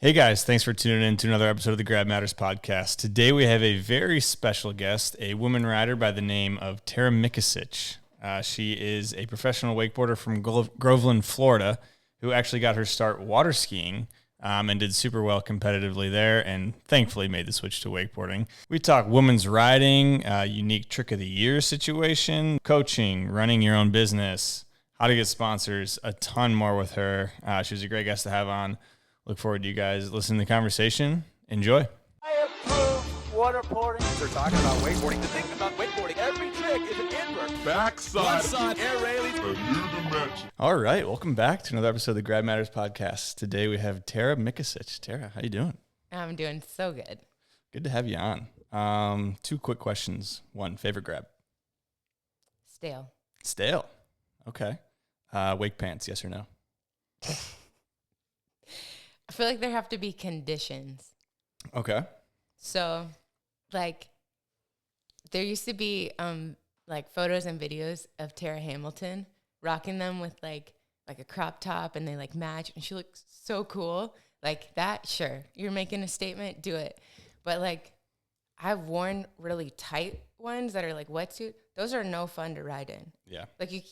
Hey guys, thanks for tuning in to another episode of the Grab Matters podcast. Today we have a very special guest, a woman rider by the name of Tarah Mikacich. She is a professional wakeboarder from Groveland, Florida, who actually got her start water skiing and did super well competitively there and thankfully made the switch to wakeboarding. We talk women's riding, unique trick of the year situation, coaching, running your own business, how to get sponsors, a ton more with her. She was a great guest to have on. Look forward to you guys listening to the conversation. Enjoy. I approve waterboarding. They're talking about wakeboarding. The thing about wakeboarding, every trick is an invert. Backside. Air railings. A new dimension. All right, welcome back to another episode of the Grab Matters podcast. Today we have Tarah Mikacich. Tarah, how you doing? I'm doing so good. Good to have you on. Two quick questions. One, favorite grab? Stale. Stale. Okay. Wake pants, yes or no? I feel like there have to be conditions. Okay. So, like, there used to be like photos and videos of Tara Hamilton rocking them with like a crop top, and they like match, and she looks so cool. Like that, sure, you're making a statement, do it. But like, I've worn really tight ones that are like wetsuit. Those are no fun to ride in. Yeah. Like you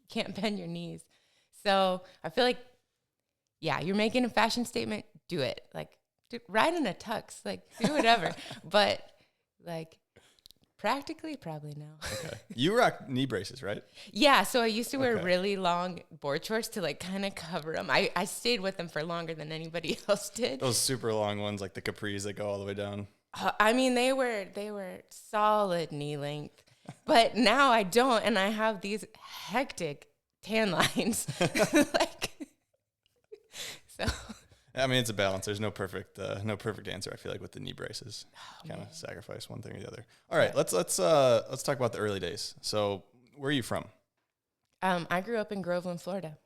can't bend your knees. So I feel like, yeah, you're making a fashion statement, do it. Like, ride in a tux, like, do whatever. But, like, practically, probably no. Okay. You rock knee braces, right? Yeah, so I used to wear Okay. really long board shorts to, like, kind of cover them. I stayed with them for longer than anybody else did. Those super long ones, like the capris that go all the way down. I mean, they were solid knee length. But now I don't, and I have these hectic tan lines. Like... So, I mean, it's a balance. There's no perfect answer. I feel like with the knee braces, kind of sacrifice one thing or the other. All right, let's talk about the early days. So, where are you from? I grew up in Groveland, Florida.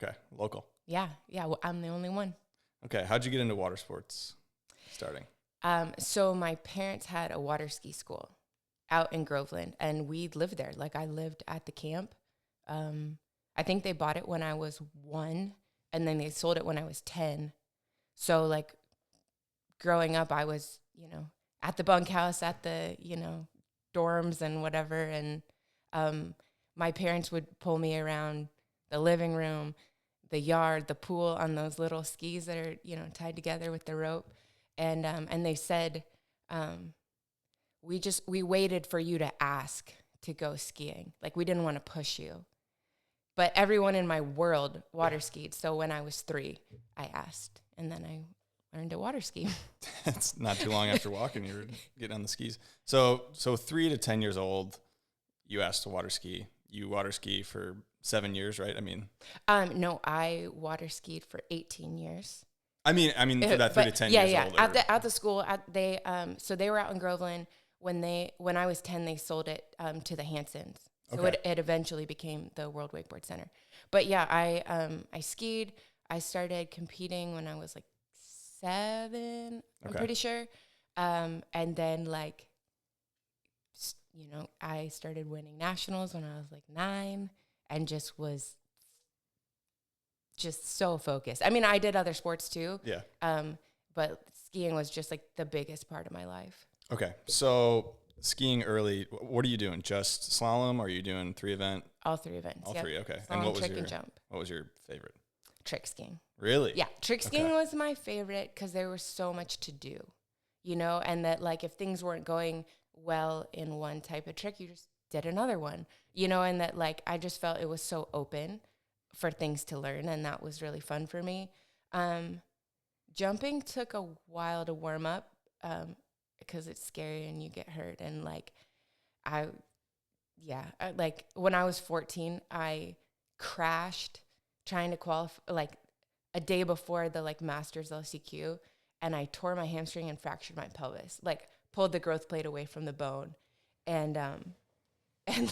Okay, local. Yeah. Well, I'm the only one. Okay, how'd you get into water sports? Starting. So my parents had a water ski school out in Groveland, and we lived there. Like I lived at the camp. I think they bought it when I was 1. And then they sold it when I was 10. So, like, growing up, I was, at the bunkhouse, at the, dorms and whatever. And my parents would pull me around the living room, the yard, the pool on those little skis that are, tied together with the rope. And they said, we waited for you to ask to go skiing. Like, we didn't want to push you. But everyone in my world water skied. So when I was 3, I asked. And then I learned to water ski. That's not too long after walking, you were getting on the skis. So 3 to 10 years old, you asked to water ski. You water ski for 7 years, right? I mean. No, I water skied for 18 years. I mean for that 3 to 10 years old. Yeah. At the school, so they were out in Groveland. When I was 10, they sold it to the Hansons. So Okay. it eventually became the World Wakeboard Center. But yeah, I skied. I started competing when I was like 7, I'm pretty sure. And then I started winning nationals when I was like 9 and just was just so focused. I mean, I did other sports too. Yeah. But skiing was just like the biggest part of my life. Okay. So skiing early, what are you doing? Just slalom, or are you doing 3 event? All 3 events. All yep. 3, okay. Slalom, And what was trick, and jump. What was your favorite? Trick skiing. Really? Yeah, trick skiing Okay. was my favorite because there was so much to do, and that like if things weren't going well in one type of trick, you just did another one, and that like I just felt it was so open for things to learn, and that was really fun for me. Jumping took a while to warm up because it's scary and you get hurt, and like like when I was 14, I crashed trying to qualify like a day before the like Masters LCQ, and I tore my hamstring and fractured my pelvis, like pulled the growth plate away from the bone. And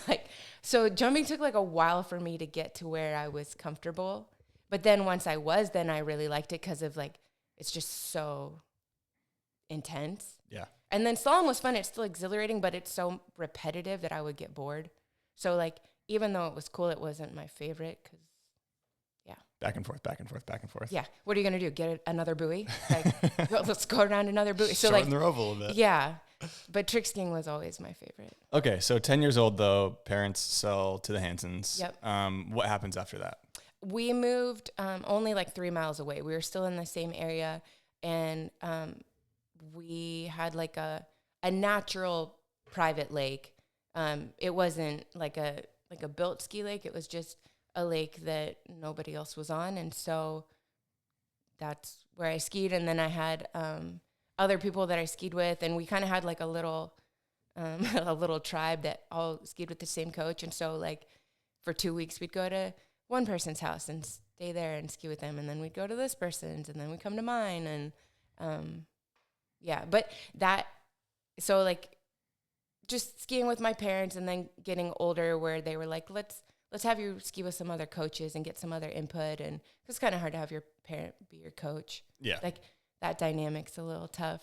like, so jumping took like a while for me to get to where I was comfortable. But then once I was, then I really liked it because of like, it's just so intense. Yeah. And then slalom was fun. It's still exhilarating, but it's so repetitive that I would get bored. So like, even though it was cool, it wasn't my favorite because, yeah. Back and forth, back and forth, back and forth. Yeah. What are you going to do? Get another buoy? Like, let's go around another buoy. So Shorten like, the rope a little bit. yeah. But trick skiing was always my favorite. Okay, so 10 years old, though, parents sell to the Hansons. Yep. What happens after that? We moved only like 3 miles away. We were still in the same area, and we had like a natural private lake. It wasn't like a built ski lake. It was just a lake that nobody else was on, and so that's where I skied. And then I had other people that I skied with, and we kind of had like a little tribe that all skied with the same coach. And so like for 2 weeks we'd go to one person's house and stay there and ski with them, and then we'd go to this person's, and then we'd come to mine. And yeah, but that, so like just skiing with my parents, and then getting older where they were like, let's have you ski with some other coaches and get some other input. And it's kind of hard to have your parent be your coach. Yeah. Like that dynamic's a little tough.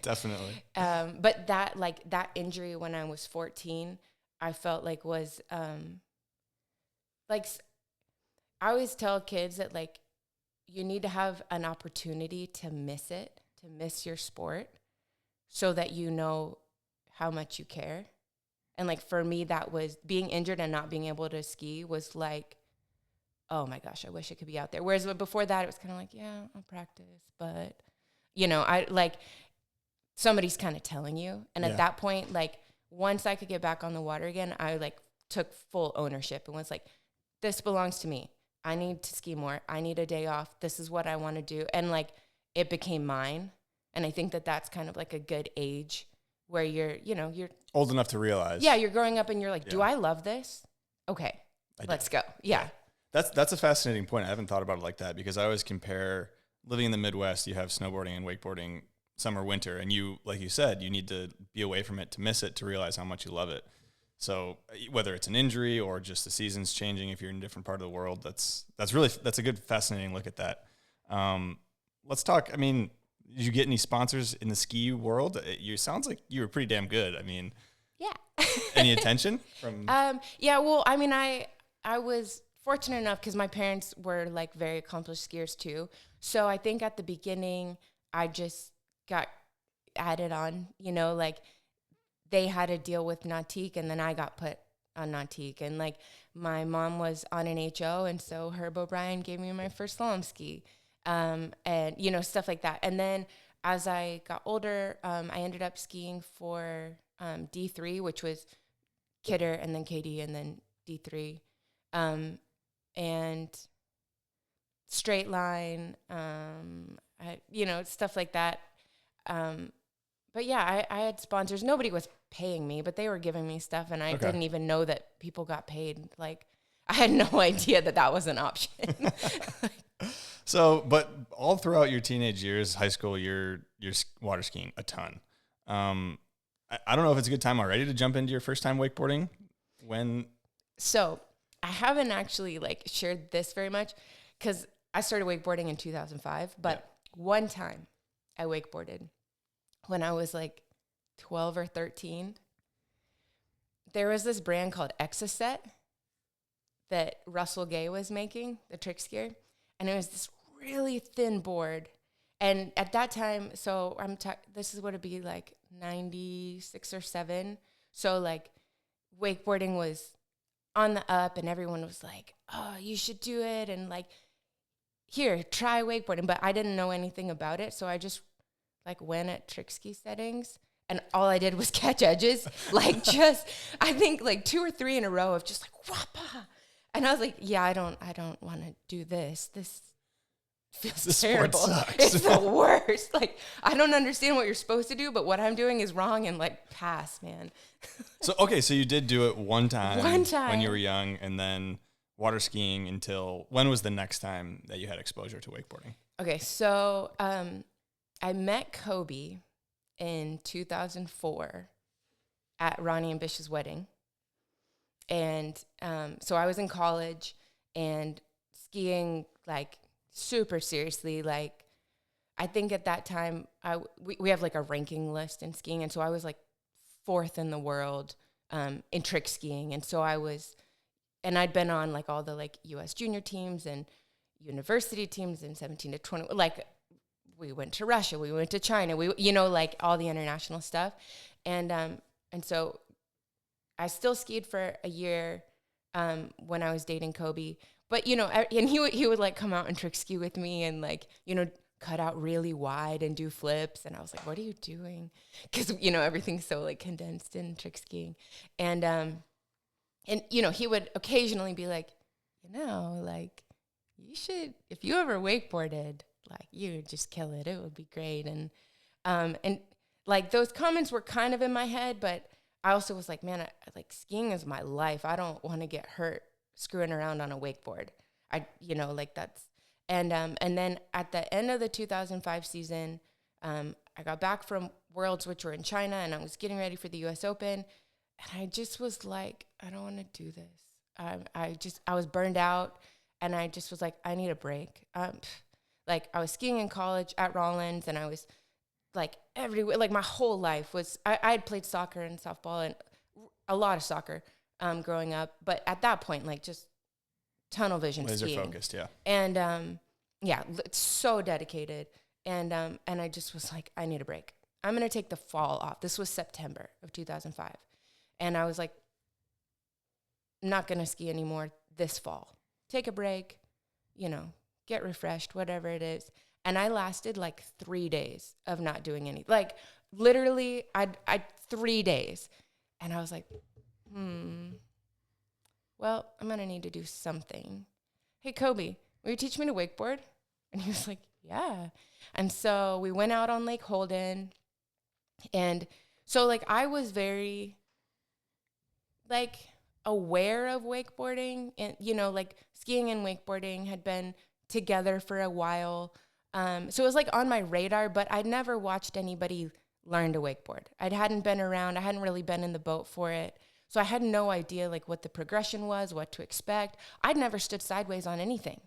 Definitely. But that injury when I was 14, I felt like was, like I always tell kids that like you need to have an opportunity to miss your sport, so that you know how much you care. And like for me, that was being injured and not being able to ski was like, oh my gosh, I wish I could be out there. Whereas before that, it was kind of like, yeah, I'll practice, but I like somebody's kind of telling you. And at that point, like once I could get back on the water again, I like took full ownership and was like, this belongs to me. I need to ski more. I need a day off. This is what I want to do. And like, it became mine. And I think that that's kind of like a good age where you're Old enough to realize. Yeah. You're growing up and you're like, do I love this? Okay, let's go. Yeah. That's a fascinating point. I haven't thought about it like that, because I always compare living in the Midwest. You have snowboarding and wakeboarding summer, winter, and you, like you said, you need to be away from it to miss it, to realize how much you love it. So whether it's an injury or just the seasons changing, if you're in a different part of the world, that's a good, fascinating look at that. Let's talk. I mean, did you get any sponsors in the ski world? Sounds like you were pretty damn good. I mean, yeah. Any attention from? Yeah. Well, I mean, I was fortunate enough because my parents were like very accomplished skiers too. So I think at the beginning I just got added on, like they had a deal with Nautique, and then I got put on Nautique. And like my mom was on an HO, and so Herb O'Brien gave me my first slalom ski, and stuff like that. And then as I got older, I ended up skiing for D3, which was Kidder and then KD and then D3, and straight line, stuff like that. But yeah, I had sponsors. Nobody was paying me, but they were giving me stuff, and I didn't even know that people got paid. Like, I had no idea that was an option. So, but all throughout your teenage years, high school, you're water skiing a ton. I don't know if it's a good time already to jump into your first time wakeboarding. So I haven't actually like shared this very much because I started wakeboarding in 2005, but one time I wakeboarded when I was like 12 or 13. There was this brand called Exocet that Russell Gay was making, the trick skier. And it was this really thin board. And at that time, so this is what it'd be like 96 or 7. So like wakeboarding was on the up, and everyone was like, oh, you should do it. And like, here, try wakeboarding. But I didn't know anything about it. So I just like went at trick ski settings, and all I did was catch edges. Like I think like 2 or 3 in a row of just like, whoppa. And I was like, yeah, I don't want to do this. This feels terrible. It's the worst. Like, I don't understand what you're supposed to do, but what I'm doing is wrong, and like, pass, man. So you did do it one time when you were young, and then water skiing until when was the next time that you had exposure to wakeboarding? Okay, so I met Kobe in 2004 at Ronnie and Bish's wedding. And so I was in college and skiing like super seriously. Like, I think at that time we have like a ranking list in skiing, and so I was like 4th in the world in trick skiing, and so I was and I'd been on like all the like U.S. junior teams and university teams in 17 to 20. Like we went to Russia, we went to China, like all the international stuff. And so I still skied for a year when I was dating Kobe. But, and he would like come out and trick ski with me and like, cut out really wide and do flips. And I was like, what are you doing? Because, everything's so like condensed in trick skiing. And he would occasionally be like, like you should, if you ever wakeboarded, like you would just kill it. It would be great. And like those comments were kind of in my head, but I also was like, man, I like skiing is my life. I don't want to get hurt screwing around on a wakeboard. Like that's, and then at the end of the 2005 season, I got back from Worlds, which were in China, and I was getting ready for the US Open. And I just was like, I don't want to do this. I was burned out, and I just was like, I need a break. Like I was skiing in college at Rollins, and I was like everywhere, like my whole life was, I had played soccer and softball and a lot of soccer growing up. But at that point, like just tunnel vision laser skiing. focused, yeah. And so dedicated. And I just was like, I need a break. I'm going to take the fall off. This was September of 2005. And I was like, I'm not going to ski anymore this fall. Take a break, get refreshed, whatever it is. And I lasted like 3 days of not doing anything. Like literally, I 3 days. And I was like, well, I'm going to need to do something. Hey, Kobe, will you teach me to wakeboard? And he was like, yeah. And so we went out on Lake Holden. And so like I was very like aware of wakeboarding, and like skiing and wakeboarding had been together for a while. So it was like on my radar, but I'd never watched anybody learn to wakeboard. I hadn't been around. I hadn't really been in the boat for it. So I had no idea like what the progression was, what to expect. I'd never stood sideways on anything.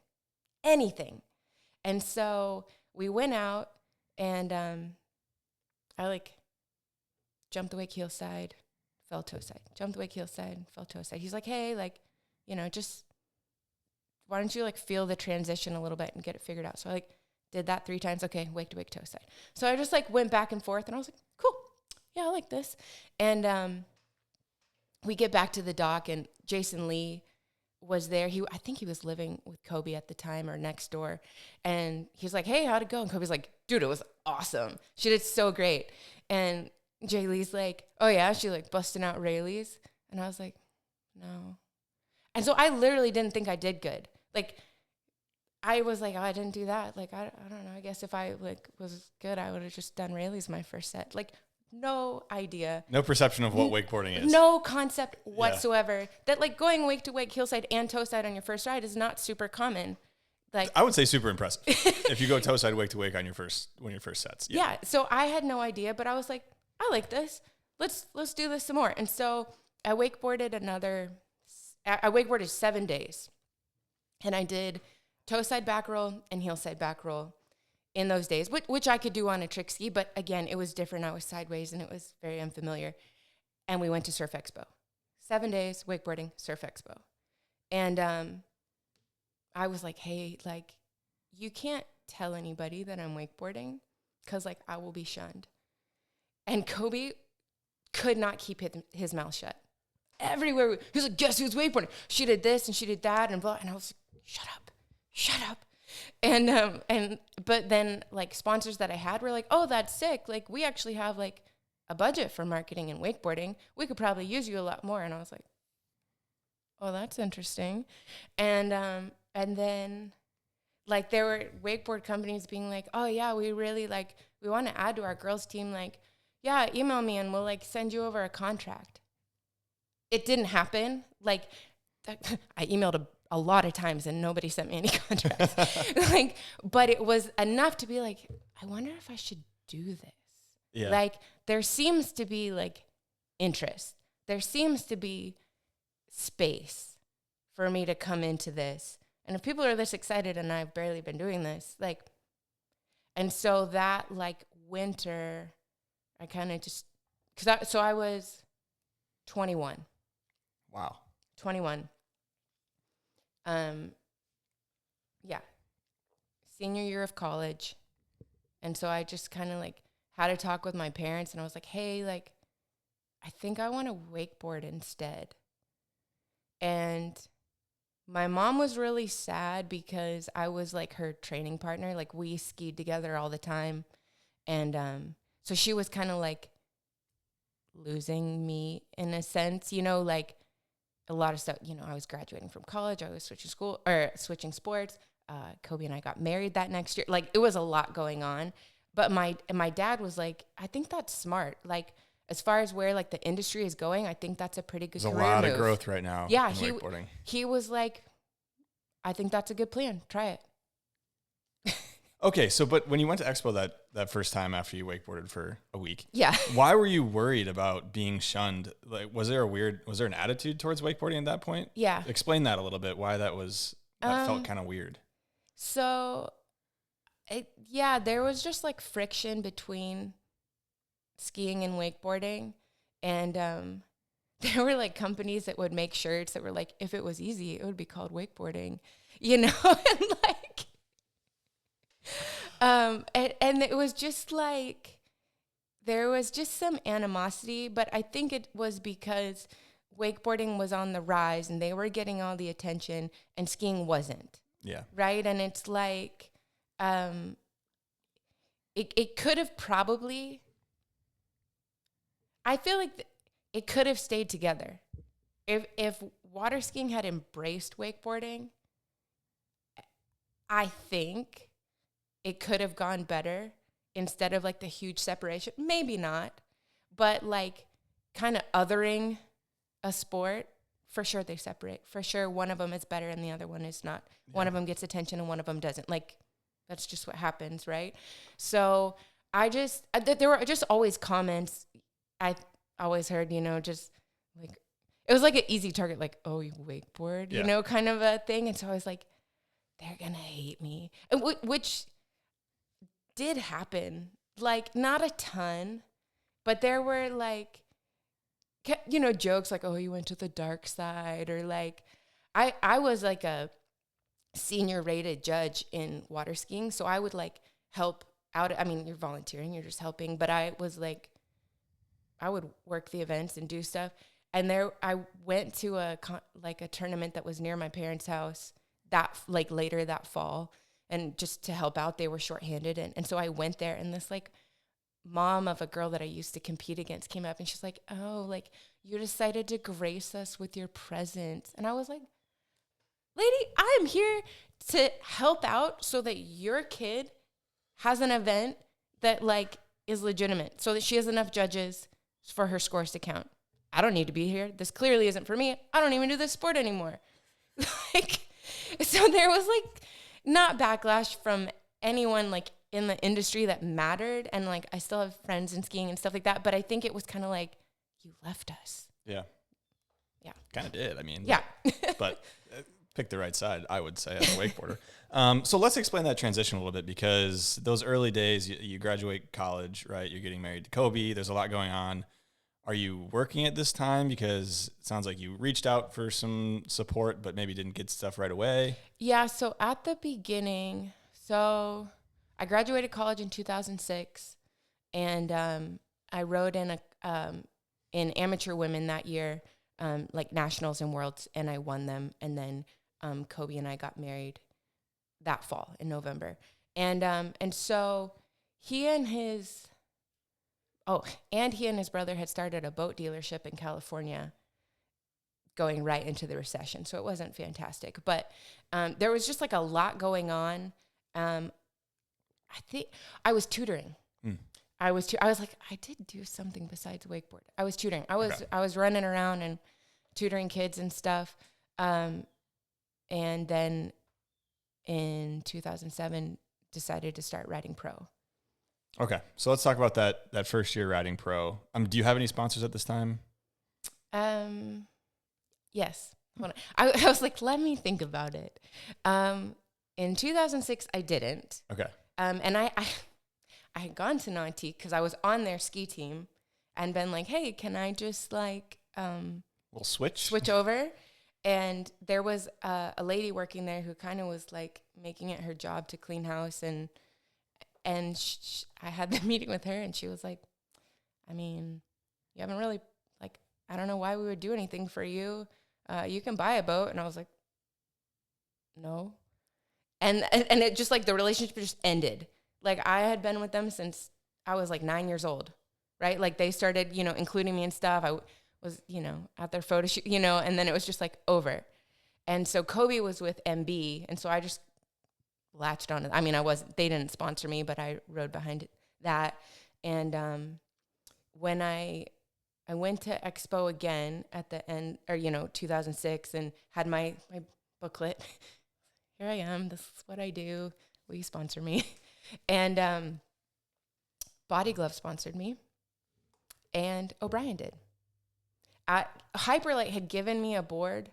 And so we went out, and I like jumped the wake heel side, fell toe side, jumped the wake heel side, fell toe side. He's like, hey, like, just why don't you like feel the transition a little bit and get it figured out? So I like did that 3 times. Okay, wake to wake toe side. So I just like went back and forth, and I was like, cool. Yeah, I like this. And we get back to the dock, and Jason Lee was there. I think he was living with Kobe at the time or next door. And he's like, hey, how'd it go? And Kobe's like, dude, it was awesome. She did so great. And Jay Lee's like, oh yeah, she like busting out Rayleighs. And I was like, no. And so I literally didn't think I did good. Like, I was like, oh, I didn't do that. Like, I don't know. I guess if I like was good, I would have just done Rayleighs my first set. Like, no idea. No perception of what wakeboarding is. No concept whatsoever. Yeah. That like going wake to wake, heel side and toe side on your first ride is not super common. Like I would say super impressive if you go toe side wake to wake on your first sets. Yeah. So I had no idea, but I was like, I like this. Let's do this some more. And so I wakeboarded 7 days, and I did toe side back roll and heel side back roll in those days, which I could do on a trick ski, but again, it was different. I was sideways, and it was very unfamiliar. And we went to Surf Expo. 7 days, wakeboarding, Surf Expo. And I was like, hey, like, you can't tell anybody that I'm wakeboarding because, like, I will be shunned. And Kobe could not keep his mouth shut. Everywhere, he was like, guess who's wakeboarding? She did this, and she did that, and blah. And I was like, shut up. And but then like sponsors that I had were like, oh, that's sick. Like we actually have like a budget for marketing and wakeboarding. We could probably use you a lot more. And I was like, oh, that's interesting. And then like there were wakeboard companies being like, oh yeah, we really like, we want to add to our girls team. Like, yeah, email me and we'll like send you over a contract. It didn't happen. Like I emailed a lot of times and nobody sent me any contracts. Like, but it was enough to be like, I wonder if I should do this. Yeah. Like there seems to be like interest. There seems to be space for me to come into this. And if people are this excited and I've barely been doing this, like, and so that like winter, I kind of just, so I was 21. Wow. 21. Yeah, senior year of college. And so I just kind of like had a talk with my parents, and I was like, hey, like, I think I want to wakeboard instead. And my mom was really sad because I was like her training partner. Like, we skied together all the time. And so she was kind of like losing me in a sense, like a lot of stuff. I was graduating from college. I was switching sports. Kobe and I got married that next year. Like, it was a lot going on. But my dad was like, I think that's smart. Like, as far as where like the industry is going, I think that's a pretty good There's a career lot move. of growth right now Yeah, in wakeboarding. he was like, I think that's a good plan. Try it. Okay, so but when you went to Expo that first time after you wakeboarded for a week, Yeah. why were you worried about being shunned? Like, was there an attitude towards wakeboarding at that point? Yeah. Explain that a little bit. Why that felt kind of weird. So, there was just like friction between skiing and wakeboarding, and there were like companies that would make shirts that were like, if it was easy, it would be called wakeboarding, and like, and it was just like, there was just some animosity, but I think it was because wakeboarding was on the rise and they were getting all the attention and skiing wasn't. Yeah. Right. And it's like, it could have probably, I feel like it could have stayed together. If water skiing had embraced wakeboarding, I think it could have gone better instead of like the huge separation. Maybe not, but like kind of othering a sport. For sure they separate. For sure one of them is better and the other one is not. Yeah. One of them gets attention and one of them doesn't. Like, that's just what happens, right? So there were just always comments. I always heard, just like, it was like an easy target, like, oh, you wakeboard, kind of a thing. And so I was like, they're going to hate me. And which did happen. Like, not a ton, but there were like, jokes like, oh, you went to the dark side, or like, I was like a senior rated judge in water skiing. So I would like help out. I mean, you're volunteering, you're just helping, but I was like, I would work the events and do stuff. And I went to a tournament that was near my parents' house later that fall. And just to help out, they were shorthanded. And so I went there, and this like mom of a girl that I used to compete against came up, and she's like, oh, like, you decided to grace us with your presence. And I was like, lady, I am here to help out so that your kid has an event that like is legitimate, so that she has enough judges for her scores to count. I don't need to be here. This clearly isn't for me. I don't even do this sport anymore. Like, so there was like not backlash from anyone like in the industry that mattered. And like, I still have friends in skiing and stuff like that. But I think it was kind of like, you left us. Yeah. Yeah. Kind of did. I mean, yeah. but pick the right side, I would say, as a wakeboarder. So let's explain that transition a little bit, because those early days, you graduate college, right? You're getting married to Kobe. There's a lot going on. Are you working at this time? Because it sounds like you reached out for some support, but maybe didn't get stuff right away. Yeah. So at the beginning, I graduated college in 2006, and I rode in amateur women that year, like nationals and worlds, and I won them. And then Kobe and I got married that fall in November, and so he and his brother had started a boat dealership in California, going right into the recession. So it wasn't fantastic, but there was just like a lot going on. I think I was tutoring. I was like, I did do something besides wakeboard. I was tutoring. I was running around and tutoring kids and stuff. And then in 2007, decided to start riding pro. Okay, so let's talk about that first year riding pro. Do you have any sponsors at this time? Yes. I was like, let me think about it. In 2006, I didn't. Okay. And I had gone to Nantique because I was on their ski team, and been like, hey, can I just like we'll switch over? And there was a lady working there who kind of was like making it her job to clean house. And I had the meeting with her, and she was like, I mean, you haven't really, like, I don't know why we would do anything for you. You can buy a boat. And I was like, no. And it just like the relationship just ended. Like I had been with them since I was like 9 years old, right? Like they started, you know, including me and stuff. I was, you know, at their photo shoot, you know, and then it was just like over. And so Kobe was with MB. And so I just latched on. I mean, they didn't sponsor me, but I rode behind that. And when I went to Expo again at the end, or, you know, 2006, and had my booklet. Here I am. This is what I do. Will you sponsor me? And Body Glove sponsored me, and O'Brien did. Hyperlight had given me a board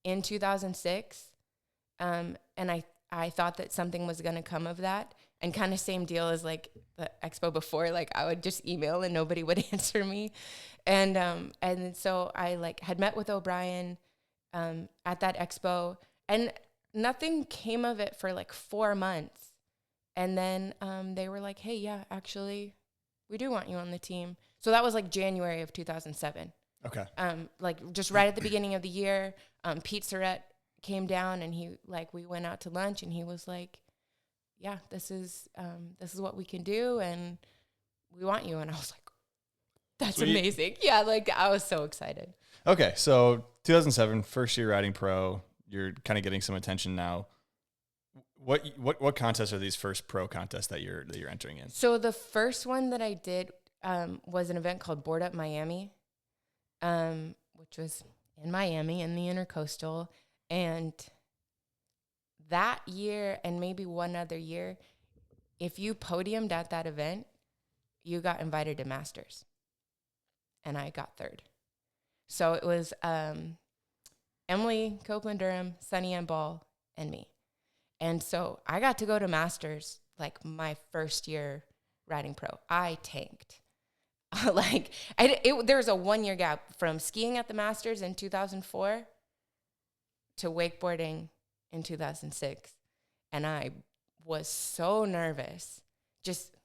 in 2006, and I thought that something was going to come of that. And kind of same deal as like the expo before, like I would just email and nobody would answer me. And so I like had met with O'Brien at that expo, and nothing came of it for like 4 months. And then they were like, hey, yeah, actually, we do want you on the team. So that was like January of 2007. Okay. Like just right at the beginning of the year, Pete Surratt came down, and we went out to lunch, and he was like, yeah, this is what we can do, and we want you. And I was like, that's Sweet. Amazing. Yeah, like I was so excited. Okay, so 2007, first year riding pro. You're kind of getting some attention now. What contests are these first pro contests that you're entering in? So the first one that I did was an event called Board Up Miami, which was in Miami in the Intercoastal. And that year, and maybe one other year, if you podiumed at that event, you got invited to Masters. And I got third. So it was Emily Copeland-Durham, Sunny Ann Ball, and me. And so I got to go to Masters like my first year riding pro. I tanked. There was a 1 year gap from skiing at the Masters in 2004 to wakeboarding in 2006. And I was so nervous just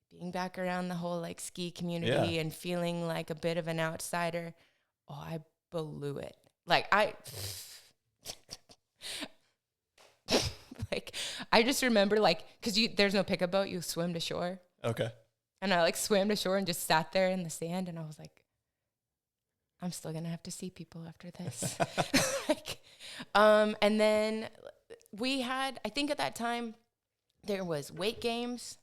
being back around the whole like ski community and feeling like a bit of an outsider. Oh, I blew it. Like I just remember like, cause there's no pickup boat, you swim to shore. Okay. And I like swam to shore and just sat there in the sand, and I was like, I'm still gonna have to see people after this. And then we had, I think at that time, there was weight games.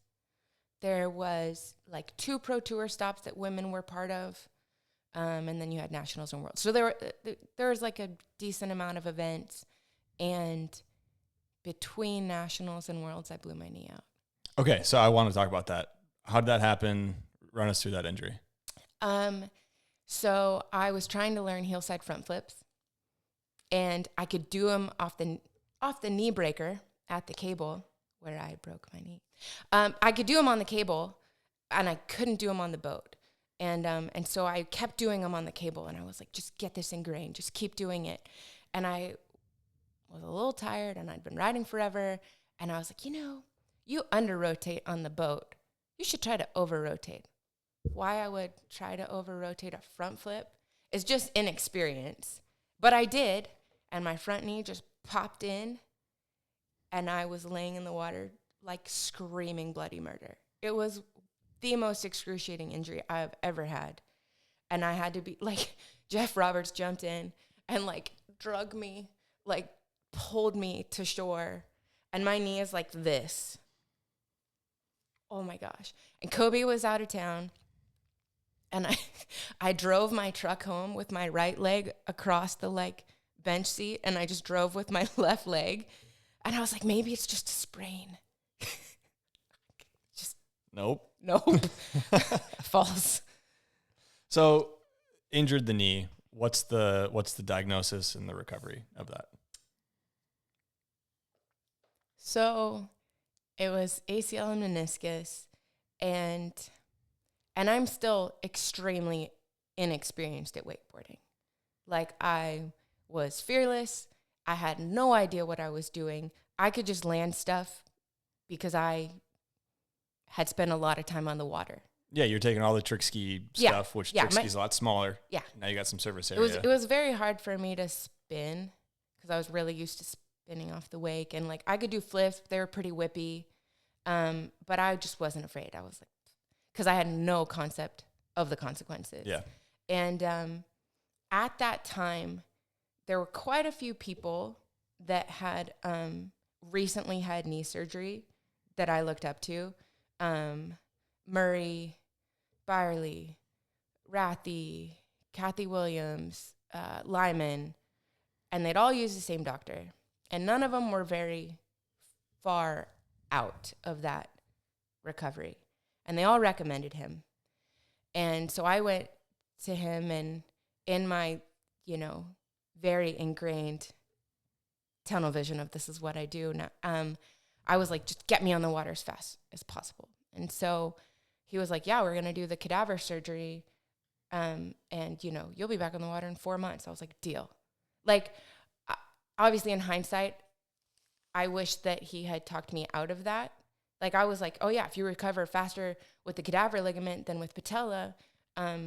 There was like 2 pro tour stops that women were part of. And then you had nationals and worlds. So there was like a decent amount of events, and between nationals and worlds, I blew my knee out. Okay, so I want to talk about that. How did that happen? Run us through that injury. So I was trying to learn heel side front flips, and I could do them off the knee breaker at the cable where I broke my knee. I could do them on the cable, and I couldn't do them on the boat. And so I kept doing them on the cable, and I was like, just get this ingrained, just keep doing it. And I was a little tired, and I'd been riding forever, and I was like, you under-rotate on the boat. You should try to over-rotate. Why I would try to over-rotate a front flip is just inexperience. But I did, and my front knee just popped in, and I was laying in the water like screaming bloody murder. It was the most excruciating injury I've ever had. And I had to be like, Jeff Roberts jumped in and like drug me, like pulled me to shore, and my knee is like this. Oh my gosh. And Kobe was out of town, and I drove my truck home with my right leg across the like bench seat, and I just drove with my left leg, and I was like, maybe it's just a sprain. Nope. False. So injured the knee. What's the diagnosis and the recovery of that? So it was ACL and meniscus, and I'm still extremely inexperienced at wakeboarding. Like I was fearless. I had no idea what I was doing. I could just land stuff because I had spent a lot of time on the water. Yeah, you're taking all the trick ski stuff, which trick ski's a lot smaller. Yeah. Now you got some surface area. It was very hard for me to spin because I was really used to spinning off the wake. And, like, I could do flips. They were pretty whippy. But I just wasn't afraid. I was like, because I had no concept of the consequences. Yeah. And at that time, there were quite a few people that had recently had knee surgery that I looked up to. Murray, Byerly, Rathy, Kathy Williams, Lyman, and they'd all use the same doctor. And none of them were very far out of that recovery. And they all recommended him. And so I went to him, and in my, very ingrained tunnel vision of this is what I do now, I was like, just get me on the water as fast as possible. And so he was like, yeah, we're going to do the cadaver surgery. And, you'll be back on the water in 4 months. I was like, deal. Like, obviously in hindsight, I wish that he had talked me out of that. Like, I was like, oh yeah, if you recover faster with the cadaver ligament than with patella, like,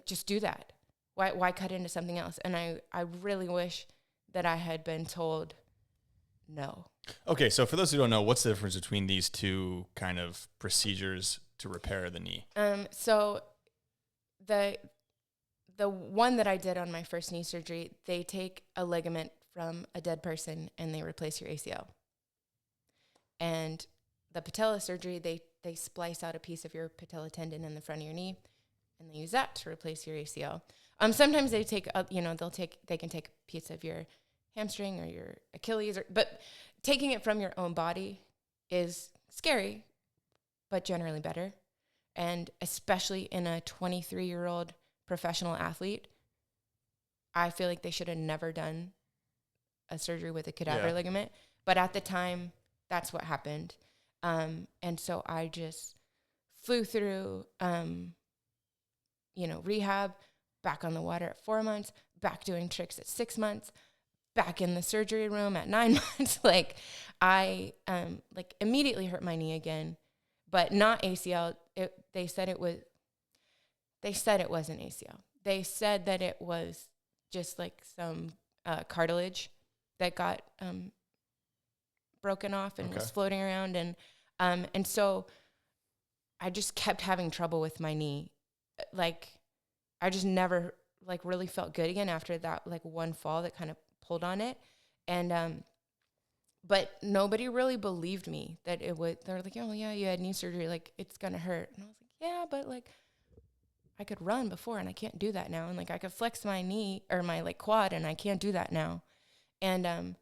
just do that. Why cut into something else? And I really wish that I had been told no. Okay, so for those who don't know, what's the difference between these two kind of procedures to repair the knee? So the one that I did on my first knee surgery, they take a ligament from a dead person and they replace your ACL. And the patella surgery, they splice out a piece of your patella tendon in the front of your knee, and they use that to replace your ACL. Sometimes they take, they can take a piece of your hamstring or your Achilles, but taking it from your own body is scary, but generally better. And especially in a 23-year-old professional athlete, I feel like they should have never done a surgery with a cadaver ligament. But at the time, that's what happened. And so I just flew through, rehab, back on the water at 4 months, back doing tricks at 6 months, back in the surgery room at 9 months. Like, I immediately hurt my knee again, but not ACL. They said it wasn't ACL. They said that it was just like some cartilage that got broken off and was floating around. And so I just kept having trouble with my knee. Like, I just never really felt good again after that, one fall that kind of pulled on it. And, but nobody really believed me that it would. They're like, oh yeah, you had knee surgery. Like, it's going to hurt. And I was like, yeah, but I could run before and I can't do that now. And I could flex my knee or my quad and I can't do that now. And,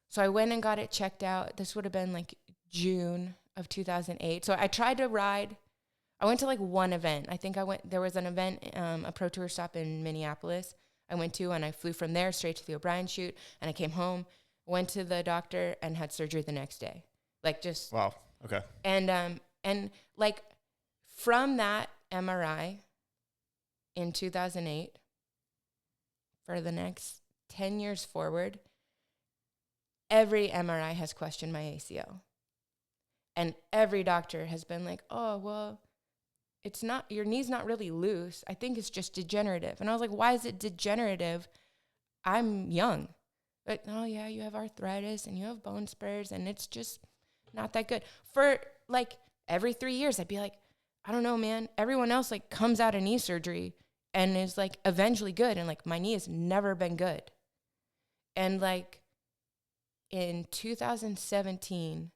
so I went and got it checked out. This would have been June of 2008. So I tried to ride. I went to one event. I think there was an event, a pro tour stop in Minneapolis I went to, and I flew from there straight to the O'Brien shoot, and I came home, went to the doctor, and had surgery the next day. Wow. Okay. And from that MRI in 2008, for the next 10 years forward, every MRI has questioned my ACL. And every doctor has been like, oh, well, it's not, your knee's not really loose. I think it's just degenerative. And I was like, why is it degenerative? I'm young. But, oh, yeah, you have arthritis and you have bone spurs and it's just not that good. For every 3 years, I'd be like, I don't know, man. Everyone else comes out of knee surgery and is eventually good. And my knee has never been good. And in 2017,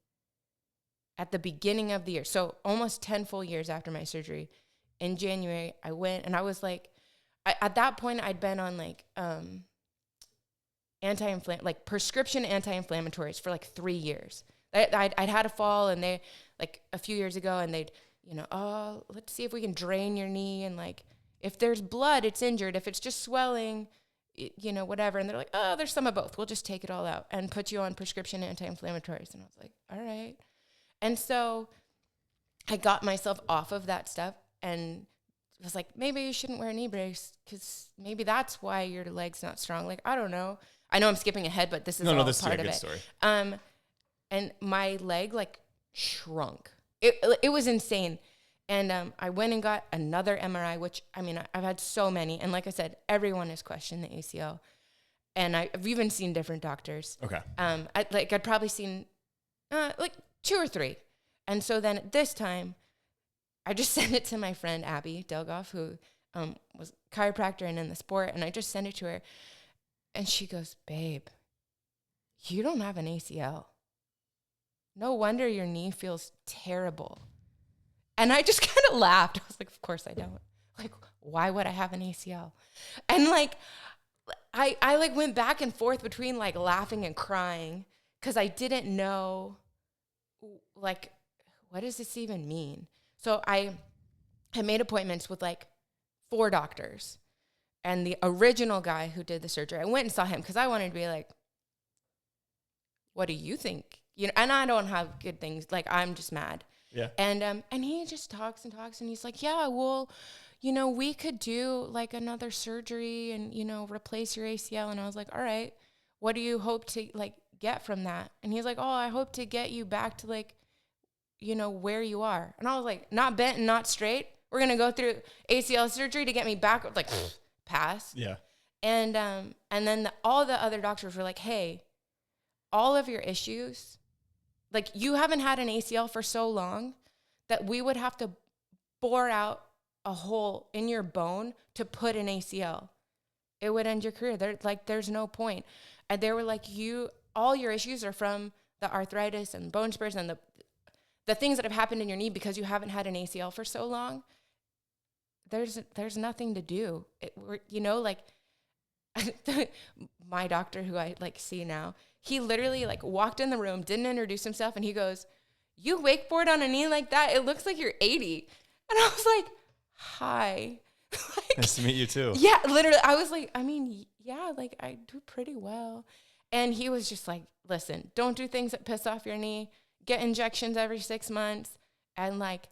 at the beginning of the year, so almost 10 full years after my surgery, in January, I went and I was at that point, I'd been on prescription anti-inflammatories for 3 years. I'd had a fall and they, a few years ago, and they'd, oh, let's see if we can drain your knee. And if there's blood, it's injured. If it's just swelling, whatever. And they're like, oh, there's some of both. We'll just take it all out and put you on prescription anti-inflammatories. And I was like, all right. And so I got myself off of that stuff and was like, maybe you shouldn't wear a knee brace because maybe that's why your leg's not strong. Like, I don't know. I know I'm skipping ahead, but this is all this part is a of good it. Story. And my leg like shrunk. It was insane. And I went and got another MRI, which, I mean, I've had so many. And like I said, everyone has questioned the ACL. And I've even seen different doctors. Okay. I'd probably seen like 2 or 3. And so then at this time, I just sent it to my friend, Abby Delgoff, who was a chiropractor and in the sport. And I just sent it to her. And she goes, babe, you don't have an ACL. No wonder your knee feels terrible. And I just kind of laughed. I was like, of course I don't. Like, why would I have an ACL? And like, I like went back and forth between like laughing and crying because I didn't know, like, what does this even mean? So I made appointments with like 4 doctors. And the original guy who did the surgery, I went and saw him because I wanted to be like, what do you think? You know, and I don't have good things. Like, I'm just mad. Yeah. And he just talks and talks, and he's like, yeah, well, you know, we could do like another surgery and, you know, replace your ACL. And I was like, all right, what do you hope to like get from that? And he's like, oh, I hope to get you back to like, you know, where you are. And I was like, not bent and not straight. We're going to go through ACL surgery to get me back. Like, pass. Yeah. And then all the other doctors were like, hey, all of your issues, like, you haven't had an ACL for so long that we would have to bore out a hole in your bone to put an ACL. It would end your career. There's no point. And they were like, all your issues are from the arthritis and bone spurs and the things that have happened in your knee because you haven't had an ACL for so long. There's nothing to do. You know, like, my doctor who I like see now, he literally like walked in the room, didn't introduce himself, and he goes, you wakeboard on a knee like that? It looks like you're 80. And I was like, hi. Like, Nice to meet you too. yeah, literally. I was like, I mean, yeah, like I do pretty well. And he was just like, listen, don't do things that piss off your knee. Get injections every 6 months and like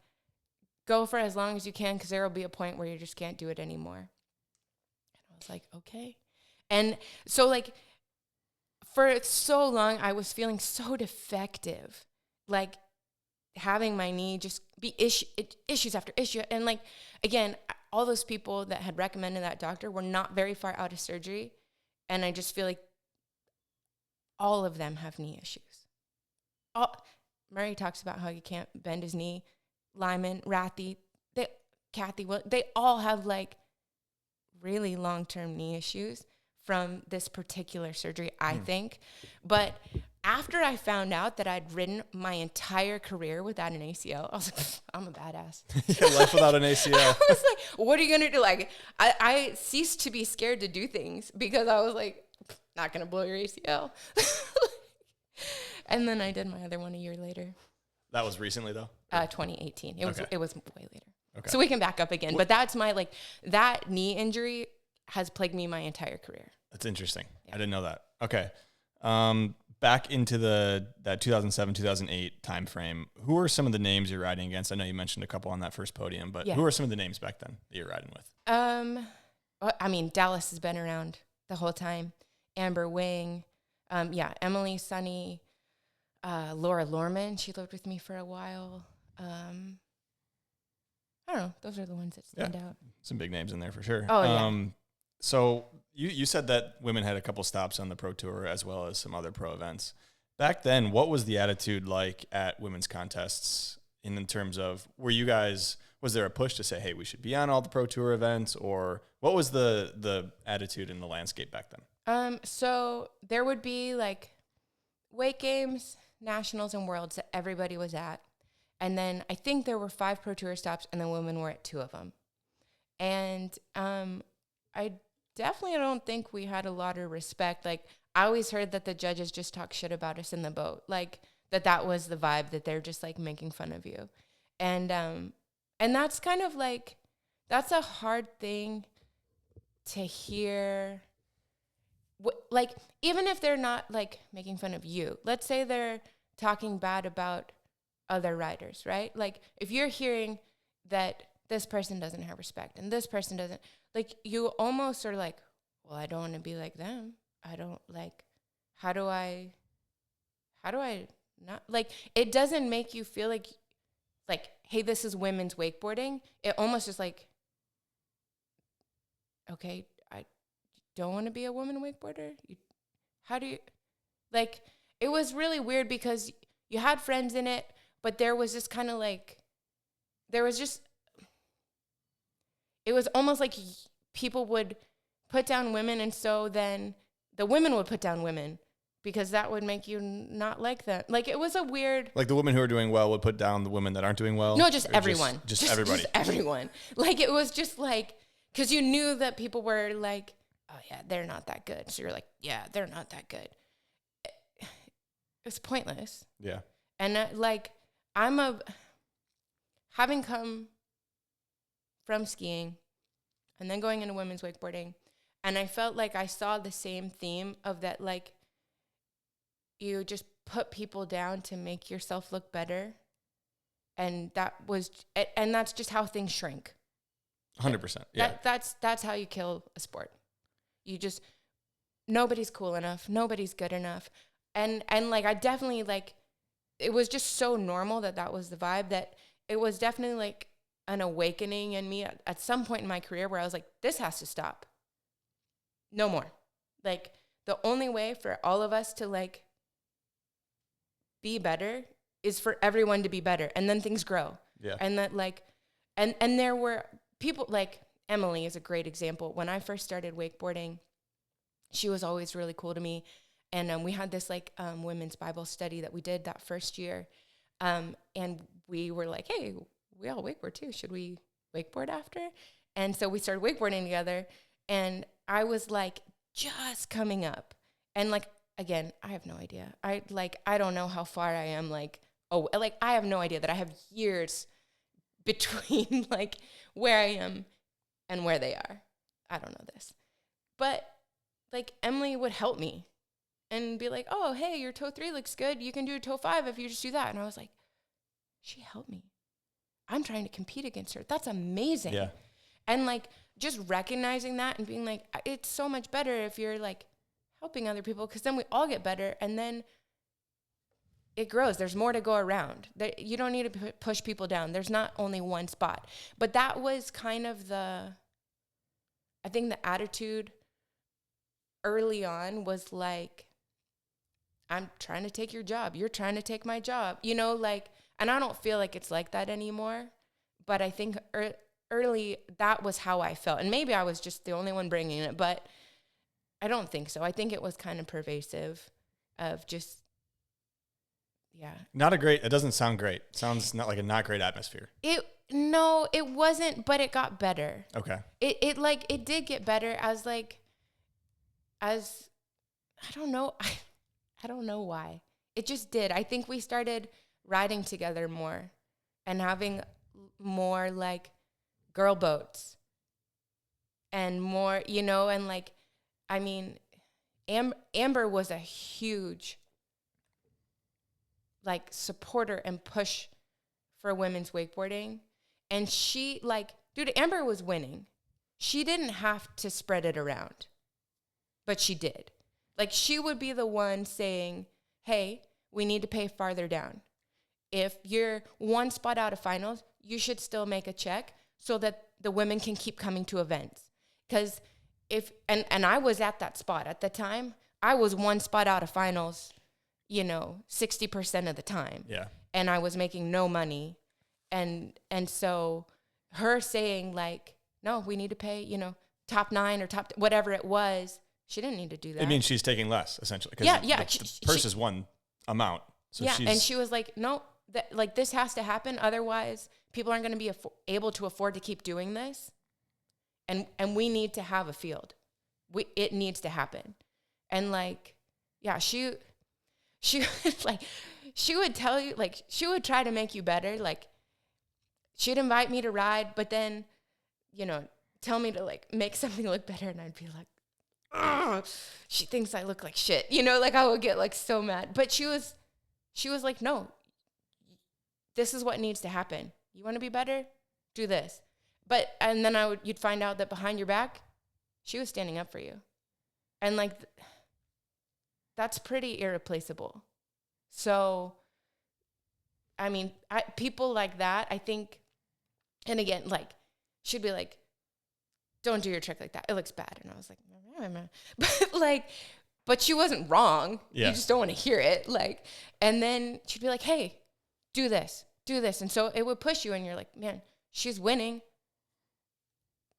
go for as long as you can because there will be a point where you just can't do it anymore. And I was like, okay. And so like for so long, I was feeling so defective, like having my knee just be issues after issue. And like, again, all those people that had recommended that doctor were not very far out of surgery. And I just feel like all of them have knee issues. Murray talks about how you can't bend his knee. Lyman, Rathy, Kathy, they all have like really long-term knee issues from this particular surgery, I think. But after I found out that I'd ridden my entire career without an ACL, I was like, I'm a badass. Yeah, life without an ACL. I was like, what are you going to do? Like, I ceased to be scared to do things because I was like, not going to blow your ACL. And then I did my other one a year later. That was recently though? 2018. It was way later. Okay. So we can back up again. But that's my, like, that knee injury has plagued me my entire career. That's interesting. Yeah. I didn't know that. Okay. Back into that 2007, 2008 time frame, who are some of the names you're riding against? I know you mentioned a couple on that first podium, but who are some of the names back then that you're riding with? I mean, Dallas has been around the whole time. Amber Wing, Emily Sunny, Laura Lorman, she lived with me for a while. I don't know. Those are the ones that stand out. Some big names in there for sure. Oh, yeah. So you said that women had a couple stops on the pro tour as well as some other pro events. Back then, what was the attitude like at women's contests in terms of, was there a push to say, hey, we should be on all the pro tour events, or what was the attitude in the landscape back then? So there would be like weight games, nationals, and worlds that everybody was at. And then I think there were 5 pro tour stops, and the women were at 2 of them. And I definitely don't think we had a lot of respect. Like, I always heard that the judges just talk shit about us in the boat. Like, that was the vibe, that they're just like making fun of you. And that's kind of like, that's a hard thing to hear. Like, even if they're not like making fun of you, let's say they're talking bad about other riders, right? Like, if you're hearing that this person doesn't have respect and this person doesn't, like, you almost are like, well, I don't want to be like them. I don't like, how do I not, like, it doesn't make you feel like, hey, this is women's wakeboarding. It almost just like, okay, I don't want to be a woman wakeboarder. How do you, like, it was really weird because you had friends in it, but there was this kind of like, it was almost like people would put down women, and so then the women would put down women because that would make you not like them. Like, it was a weird... Like the women who are doing well would put down the women that aren't doing well? No, just everyone. Just everybody. Just everyone. Like, it was just like, because you knew that people were like, oh, yeah, they're not that good. So you're like, yeah, they're not that good. It's pointless. Yeah. And having come from skiing and then going into women's wakeboarding, and I felt like I saw the same theme of that, like, you just put people down to make yourself look better. And that's just how things shrink. 100%. Yeah. That's how you kill a sport. You just, nobody's cool enough. Nobody's good enough. And like, I definitely, like, it was just so normal that was the vibe, that it was definitely like an awakening in me at some point in my career where I was like, this has to stop. No more. Like, the only way for all of us to, like, be better is for everyone to be better. And then things grow. Yeah. And that, like, and there were people, like, Emily is a great example. When I first started wakeboarding, she was always really cool to me. And we had this, like, women's Bible study that we did that first year. And we were like, hey, we all wakeboard too. Should we wakeboard after? And so we started wakeboarding together. And I was, like, just coming up. And, like, again, I have no idea. I don't know how far I am. Like, I have no idea that I have years between, like, where I am and where they are. I don't know this. But, like, Emily would help me and be like, oh, hey, your toe 3 looks good. You can do a toe 5 if you just do that. And I was like, she helped me. I'm trying to compete against her. That's amazing. Yeah. And, like, just recognizing that and being like, it's so much better if you're, like, helping other people, because then we all get better, and then it grows. There's more to go around. You don't need to push people down. There's not only one spot. But that was kind of I think the attitude early on was like, I'm trying to take your job. You're trying to take my job. You know, like, and I don't feel like it's like that anymore. But I think early, that was how I felt. And maybe I was just the only one bringing it, but I don't think so. I think it was kind of pervasive of just, yeah. It doesn't sound great. Sounds not like a not great atmosphere. No, it wasn't, but it got better. Okay. It did get better I don't know. I don't know why. It just did. I think we started riding together more and having more, like, girl boats and more, you know, and, like, I mean, Amber was a huge, like, supporter and push for women's wakeboarding. And she, like, dude, Amber was winning. She didn't have to spread it around, but she did. Like, she would be the one saying, hey, we need to pay farther down. If you're one spot out of finals, you should still make a check so that the women can keep coming to events. Because and I was at that spot at the time, I was one spot out of finals, 60% of the time. Yeah. And I was making no money. And so her saying, like, no, we need to pay, top 9 or whatever it was, she didn't need to do that. It means she's taking less, essentially. Yeah. The purse is one amount. So yeah, and she was like, no, this has to happen. Otherwise, people aren't going to be able to afford to keep doing this. And we need to have a field. It needs to happen. And, like, yeah, she would, like, she would tell you, like, she would try to make you better. Like, she'd invite me to ride, but then, tell me to, like, make something look better. And I'd be like, oh, she thinks I look like shit. Like, I would get, like, so mad. But she was like, no, this is what needs to happen. You want to be better? Do this. and then you'd find out that behind your back, she was standing up for you. And like, that's pretty irreplaceable. So, I mean, people like that, I think, and again, like, she'd be like, don't do your trick like that. It looks bad. And I was like, but she wasn't wrong. Yeah. You just don't want to hear it. Like, and then she'd be like, hey, do this. And so it would push you and you're like, man, she's winning.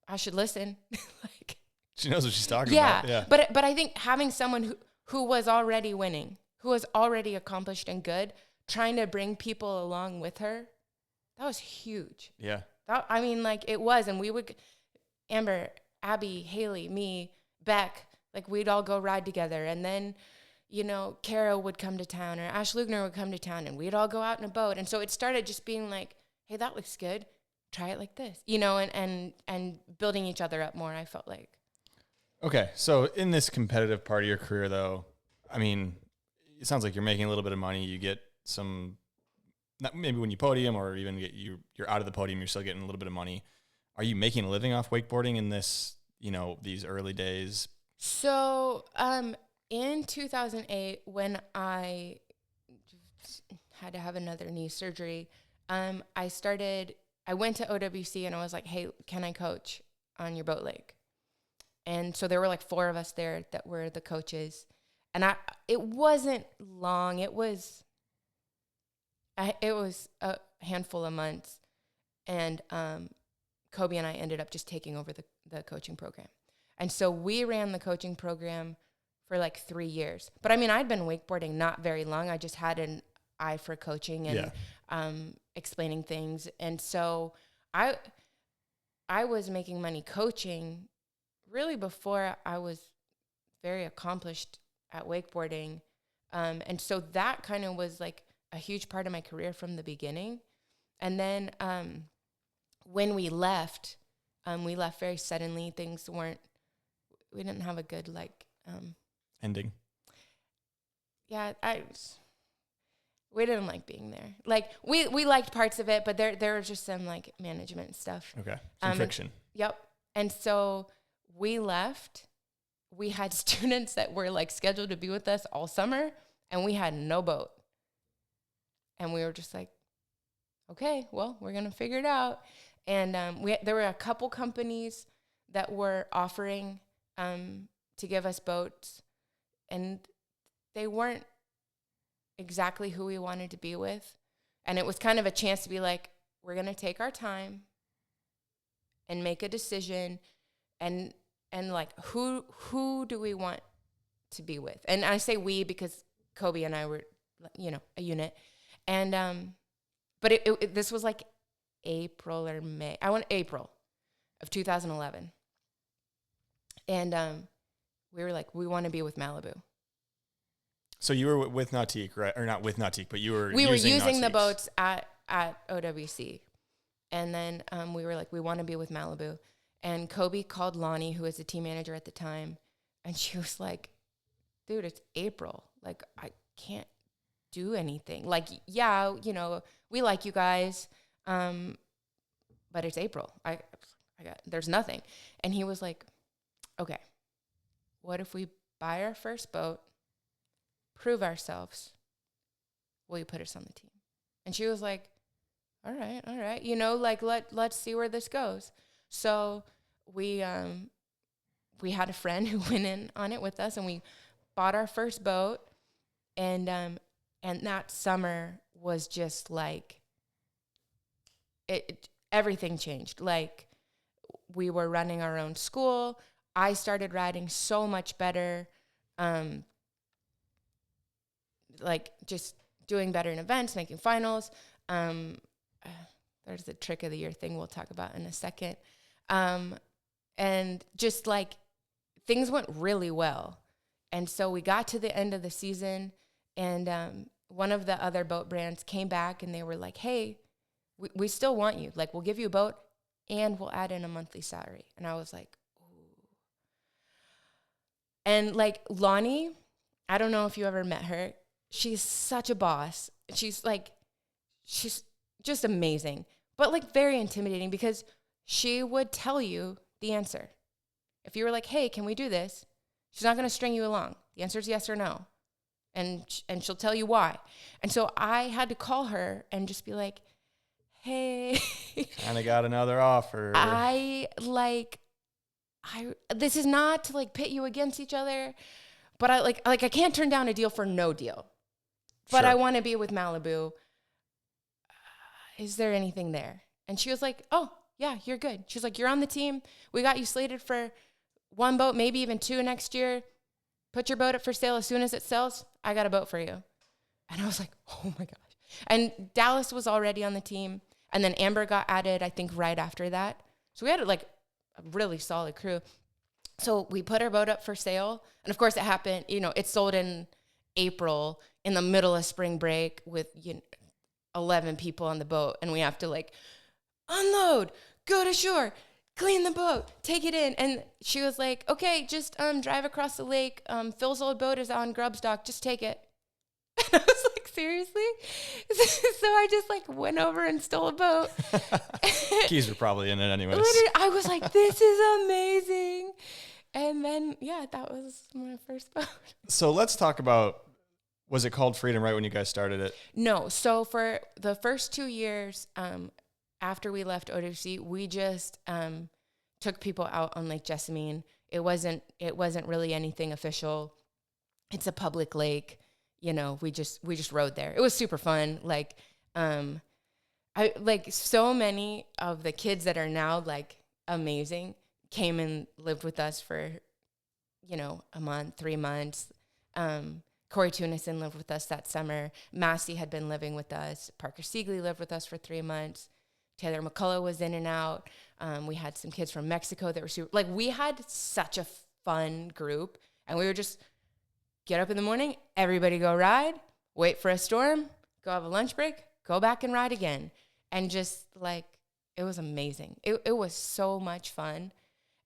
I should listen. Like, she knows what she's talking about. Yeah. But I think having someone who was already winning, who was already accomplished and good, trying to bring people along with her, that was huge. Yeah. I mean, like, it was. And we would, Amber, Abby, Haley, me, Beck, like, we'd all go ride together. And then, you know, Kara would come to town or Ash Lugner would come to town and we'd all go out in a boat. And so it started just being like, hey, that looks good. Try it like this, you know, and building each other up more, I felt like. Okay. So in this competitive part of your career, though, I mean, it sounds like you're making a little bit of money. You get some, not maybe when you podium or even you're out of the podium, you're still getting a little bit of money. Are you making a living off wakeboarding in this, you know, these early days? So, in 2008, when I had to have another knee surgery, I went to OWC and I was like, hey, can I coach on your boat lake? And so there were like 4 of us there that were the coaches. And it wasn't long. It was a handful of months. And Kobe and I ended up just taking over the coaching program. And so we ran the coaching program for like 3 years. But I mean, I'd been wakeboarding not very long. I just had an eye for coaching and explaining things. And so I was making money coaching really before I was very accomplished at wakeboarding. And so that kind of was like a huge part of my career from the beginning. And then when we left very suddenly. We didn't have a good like ending. Yeah, we didn't like being there. Like we liked parts of it, but there was just some like management stuff. Okay, some friction. Yep. And so we left. We had students that were like scheduled to be with us all summer, and we had no boat. And we were just like, okay, well, we're gonna figure it out. And there were a couple companies that were offering to give us boats, and they weren't exactly who we wanted to be with. And it was kind of a chance to be like, we're going to take our time and make a decision and like, who do we want to be with? And I say we because Kobe and I were, you know, a unit. And, but this was like April or May. April of 2011. And we were like, we want to be with Malibu. So you were with Nautique, right? Or not with Nautique, but we were using the Nautiques. boats at OWC. And then we were like, we want to be with Malibu. And Kobe called Lonnie, who was the team manager at the time. And she was like, dude, it's April. Like, I can't do anything. Like, yeah, you know, we like you guys, but it's April. There's nothing. And he was like, okay, what if we buy our first boat, prove ourselves? Will you put us on the team? And she was like, all right. You know, like, let's see where this goes. So we had a friend who went in on it with us, and we bought our first boat. And that summer was just like, everything changed. Like, we were running our own school. I started riding so much better. Like, just doing better in events, making finals. There's the trick of the year thing we'll talk about in a second. And just like, things went really well. And so we got to the end of the season, and one of the other boat brands came back and they were like, hey, we still want you. Like, we'll give you a boat and we'll add in a monthly salary. And I was like, ooh. And like, Lonnie, I don't know if you ever met her. She's such a boss. She's just amazing, but like very intimidating, because she would tell you the answer. If you were like, hey, can we do this? She's not going to string you along. The answer is yes or no. And she'll tell you why. And so I had to call her and just be like, hey. Kind of got another offer. This is not to like pit you against each other, but I can't turn down a deal for no deal. But Sure. I want to be with Malibu. Is there anything there? And she was like, oh, yeah, you're good. She's like, you're on the team. We got you slated for 1 boat, maybe even 2 next year. Put your boat up for sale as soon as it sells. I got a boat for you. And I was like, oh my gosh. And Dallas was already on the team. And then Amber got added, I think, right after that. So we had like a really solid crew. So we put our boat up for sale. And of course it happened, it sold in April in the middle of spring break with 11 people on the boat. And we have to like unload, go to shore, clean the boat, take it in. And she was like, okay, just drive across the lake. Phil's old boat is on Grub's dock. Just take it. And I was like, seriously? So I just like went over and stole a boat. Keys were probably in it anyways. Literally, I was like, this is amazing. And then, yeah, that was my first boat. So let's talk about, was it called Freedom right when you guys started it? No. So for the first 2 years, after we left OWC, we just took people out on Lake Jessamine. It wasn't really anything official. It's a public lake. We just rode there. It was super fun. like so many of the kids that are now like amazing came and lived with us for a month, 3 months. Corey Tunison lived with us that summer. Massey had been living with us. Parker Siegley lived with us for 3 months. Taylor McCullough was in and out. We had some kids from Mexico that were super, like, we had such a fun group, and we would just get up in the morning, everybody go ride, wait for a storm, go have a lunch break, go back and ride again. And just like, it was amazing. It was so much fun.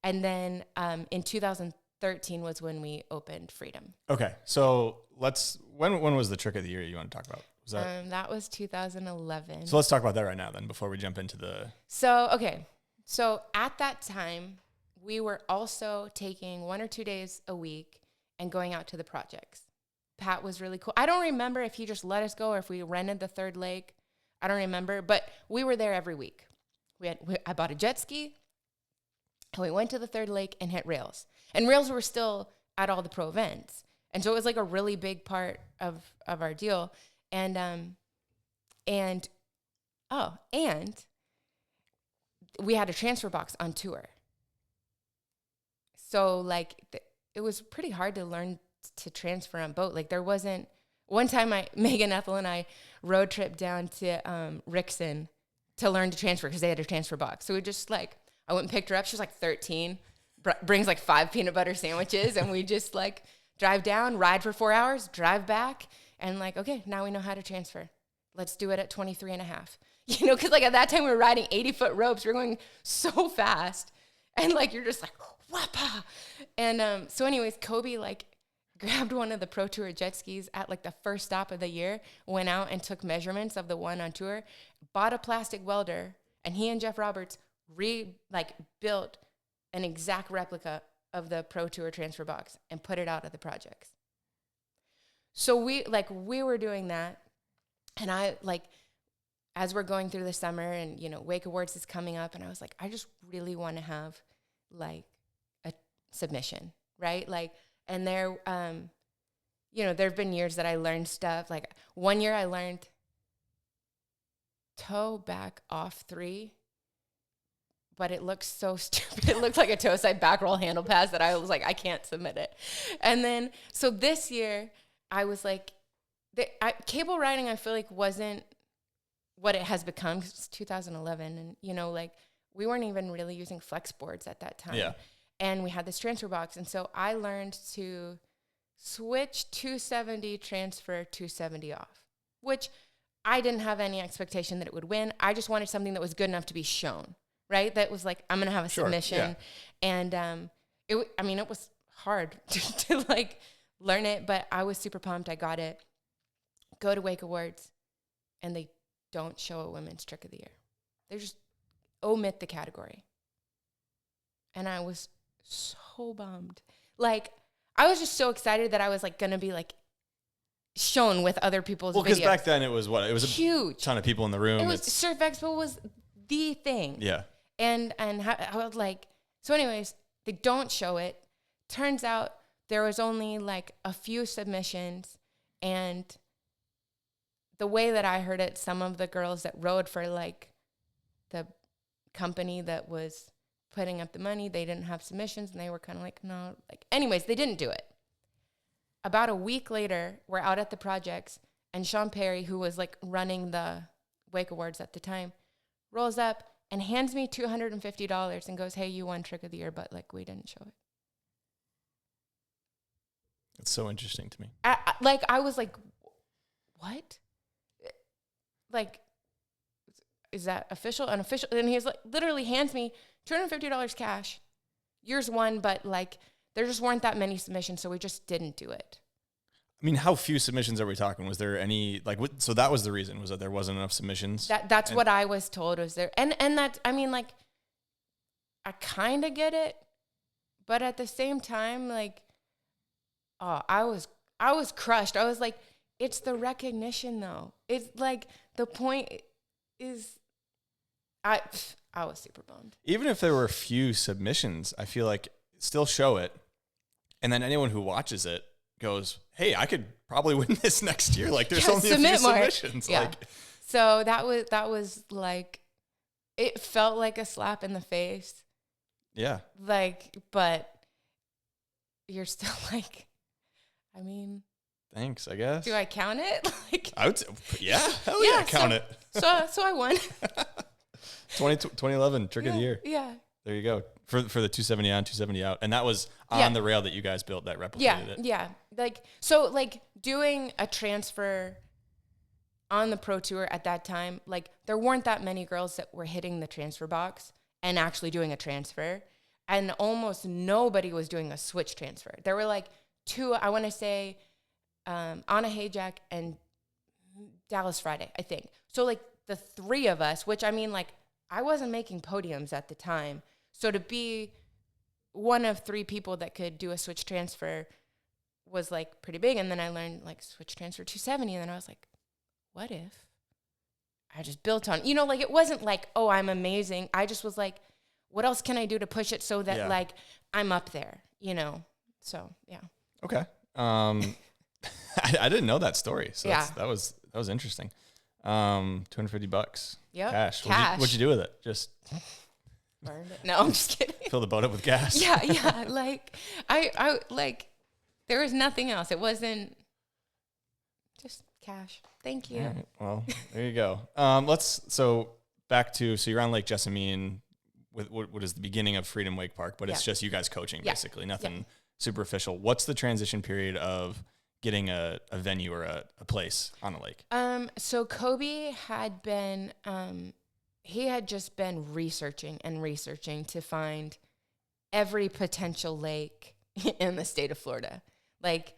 And then in 2013 was when we opened Freedom. Okay. So when was the trick of the year you want to talk about? Was that? That was 2011. So let's talk about that right now then before we jump into the. So at that time, we were also taking 1 or 2 days a week and going out to the projects. Pat was really cool. I don't remember if he just let us go or if we rented the third lake. I don't remember, but we were there every week. I bought a jet ski, and we went to the third lake and hit rails. And rails were still at all the pro events. And so it was like a really big part of our deal. And we had a transfer box on tour. So like it was pretty hard to learn to transfer on boat. Like there wasn't, one time Megan Ethel and I road trip down to Rixon to learn to transfer because they had a transfer box. So we just like, I went and picked her up. She was like 13, brings like 5 peanut butter sandwiches. And we just like drive down, ride for 4 hours, drive back. And like, okay, now we know how to transfer. Let's do it at 23 and a half. Because like at that time we were riding 80-foot ropes. We were going so fast. And like, you're just like, whapa. And so anyways, Kobe like grabbed one of the Pro Tour jet skis at like the first stop of the year, went out and took measurements of the one on tour, bought a plastic welder, and he and Jeff Roberts built an exact replica of the Pro Tour transfer box and put it out at the projects. So we were doing that, and I as we're going through the summer and Wake Awards is coming up, and I was like, I just really want to have like a submission, right? Like, and there have been years that I learned stuff. Like 1 year I learned toe back off 3, but it looked so stupid. It looked like a toe side back roll handle pass that I was like, I can't submit it. And then, so this year I was like, cable riding I feel like wasn't what it has become. It's 2011, and we weren't even really using flex boards at that time. Yeah. And we had this transfer box, and so I learned to switch 270 transfer 270 off, which I didn't have any expectation that it would win. I just wanted something that was good enough to be shown, right? That was like, I'm gonna have a submission. Yeah. And it was hard to like learn it, but I was super pumped. I got it. Go to Wake Awards, and they don't show a women's trick of the year. They just omit the category. And I was so bummed. Like, I was just so excited that I was like going to be like shown with other people's videos. Well, because back then it was what? It was huge. A ton of people in the room. It was, Surf Expo was the thing. Yeah. And I was like, so anyways, they don't show it. Turns out there was only like a few submissions, and the way that I heard it, some of the girls that rode for like the company that was putting up the money, they didn't have submissions, and they were kind of like, no, like, anyways, they didn't do it. About a week later, we're out at the projects, and Sean Perry, who was like running the Wake Awards at the time, rolls up and hands me $250 and goes, hey, you won Trick of the Year, but like we didn't show it. It's so interesting to me. I was like, what? Like, is that official, unofficial? And he's like, literally hands me $250 cash. Yours won, but like there just weren't that many submissions, so we just didn't do it. I mean, how few submissions are we talking? Was there any, like, so that was the reason, was that there wasn't enough submissions? That's what I was told was there. And that, I mean, like, I kind of get it, but at the same time, like, oh, I was crushed. I was like, it's the recognition though. It's like, the point is, I was super bummed. Even if there were a few submissions, I feel like still show it. And then anyone who watches it goes, hey, I could probably win this next year. Like there's only a few submissions. Yeah. Like, so that was like, it felt like a slap in the face. yeah. Like, but you're still like, I mean, Thanks, I guess. do I count it? Like, I would say, yeah, hell yeah, count it. So I won. 2011 Trick of the Year. Yeah. There you go. For the 270 on, 270 out. And that was on the rail that you guys built that replicated it. Yeah. Like, so like doing a transfer on the pro tour at that time, like there weren't that many girls that were hitting the transfer box and actually doing a transfer. And almost nobody was doing a switch transfer. There were like two, I want to say, Anna Hayjack and Dallas Friday, I think. So like the three of us, which I mean, like I wasn't making podiums at the time. So to be one of three people that could do a switch transfer was like pretty big. And then I learned like switch transfer 270. And then I was like, what if I just built on, like it wasn't like, oh, I'm amazing. I just was like, what else can I do to push it so that like I'm up there, So, yeah. Okay. I didn't know that story. So Yeah. that was interesting. $250. Yep. Cash. Cash. What'd you do with it? Just Burned it. No, I'm just kidding. fill the boat up with gas. Yeah. Like I like there was nothing else. It wasn't just cash. Thank you. All right. Well, there you go. So you're on Lake Jessamine with what is the beginning of Freedom Wake Park, but it's just you guys coaching basically, nothing super official. What's the transition period of getting a venue or a place on a lake? So Kobe had been, he had just been researching to find every potential lake in the state of Florida. Like,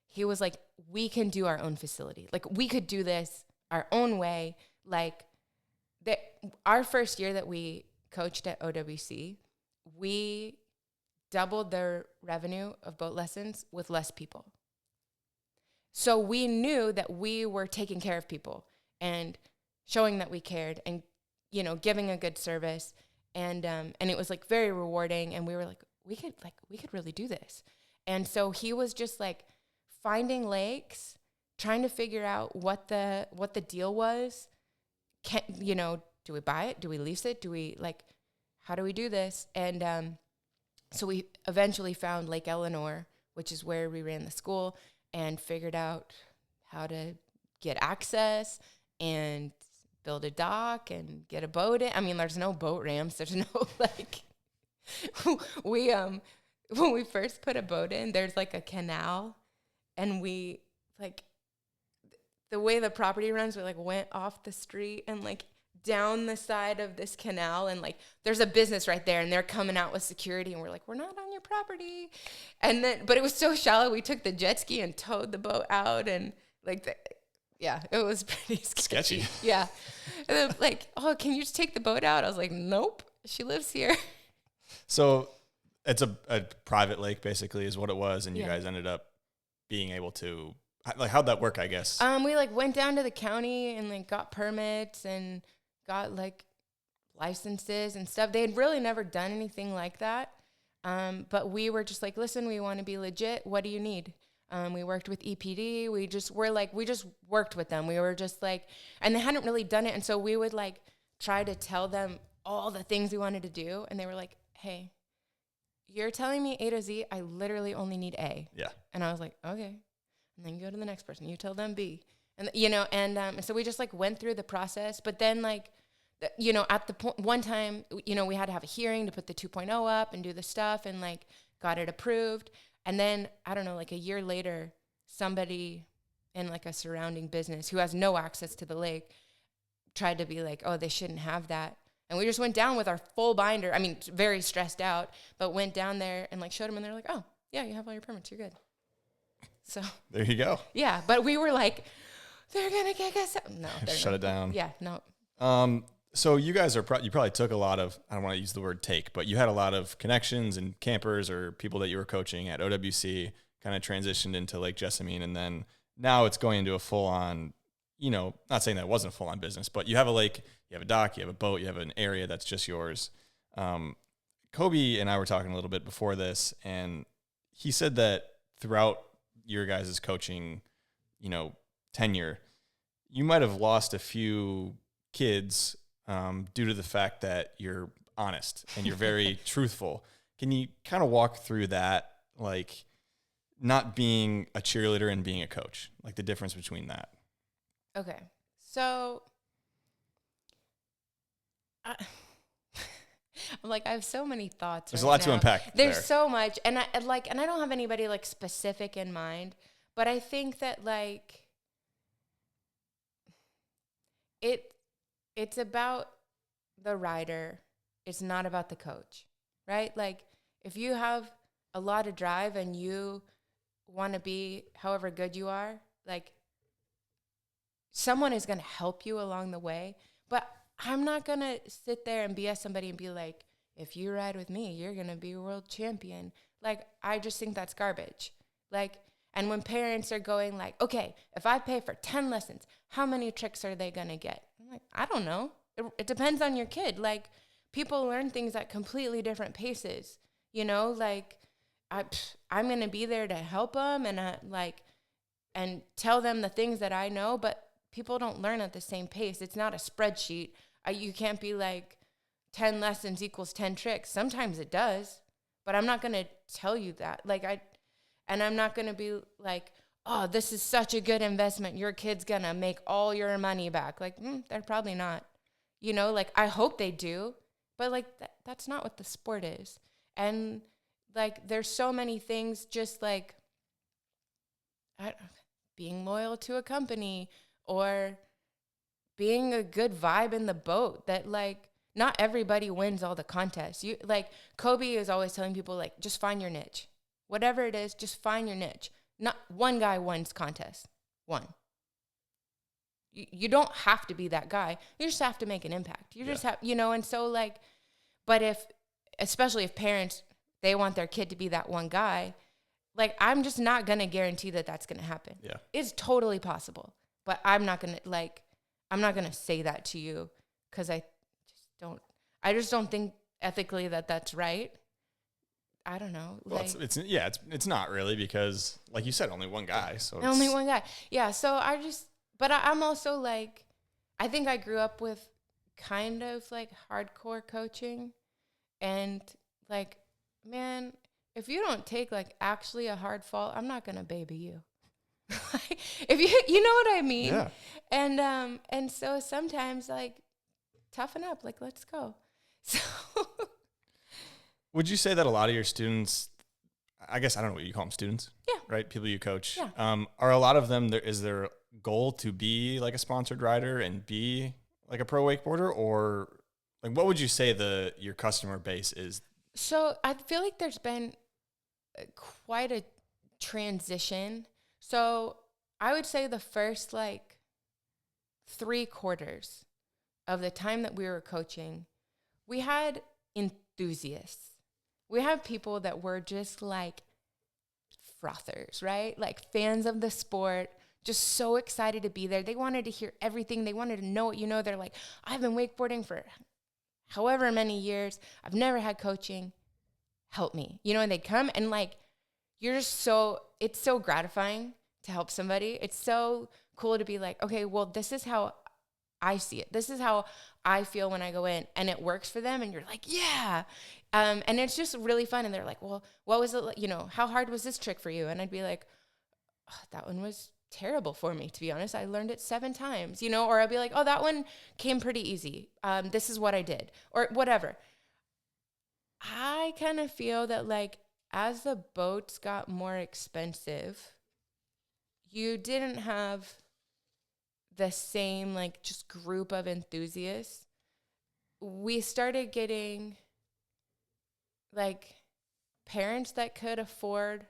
he was like, we can do our own facility. Like, we could do this our own way. Like, our first year that we coached at OWC, we doubled their revenue of boat lessons with less people. So we knew that we were taking care of people and showing that we cared and, giving a good service. And it was like very rewarding. And we were like, we could really do this. And so he was just like finding lakes, trying to figure out what the deal was. Do we buy it? Do we lease it? How do we do this? And so we eventually found Lake Eleanor, which is where we ran the school, and figured out how to get access and build a dock and get a boat in. I mean, there's no boat ramps. There's no when we first put a boat in, there's like a canal, and we the way the property runs, we went off the street and down the side of this canal, and there's a business right there, and they're coming out with security, and we're like, we're not on your property. And then, but it was so shallow, we took the jet ski and towed the boat out, and it was pretty sketchy. Yeah. And then, oh, can you just take the boat out? I was like, nope, she lives here. So it's a private lake basically is what it was. And you Yeah. guys ended up being able to, like, how'd that work, I guess? We like went down to the county and like got permits and got like licenses and stuff. They had really never done anything like that. But we were just like, listen, we want to be legit. What do you need? We worked with EPD. We just worked with them. We were just like, and they hadn't really done it. And so we would like try to tell them all the things we wanted to do. And they were like, hey, you're telling me A to Z. I literally only need A. Yeah. And I was like, okay. And then you go to the next person. You tell them B. And, you know, and so we just like went through the process. But then like, you know, at the point, one time, you know, we had to have a hearing to put the 2.0 up and do the stuff and like got it approved. And then, I don't know, like a year later, somebody in like a surrounding business who has no access to the lake tried to be like, oh, they shouldn't have that. And we just went down with our full binder. I mean, very stressed out, but went down there and like showed them and they're like, oh, yeah, you have all your permits. You're good. So There you go. yeah, but we were like, they're going to kick us out. No, they're Shut not. it down. Yeah, no. So you guys are you probably took a lot of, I don't want to use the word take, but you had a lot of connections and campers or people that you were coaching at OWC, kind of transitioned into Lake Jessamine, and then now it's going into a full on, you know, not saying that it wasn't a full on business, but you have a lake, you have a dock, you have a boat, you have an area that's just yours. Kobe and I were talking a little bit before this, and he said that throughout your guys' coaching, you know, tenure, you might have lost a few kids due to the fact that you're honest and you're very truthful. Can you kind of walk through that, like not being a cheerleader and being a coach, like the difference between that? Okay. So I'm like, I have so many thoughts. There's right a lot to now. unpack. There's there. so much. And I don't have anybody like specific in mind, but I think that like it's about the rider. It's not about the coach, right? Like if you have a lot of drive and you want to be however good you are, like someone is going to help you along the way. But I'm not going to sit there and BS somebody and be like, if you ride with me, you're going to be a world champion. Like, I just think that's garbage. Like, and when parents are going like, okay, if I pay for 10 lessons, how many tricks are they going to get? I'm like, I don't know. It depends on your kid. Like, people learn things at completely different paces, you know? Like, I'm going to be there to help them and tell them the things that I know, but people don't learn at the same pace. It's not a spreadsheet. You can't be like 10 lessons equals 10 tricks. Sometimes it does, but I'm not going to tell you that. And I'm not going to be like, oh, this is such a good investment. Your kid's going to make all your money back. Like, they're probably not, you know, like I hope they do, but like that's not what the sport is. And like, there's so many things just like being loyal to a company or being a good vibe in the boat that like not everybody wins all the contests. You like Kobe is always telling people like just find your niche. Whatever it is, just find your niche. Not one guy wins contests. One. You don't have to be that guy. You just have to make an impact. You just have, you know, and so like, but especially if parents, they want their kid to be that one guy, like I'm just not going to guarantee that that's going to happen. Yeah. It's totally possible. But I'm not going to say that to you because I just don't think ethically that that's right. I don't know. Well, it's not really because like you said, only one guy. So only one guy. Yeah. So I'm also like, I think I grew up with kind of like hardcore coaching and like, man, if you don't take like actually a hard fall, I'm not going to baby you. If you know what I mean? Yeah. And so sometimes like toughen up, like let's go. So would you say that a lot of your students, I guess I don't know what you call them, students? Yeah. Right? People you coach. Yeah. Are a lot of them is their goal to be like a sponsored rider and be like a pro wakeboarder, or like what would you say your customer base is? So I feel like there's been quite a transition. So I would say the first like 3/4 of the time that we were coaching, we had enthusiasts. we have people that were just like frothers, right? Like fans of the sport, just so excited to be there. They wanted to hear everything. They wanted to know what you know. They're like, I've been wakeboarding for however many years. I've never had coaching. Help me. You know, and they come and like, you're just so, it's so gratifying to help somebody. It's so cool to be like, okay, well, this is how I see it. This is how I feel when I go in, and it works for them. And you're like, yeah. And it's just really fun. And they're like, well, what was it? You know, how hard was this trick for you? And I'd be like, oh, that one was terrible for me, to be honest. I learned it 7 times, you know, or I'd be like, oh, that one came pretty easy. This is what I did, or whatever. I kind of feel that like as the boats got more expensive, you didn't have the same like just group of enthusiasts. We started getting like parents that could afford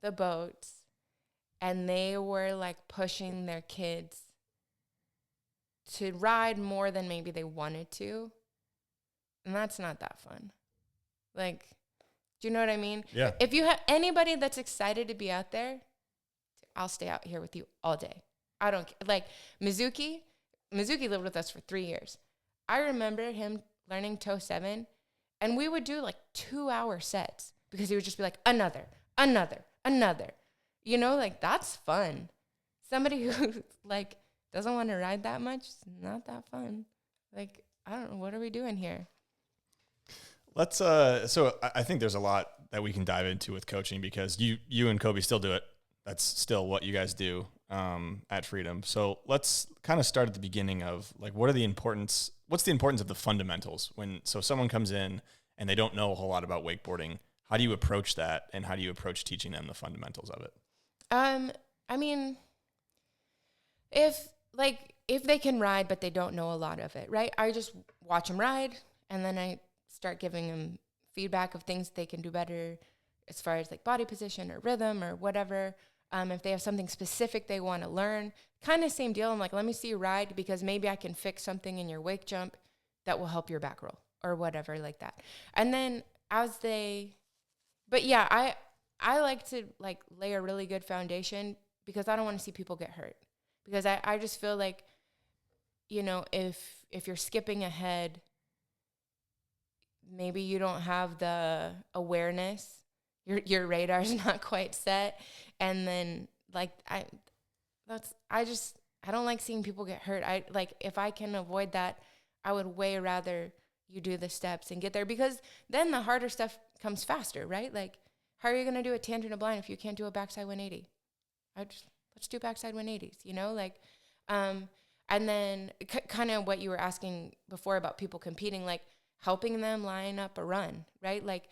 the boats, and they were like pushing their kids to ride more than maybe they wanted to. And that's not that fun. Like, do you know what I mean? Yeah. If you have anybody that's excited to be out there, I'll stay out here with you all day. I don't like Mizuki lived with us for 3 years. I remember him learning toe 7, and we would do like 2-hour sets because he would just be like, another. You know, like that's fun. Somebody who like doesn't want to ride that much, it's not that fun. Like, I don't know, what are we doing here? Let's so I think there's a lot that we can dive into with coaching, because you and Kobe still do it. That's still what you guys do at Freedom. So let's kind of start at the beginning of like, what's the importance of the fundamentals when someone comes in and they don't know a whole lot about wakeboarding? How do you approach that, and how do you approach teaching them the fundamentals of it? I mean, if they can ride but they don't know a lot of it, right? I just watch them ride, and then I start giving them feedback of things they can do better as far as like body position or rhythm or whatever. If they have something specific they want to learn, kind of same deal. I'm like, let me see you ride, because maybe I can fix something in your wake jump that will help your back roll or whatever like that. And then but yeah, I like to like lay a really good foundation, because I don't want to see people get hurt. Because I just feel like, you know, if you're skipping ahead, maybe you don't have the awareness, your radar's not quite set, and then like I don't like seeing people get hurt. I like, if I can avoid that, I would way rather you do the steps and get there, because then the harder stuff comes faster, right? Like, how are you going to do a tangent of blind if you can't do a backside 180? Let's do backside 180s, you know, like, and then kind of what you were asking before about people competing, like helping them line up a run, right? Like,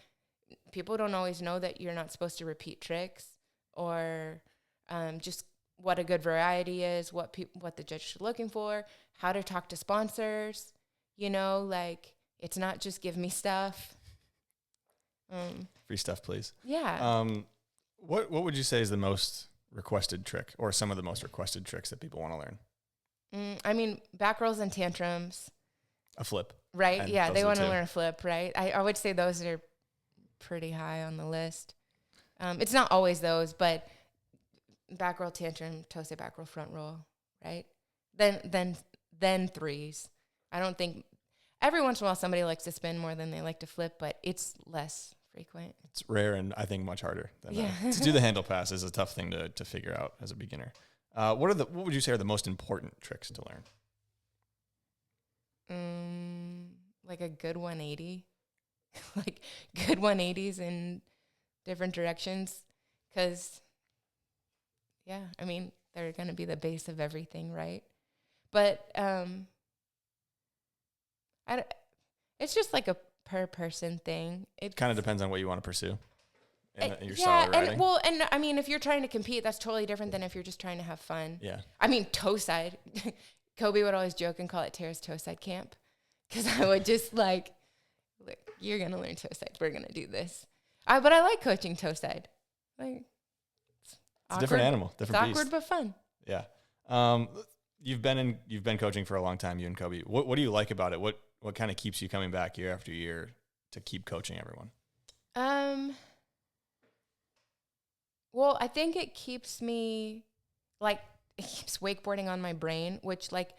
people don't always know that you're not supposed to repeat tricks, or just what a good variety is, what the judge is looking for, how to talk to sponsors, you know, like, it's not just give me stuff. Free stuff, please. Yeah. What would you say is the most requested trick, or some of the most requested tricks that people want to learn? I mean, back rolls and tantrums. A flip. Right. And yeah. They want to 2. learn a flip, right? I would say those are pretty high on the list. It's not always those, but back roll, tantrum, toe say back roll, front roll, right? Then threes. I don't think, every once in a while somebody likes to spin more than they like to flip, but it's less frequent. It's rare, and I think much harder than Yeah. to do the handle pass is a tough thing to figure out as a beginner. What would you say are the most important tricks to learn? Like a good 180, like good 180s in different directions. 'Cause yeah, I mean, they're going to be the base of everything, right? But, it's just like a per person thing. It Kind of depends on what you want to pursue in your yeah, style of riding. and I mean, if you're trying to compete, that's totally different than if you're just trying to have fun. Yeah. I mean, toe side. Kobe would always joke and call it Tara's toe side camp, because I would just like, you're gonna learn toe side. We're gonna do this. But I like coaching toe side. Like, It's a different animal, different it's awkward beast. but fun. Yeah. You've been coaching for a long time, you and Kobe. What do you like about it? What kind of keeps you coming back year after year to keep coaching everyone? Well, I think it keeps me, like, it keeps wakeboarding on my brain, which, like,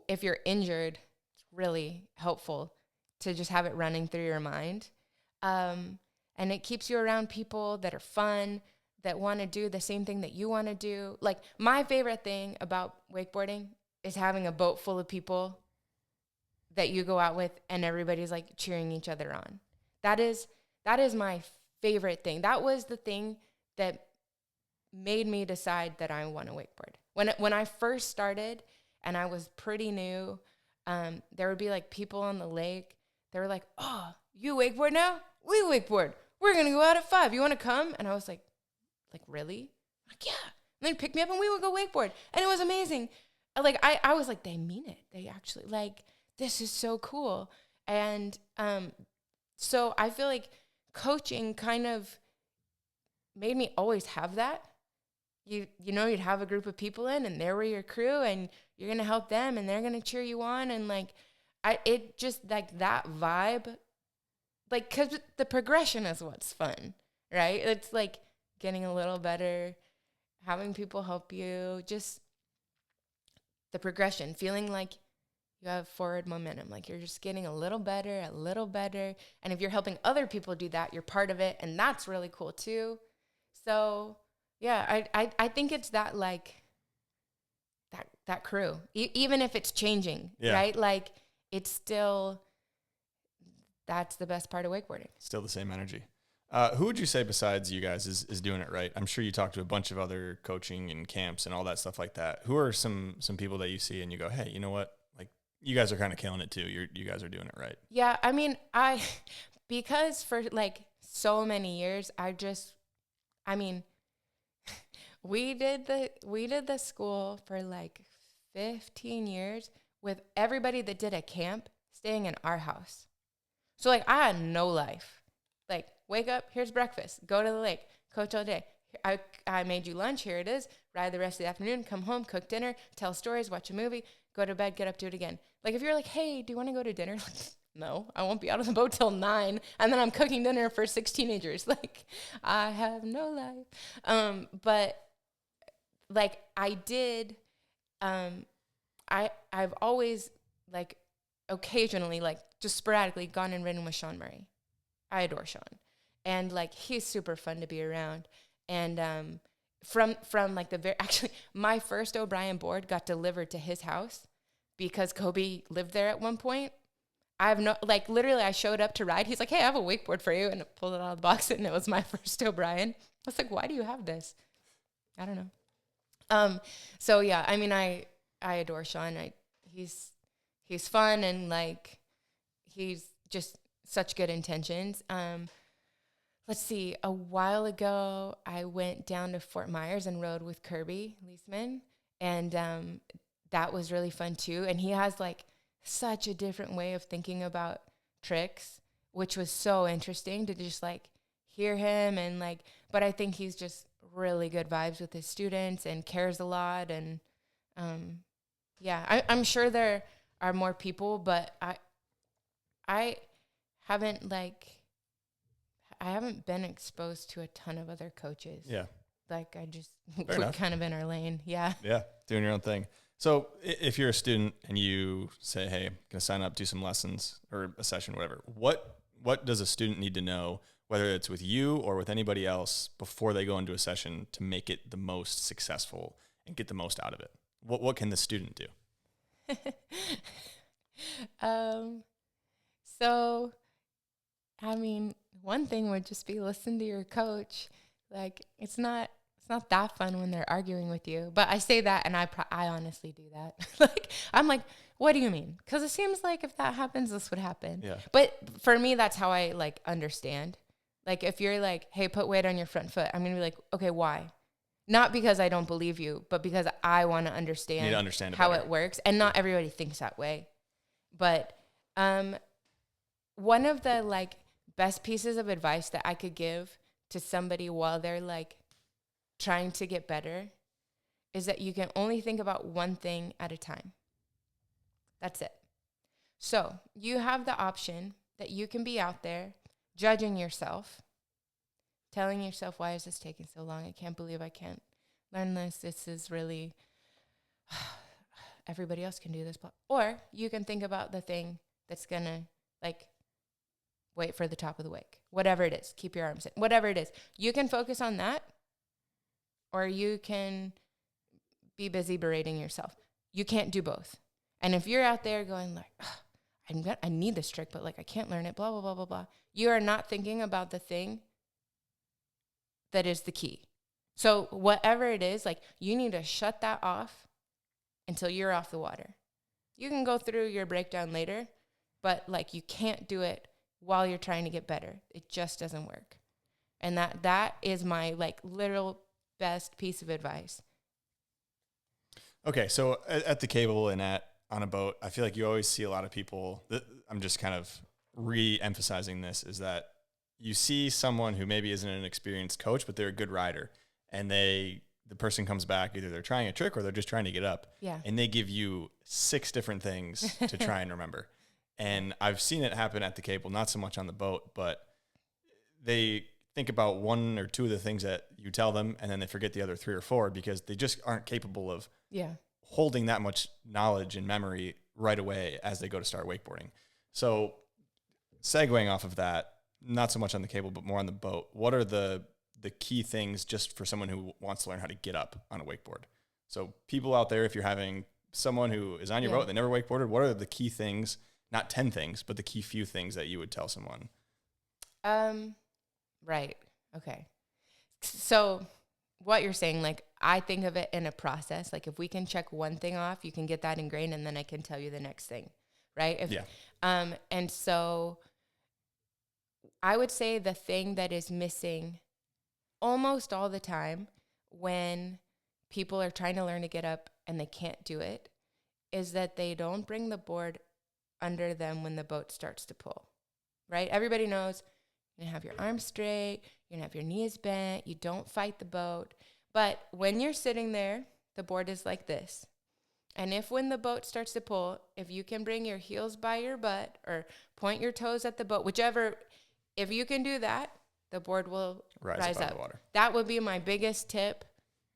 if you're injured, it's really helpful to just have it running through your mind. And it keeps you around people that are fun, that want to do the same thing that you want to do. Like, my favorite thing about wakeboarding is having a boat full of people that you go out with and everybody's like cheering each other on. That is my favorite thing. That was the thing that made me decide that I want to wakeboard. When I first started and I was pretty new, there would be like people on the lake. They were like, "Oh, you wakeboard now? We wakeboard. We're gonna go out at 5. You want to come?" And I was like, really? Like, yeah. And they'd pick me up and we would go wakeboard, and it was amazing. Like, I was like, they mean it. They actually, like, this is so cool. And so I feel like coaching kind of made me always have that. You know, you'd have a group of people in, and there were your crew, and you're gonna help them, and they're gonna cheer you on, and like, it just, like, that vibe, like, because the progression is what's fun, right? It's like getting a little better, having people help you, just the progression, feeling like you have forward momentum, like you're just getting a little better. And if you're helping other people do that, you're part of it, and that's really cool too. So yeah, I think it's that, like, that crew, even if it's changing, right? Like, it's still, that's the best part of wakeboarding. Still the same energy. Who would you say besides you guys is doing it right? I'm sure you talk to a bunch of other coaching and camps and all that stuff like that. Who are some people that you see and you go, hey, you know what? Like, you guys are kind of killing it too. You guys are doing it right. Yeah, I mean, because for like so many years, we did the school for like 15 years with everybody that did a camp staying in our house. So, like, I had no life. Like, wake up, here's breakfast, go to the lake, coach all day. I made you lunch, here it is, ride the rest of the afternoon, come home, cook dinner, tell stories, watch a movie, go to bed, get up, do it again. Like, if you're like, hey, do you want to go to dinner? No, I won't be out of the boat till 9, and then I'm cooking dinner for 6 teenagers. Like, I have no life. But, like, I did, I've always, like, occasionally, like, just sporadically gone and ridden with Sean Murray. I adore Sean. And, like, he's super fun to be around. And from like actually, my first O'Brien board got delivered to his house because Kobe lived there at one point. I have no, like, literally I showed up to ride. He's like, hey, I have a wakeboard for you. And I pulled it out of the box, and it was my first O'Brien. I was like, why do you have this? I don't know. So yeah, I mean, I adore Sean. He's fun, and, like, he's just such good intentions. Let's see, a while ago, I went down to Fort Myers and rode with Kirby Leisman, and that was really fun too. And he has, like, such a different way of thinking about tricks, which was so interesting to just, like, hear him. And, like, but I think he's just really good vibes with his students and cares a lot. And yeah, I'm sure there are more people, but I haven't, like, I haven't been exposed to a ton of other coaches. Yeah. Like, we're kind of in our lane. Yeah. Yeah. Doing your own thing. So if you're a student and you say, hey, I'm going to sign up, do some lessons or a session, whatever, what does a student need to know, whether it's with you or with anybody else, before they go into a session to make it the most successful and get the most out of it? What can the student do? So, I mean, one thing would just be listen to your coach. Like, it's not that fun when they're arguing with you. But I say that, and I honestly do that. Like, I'm like, what do you mean? Because it seems like if that happens, this would happen. Yeah. But for me, that's how I, like, understand. Like, if you're like, hey, put weight on your front foot, I'm going to be like, okay, why? Not because I don't believe you, but because I want to understand how it works. And not everybody thinks that way. But one of the, like, best pieces of advice that I could give to somebody while they're, like, trying to get better is that you can only think about one thing at a time. That's it. So you have the option that you can be out there judging yourself telling yourself, why is this taking so long? I can't believe I can't learn this. This is really, everybody else can do this. Or you can think about the thing that's going to, like, wait for the top of the wake. Whatever it is, keep your arms in. Whatever it is, you can focus on that, or you can be busy berating yourself. You can't do both. And if you're out there going like, I need this trick, but like I can't learn it, blah, blah, blah, blah, blah. You are not thinking about the thing that is the key. So whatever it is, like you need to shut that off until you're off the water. You can go through your breakdown later, but like you can't do it while you're trying to get better. It just doesn't work. And that is my like literal best piece of advice. Okay, so at the cable and on a boat, I feel like you always see a lot of people, I'm just kind of re-emphasizing this, is that you see someone who maybe isn't an experienced coach, but they're a good rider, and the person comes back, either they're trying a trick or they're just trying to get up, and they give you 6 different things to try and remember. And I've seen it happen at the cable, not so much on the boat, but they think about 1 or 2 of the things that you tell them, and then they forget the other 3 or 4 because they just aren't capable of holding that much knowledge and memory right away as they go to start wakeboarding. So segueing off of that, not so much on the cable, but more on the boat, what are the key things just for someone who wants to learn how to get up on a wakeboard? So people out there, if you're having someone who is on your boat, they never wakeboarded, what are the key things, not 10 things, but the key few things that you would tell someone? Right. Okay. So what you're saying, like, I think of it in a process. Like, if we can check one thing off, you can get that ingrained, and then I can tell you the next thing, right? And so I would say the thing that is missing almost all the time when people are trying to learn to get up and they can't do it is that they don't bring the board under them when the boat starts to pull, right? Everybody knows you're going to have your arms straight, you're going to have your knees bent, you don't fight the boat. But when you're sitting there, the board is like this. And if when the boat starts to pull, if you can bring your heels by your butt or point your toes at the boat, whichever, if you can do that, the board will rise up. The water. That would be my biggest tip,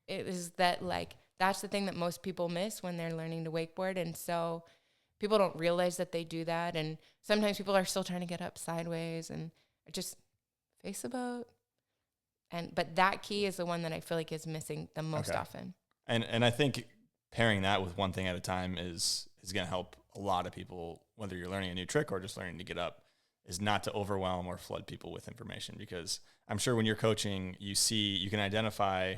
is that, like, that's the thing that most people miss when they're learning to wakeboard. And so people don't realize that they do that. And sometimes people are still trying to get up sideways and just face the boat. But that key is the one that I feel like is missing the most often. And I think pairing that with one thing at a time is going to help a lot of people, whether you're learning a new trick or just learning to get up, is not to overwhelm or flood people with information. Because I'm sure when you're coaching, you can identify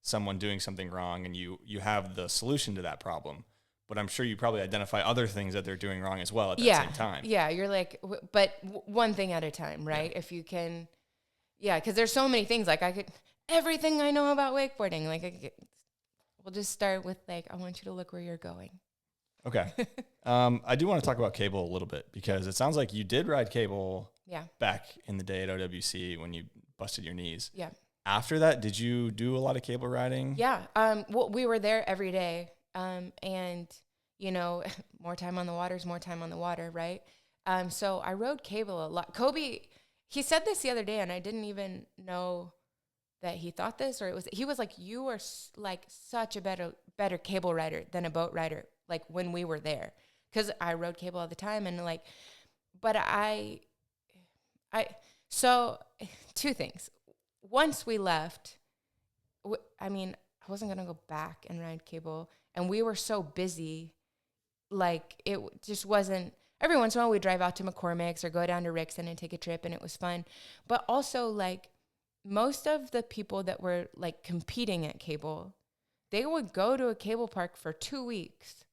someone doing something wrong and you have the solution to that problem. But I'm sure you probably identify other things that they're doing wrong as well at that same time. Yeah, you're like, but one thing at a time, right? Yeah. If you can, because there's so many things. Like, everything I know about wakeboarding, like, we'll just start with, like, I want you to look where you're going. Okay. I do want to talk about cable a little bit, because it sounds like you did ride cable back in the day at OWC when you busted your knees. Yeah. After that, did you do a lot of cable riding? Yeah. Well, we were there every day. And, you know, more time on the water is more time on the water, right? So I rode cable a lot. Kobe, he said this the other day, and I didn't even know that he thought this, or he was like, you are like such a better cable rider than a boat rider, like when we were there. Because I rode cable all the time, and like, but so 2 things. Once we left, I wasn't going to go back and ride cable. And we were so busy, like, it just wasn't. Every once in a while, we'd drive out to McCormick's or go down to Rickson and take a trip, and it was fun. But also, like, most of the people that were, like, competing at cable, they would go to a cable park for 2 weeks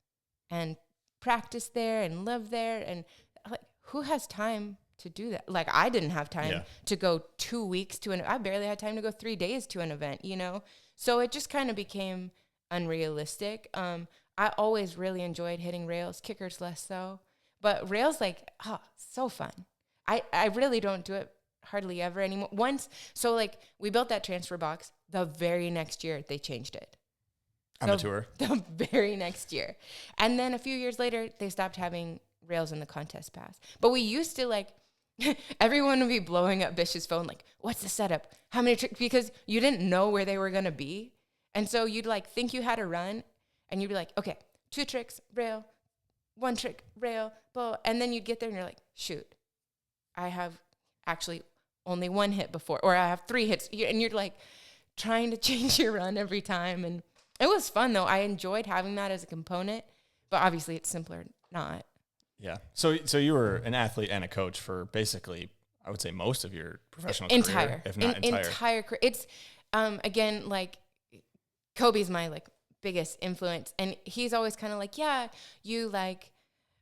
and practice there and live there. And, like, who has time to do that? Like, I didn't have time to go 2 weeks I barely had time to go 3 days to an event, you know? So it just kind of became unrealistic. I always really enjoyed hitting rails, kickers less so. But rails, like, so fun. I really don't do it hardly ever anymore. So like, we built that transfer box. The very next year, they changed it. On the tour? The very next year. And then a few years later, they stopped having rails in the contest pass. But we used to, like, everyone would be blowing up Bish's phone, like, what's the setup? How many tricks? Because you didn't know where they were going to be. And so you'd like think you had a run and you'd be like, okay, 2 tricks, rail, 1 trick, rail, bow. And then you'd get there and you're like, shoot, I have actually only 1 hit before, or I have 3 hits. And you're like trying to change your run every time. And it was fun though. I enjoyed having that as a component, but obviously it's simpler not. Yeah. So you were an athlete and a coach for basically, I would say, most of your professional career, if not entire career. It's, again, like Kobe's my like biggest influence. And he's always kind of like, yeah, you like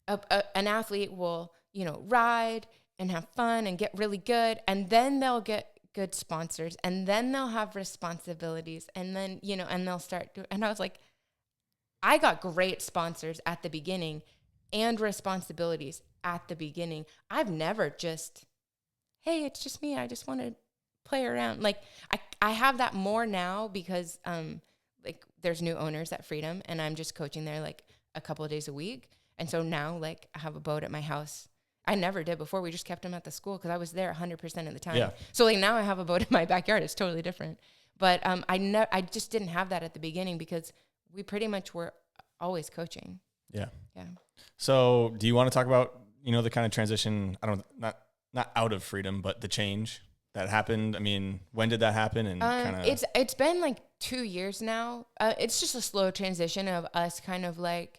an athlete will, you know, ride and have fun and get really good. And then they'll get good sponsors and then they'll have responsibilities. And then, you know, and they'll start doing, and I was like, I got great sponsors at the beginning and responsibilities at the beginning. I've never just, hey, it's just me. I just want to play around. Like I have that more now because like there's new owners at Freedom and I'm just coaching there like a couple of days a week. And so now like I have a boat at my house. I never did before. We just kept him at the school because I was there 100% of the time. Yeah. So like now I have a boat in my backyard. It's totally different. But I just didn't have that at the beginning because we pretty much were always coaching. Yeah. Yeah. So do you want to talk about, you know, the kind of transition, not out of Freedom, but the change that happened? I mean, when did that happen? And kind of it's been like 2 years now. It's just a slow transition of us kind of like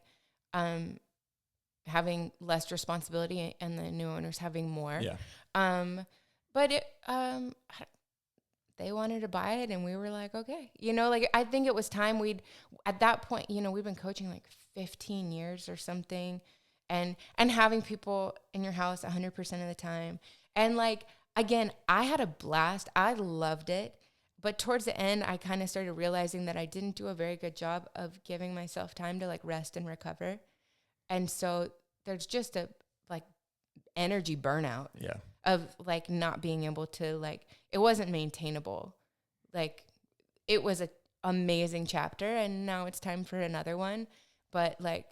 having less responsibility and the new owners having more. Yeah. But it they wanted to buy it and we were like, okay. You know, like I think it was time at that point, you know, we've been coaching like 15 years or something and having people in your house 100% of the time. And like, again, I had a blast. I loved it. But towards the end, I kind of started realizing that I didn't do a very good job of giving myself time to like rest and recover. And so there's just a like energy burnout. Yeah. Of like not being able to like, it wasn't maintainable. Like it was a amazing chapter and now it's time for another one. But like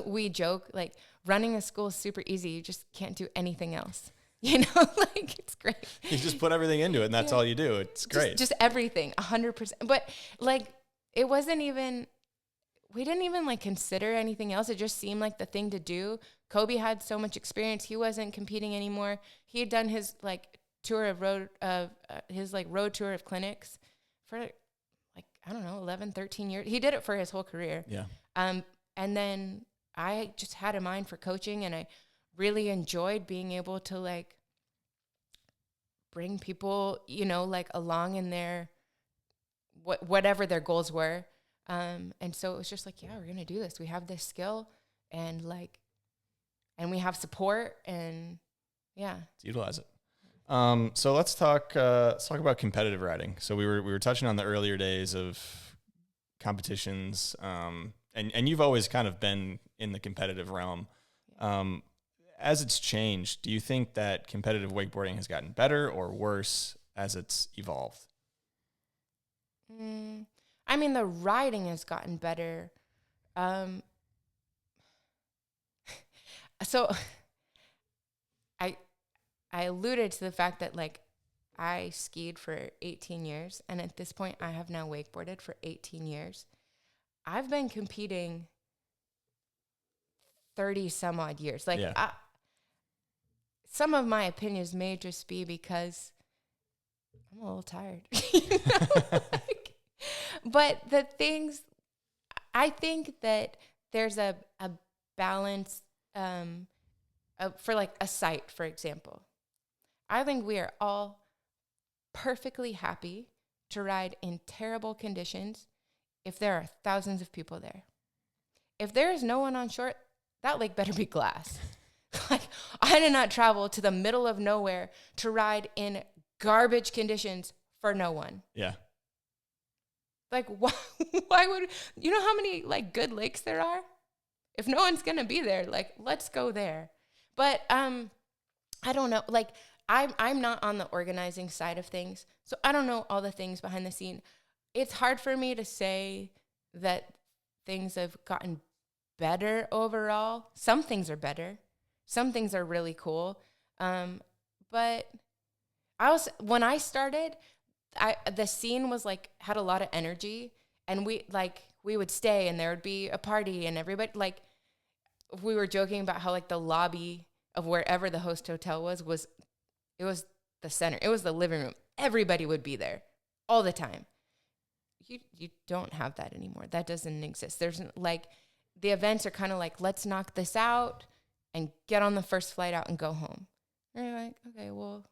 we joke, like running a school is super easy. You just can't do anything else. You know, like it's great. You just put everything into it and that's all you do. It's great. Just everything, 100%. But like, it wasn't even, we didn't even like consider anything else. It just seemed like the thing to do. Kobe had so much experience. He wasn't competing anymore. He had done his like tour of road tour of clinics for like, I don't know, 11, 13 years. He did it for his whole career. Yeah. And then I just had a mind for coaching and I really enjoyed being able to like bring people, you know, like along in their, whatever their goals were. And so it was just like, yeah, we're going to do this. We have this skill and like, and we have support and yeah. Let's utilize it. So let's talk about competitive riding. So we were touching on the earlier days of competitions. And you've always kind of been in the competitive realm. As it's changed, do you think that competitive wakeboarding has gotten better or worse as it's evolved? I mean, the riding has gotten better. So I alluded to the fact that like I skied for 18 years and at this point I have now wakeboarded for 18 years. I've been competing 30 some odd years. Like some of my opinions may just be because I'm a little tired. You know? But the things, I think that there's a balance for like a site, for example. I think we are all perfectly happy to ride in terrible conditions if there are thousands of people there. If there is no one on shore, that lake better be glass. Like, I did not travel to the middle of nowhere to ride in garbage conditions for no one. Yeah. Like, why would, you know how many, like, good lakes there are? If no one's going to be there, like, let's go there. But I don't know. Like, I'm not on the organizing side of things, so I don't know all the things behind the scene. It's hard for me to say that things have gotten better overall. Some things are better. Some things are really cool. but when I started, the scene was like, had a lot of energy, and we would stay and there would be a party and everybody, like, we were joking about how like the lobby of wherever the host hotel was it was the center. It was the living room. Everybody would be there all the time. You don't have that anymore. That doesn't exist. There's like, the events are kind of like, let's knock this out and get on the first flight out and go home. And you're like, okay, well,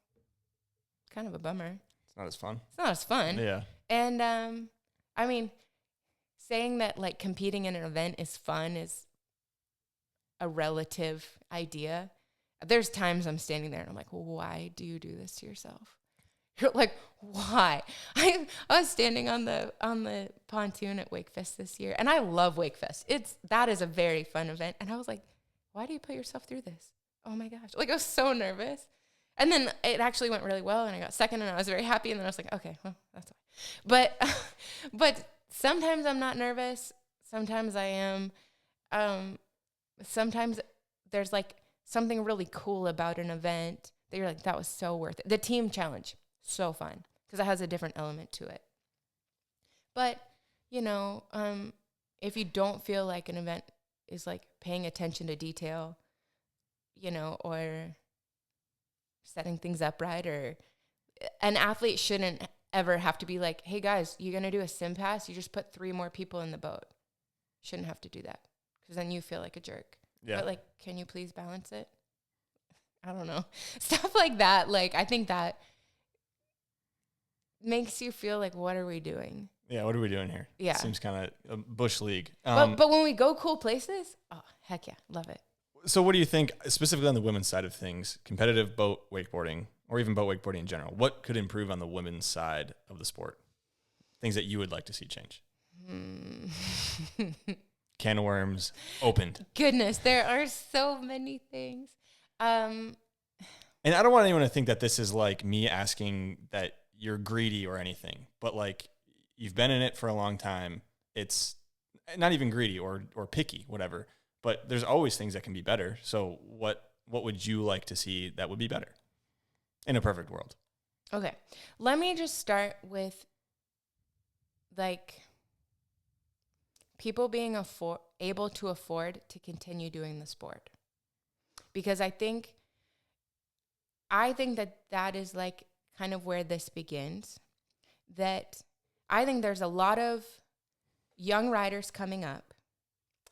kind of a bummer. It's not as fun. It's not as fun. Yeah. And I mean, saying that like competing in an event is fun is a relative idea. There's times I'm standing there and I'm like, well, why do you do this to yourself? You're like, why? I was standing on the pontoon at Wakefest this year, and I love Wakefest. That is a very fun event. And I was like, why do you put yourself through this? Oh my gosh. Like, I was so nervous. And then it actually went really well, and I got second, and I was very happy. And then I was like, okay, well, that's fine. But sometimes I'm not nervous. Sometimes I am. Sometimes there's like something really cool about an event that you're like, that was so worth it. The team challenge, so fun, because it has a different element to it. But, you know, if you don't feel like an event is like paying attention to detail, you know, or setting things up right, or an athlete shouldn't ever have to be like, hey guys, you're going to do a sim pass, you just put 3 more people in the boat. Shouldn't have to do that, because then you feel like a jerk. Yeah. But like, can you please balance it? I don't know. Stuff like that. Like, I think that makes you feel like, what are we doing? Yeah, what are we doing here? Yeah. Seems kind of a bush league. But when we go cool places, oh, heck yeah, love it. So what do you think, specifically on the women's side of things, competitive boat wakeboarding, or even boat wakeboarding in general, what could improve on the women's side of the sport? Things that you would like to see change? Can of worms opened. Goodness, there are so many things. And I don't want anyone to think that this is like me asking that you're greedy or anything, but like, you've been in it for a long time. It's not even greedy or picky, whatever, but there's always things that can be better. So what would you like to see that would be better in a perfect world? Okay. Let me just start with like people being able to afford to continue doing the sport. Because I think that is like kind of where this begins. That I think there's a lot of young riders coming up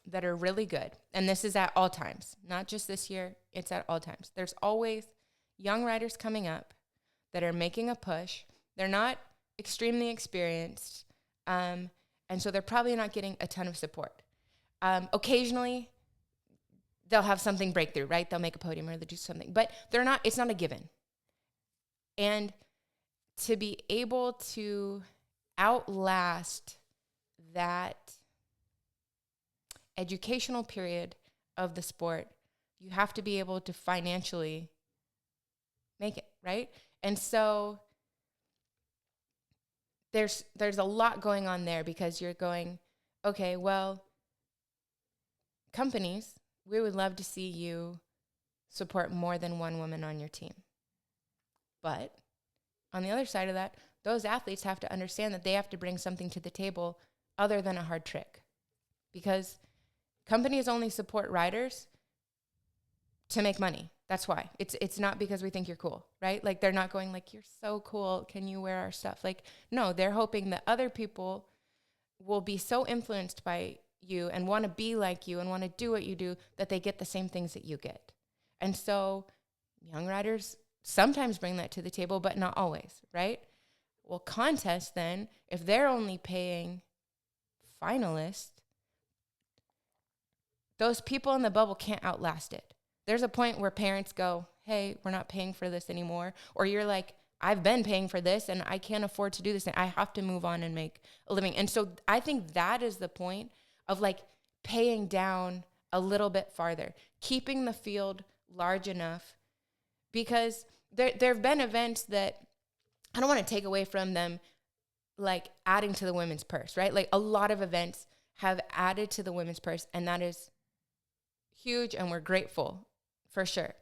that are really good. And this is at all times, not just this year. It's at all times. There's always young riders coming up that are making a push. They're not extremely experienced. And so they're probably not getting a ton of support. Occasionally, they'll have something breakthrough, right? They'll make a podium or they'll do something. But it's not a given. And to be able to outlast that educational period of the sport, you have to be able to financially make it, right? And so there's a lot going on there, because you're going, okay, well, companies, we would love to see you support more than one woman on your team. But on the other side of that, those athletes have to understand that they have to bring something to the table other than a hard trick. Because companies only support riders to make money. That's why. It's not because we think you're cool, right? Like, they're not going like, you're so cool, can you wear our stuff? Like, no, they're hoping that other people will be so influenced by you and want to be like you and want to do what you do that they get the same things that you get. And so young riders sometimes bring that to the table, but not always, right? Well, contests then, if they're only paying finalists, those people in the bubble can't outlast it. There's a point where parents go, hey, we're not paying for this anymore. Or you're like, I've been paying for this and I can't afford to do this, and I have to move on and make a living. And so I think that is the point of like paying down a little bit farther, keeping the field large enough, because there have been events that I don't want to take away from them, like adding to the women's purse, right? Like, a lot of events have added to the women's purse, and that is huge, and we're grateful for sure.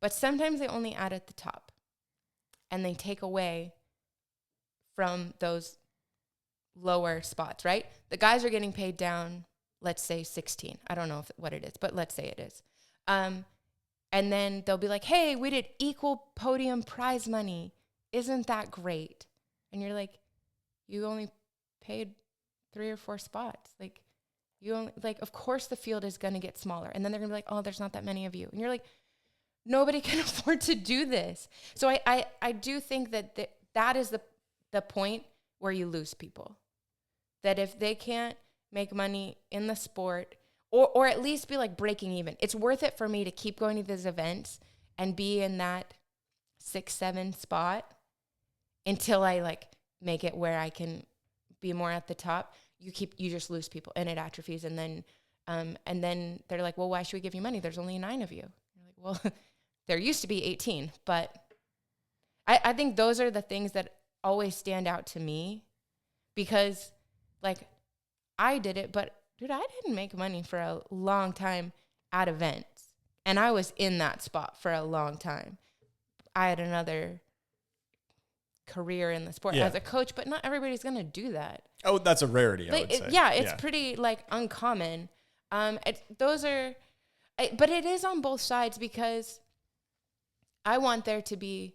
But sometimes they only add at the top. and they take away from those lower spots, right? The guys are getting paid down, let's say 16. I don't know what it is, but let's say it is. And then they'll be like, hey, we did equal podium prize money. Isn't that great? And you're like, you only paid 3 or 4 spots. Like, of course the field is going to get smaller. And then they're going to be like, oh, there's not that many of you. And you're like, nobody can afford to do this. So I do think that is the point where you lose people. That if they can't make money in the sport, or at least be like breaking even, it's worth it for me to keep going to these events and be in that 6-7 spot until I like make it where I can be more at the top. You just lose people and it atrophies. And then they're like, well, why should we give you money? There's only 9 of you. You're like, well, there used to be 18, but I think those are the things that always stand out to me, because like I did it, but dude, I didn't make money for a long time at events, and I was in that spot for a long time. I had another career in the sport as a coach, but not everybody's going to do that. Oh, that's a rarity, I would say. Yeah, it's pretty like uncommon. But it is on both sides, because I want there to be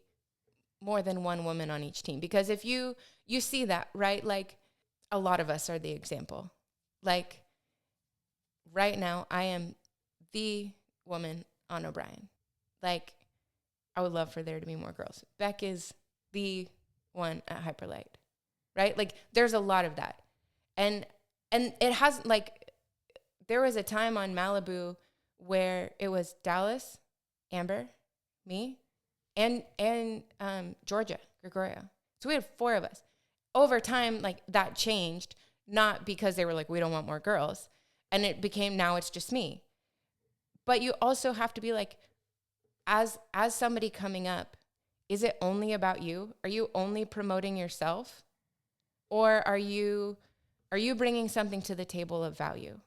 more than one woman on each team, because if you see that, right? Like a lot of us are the example. Like right now, I am the woman on O'Brien. Like I would love for there to be more girls. Beck is the one at Hyperlight, right? Like there's a lot of that. And it has, like, there was a time on Malibu where it was Dallas, Amber, me, and Georgia, Gregoria. So we had 4 of us. Over time, like that changed, not because they were like, we don't want more girls. And it became, now it's just me. But you also have to be like, as somebody coming up, is it only about you? Are you only promoting yourself? Or are you bringing something to the table of value?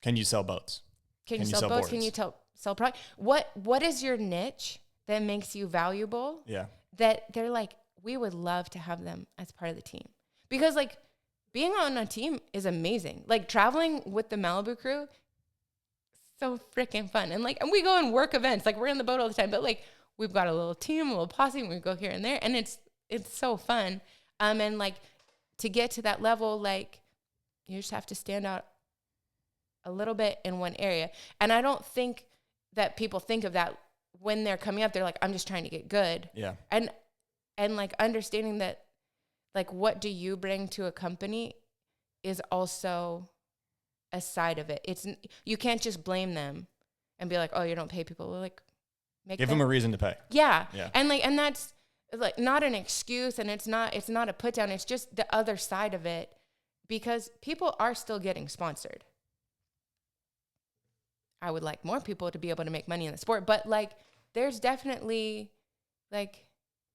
Can you sell boats? Can you sell boats? Can you sell product? What is your niche that makes you valuable? Yeah. That they're like, we would love to have them as part of the team. Because like being on a team is amazing. Like traveling with the Malibu crew, so freaking fun. And we go and work events. Like we're in the boat all the time, but like we've got a little team, a little posse, and we go here and there, and it's so fun. And like to get to that level, like you just have to stand out a little bit in one area. And I don't think that people think of that when they're coming up. They're like, I'm just trying to get good. Yeah. And like understanding that, like, what do you bring to a company is also a side of it. You can't just blame them and be like, oh, you don't pay people. Like, give them a reason to pay. Yeah. And that's like not an excuse, and it's not a put down. It's just the other side of it, because people are still getting sponsored. I would like more people to be able to make money in the sport, but like there's definitely like,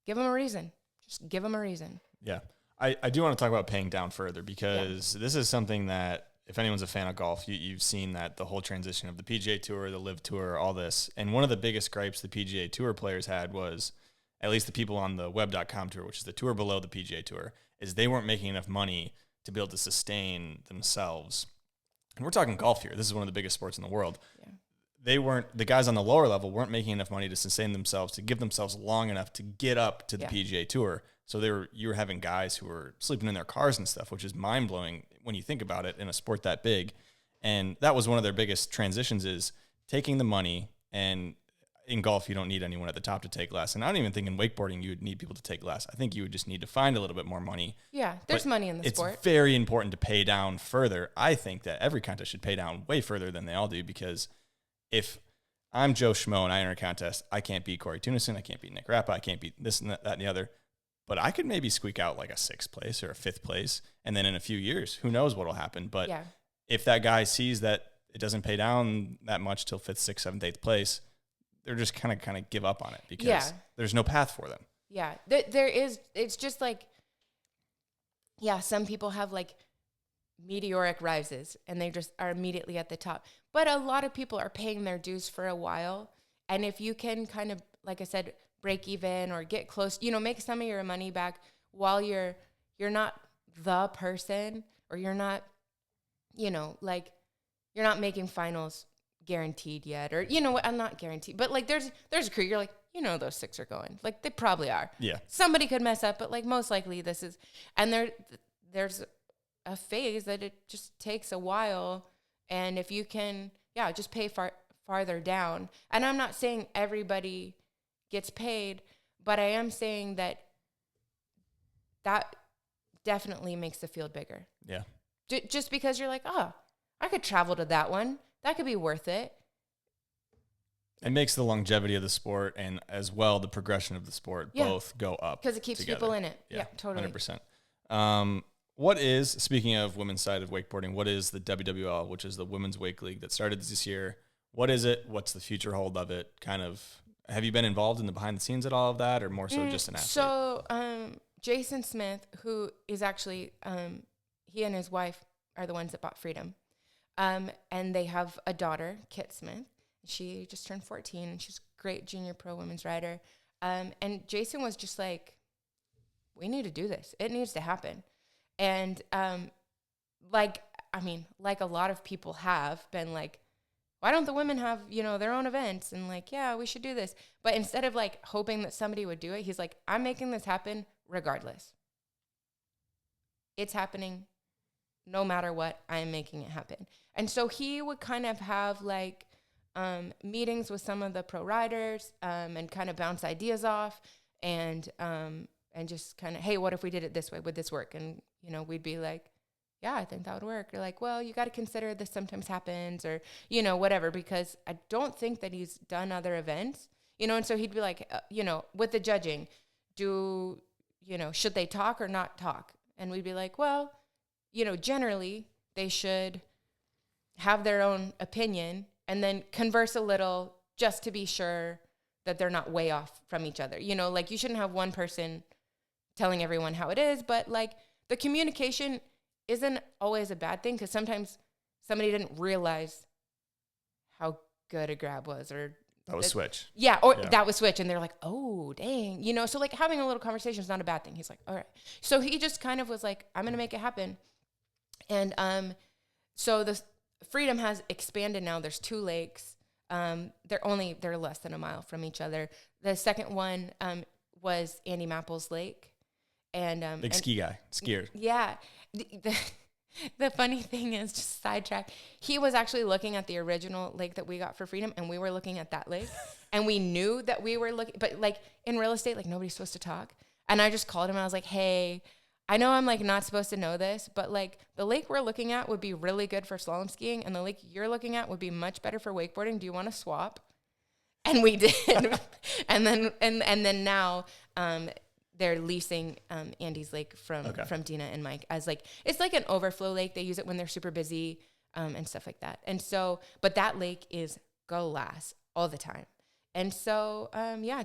give them a reason. Just give them a reason. Yeah. I do want to talk about paying down further, because this is something that, if anyone's a fan of golf, you've seen that the whole transition of the PGA Tour, the LIV Tour, all this. And one of the biggest gripes the PGA Tour players had was, at least the people on the web.com tour, which is the tour below the PGA Tour, is they weren't making enough money to be able to sustain themselves. And we're talking golf here. This is one of the biggest sports in the world. Yeah. The guys on the lower level weren't making enough money to sustain themselves, to give themselves long enough to get up to the PGA Tour. So you were having guys who were sleeping in their cars and stuff, which is mind-blowing when you think about it in a sport that big. And that was one of their biggest transitions, is taking the money. And in golf, you don't need anyone at the top to take less. And I don't even think in wakeboarding you would need people to take less. I think you would just need to find a little bit more money. Yeah, there's money in the sport. It's very important to pay down further. I think that every contest should pay down way further than they all do, because if I'm Joe Schmo and I enter a contest, I can't beat Corey Tunison, I can't beat Nick Rappa, I can't beat this and that and the other. But I could maybe squeak out like a 6th place or a 5th place. And then in a few years, who knows what will happen. But if that guy sees that it doesn't pay down that much till 5th, 6th, 7th, 8th place, they're just kind of give up on it, because there's no path for them. Yeah, there is. It's just like, some people have like meteoric rises and they just are immediately at the top. But a lot of people are paying their dues for a while. And if you can kind of, like I said, break even or get close, make some of your money back while you're not the person, or you're not, like you're not making finals guaranteed yet, or what, I'm not guaranteed, but like there's a crew, you're like, those 6 are going, like they probably are. Yeah. Somebody could mess up, but like most likely this is, and there's a phase that it just takes a while, and if you can, just pay farther down. And I'm not saying everybody gets paid, but I am saying that definitely makes the field bigger. Yeah. Just because you're like, oh, I could travel to that one. That could be worth it. It makes the longevity of the sport and as well the progression of the sport both go up. Because it keeps together. people in it. Yeah, totally. 100%. What is, speaking of women's side of wakeboarding, what is the WWL, which is the Women's Wake League that started this year? What is it? What's the future hold of it? Kind of, have you been involved in the behind the scenes at all of that, or more so just an athlete? So Jason Smith, who is actually, he and his wife are the ones that bought Freedom. And they have a daughter, Kit Smith. She just turned 14, and she's a great junior pro women's rider. And Jason was just like, we need to do this. It needs to happen. And like a lot of people have been like, why don't the women have, their own events? And like, yeah, we should do this. But instead of like hoping that somebody would do it, he's like, I'm making this happen regardless. It's happening no matter what. I'm making it happen. And so he would kind of have like meetings with some of the pro riders and kind of bounce ideas off and just kind of, hey, what if we did it this way? Would this work? And, we'd be like, yeah, I think that would work. You're like, well, you got to consider this sometimes happens, or, whatever, because I don't think that he's done other events, and so he'd be like, with the judging, should they talk or not talk? And we'd be like, well, generally they should have their own opinion and then converse a little just to be sure that they're not way off from each other. Like you shouldn't have one person telling everyone how it is, but like the communication isn't always a bad thing, because sometimes somebody didn't realize how good a grab was, or that was switch. Yeah, or that was switch, and they're like, oh, dang. So like having a little conversation is not a bad thing. He's like, all right. So he just kind of was like, I'm going to make it happen. And so the Freedom has expanded now. There's 2 lakes. They're less than a mile from each other. The second one was Andy Mapple's lake. And big ski guy, skier. Yeah. The funny thing is, just sidetrack, he was actually looking at the original lake that we got for Freedom, and we were looking at that lake, and we knew that we were looking, but like in real estate, like nobody's supposed to talk. And I just called him, and I was like, hey, I know I'm like not supposed to know this, but like the lake we're looking at would be really good for slalom skiing, and the lake you're looking at would be much better for wakeboarding. Do you want to swap? And we did. and then now, they're leasing Andy's lake from Dina and Mike as like, it's like an overflow lake. They use it when they're super busy and stuff like that. And so, but that lake is glass all the time. And so,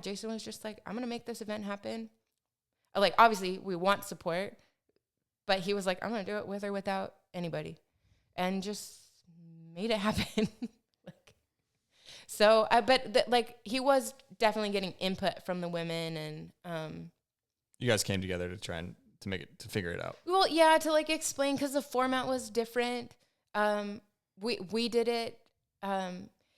Jason was just like, I'm going to make this event happen. Like, obviously we want support, but he was like, I'm going to do it with or without anybody, and just made it happen. He was definitely getting input from the women, and, you guys came together to try and to figure it out. Well, yeah, to like explain, because the format was different. We did it.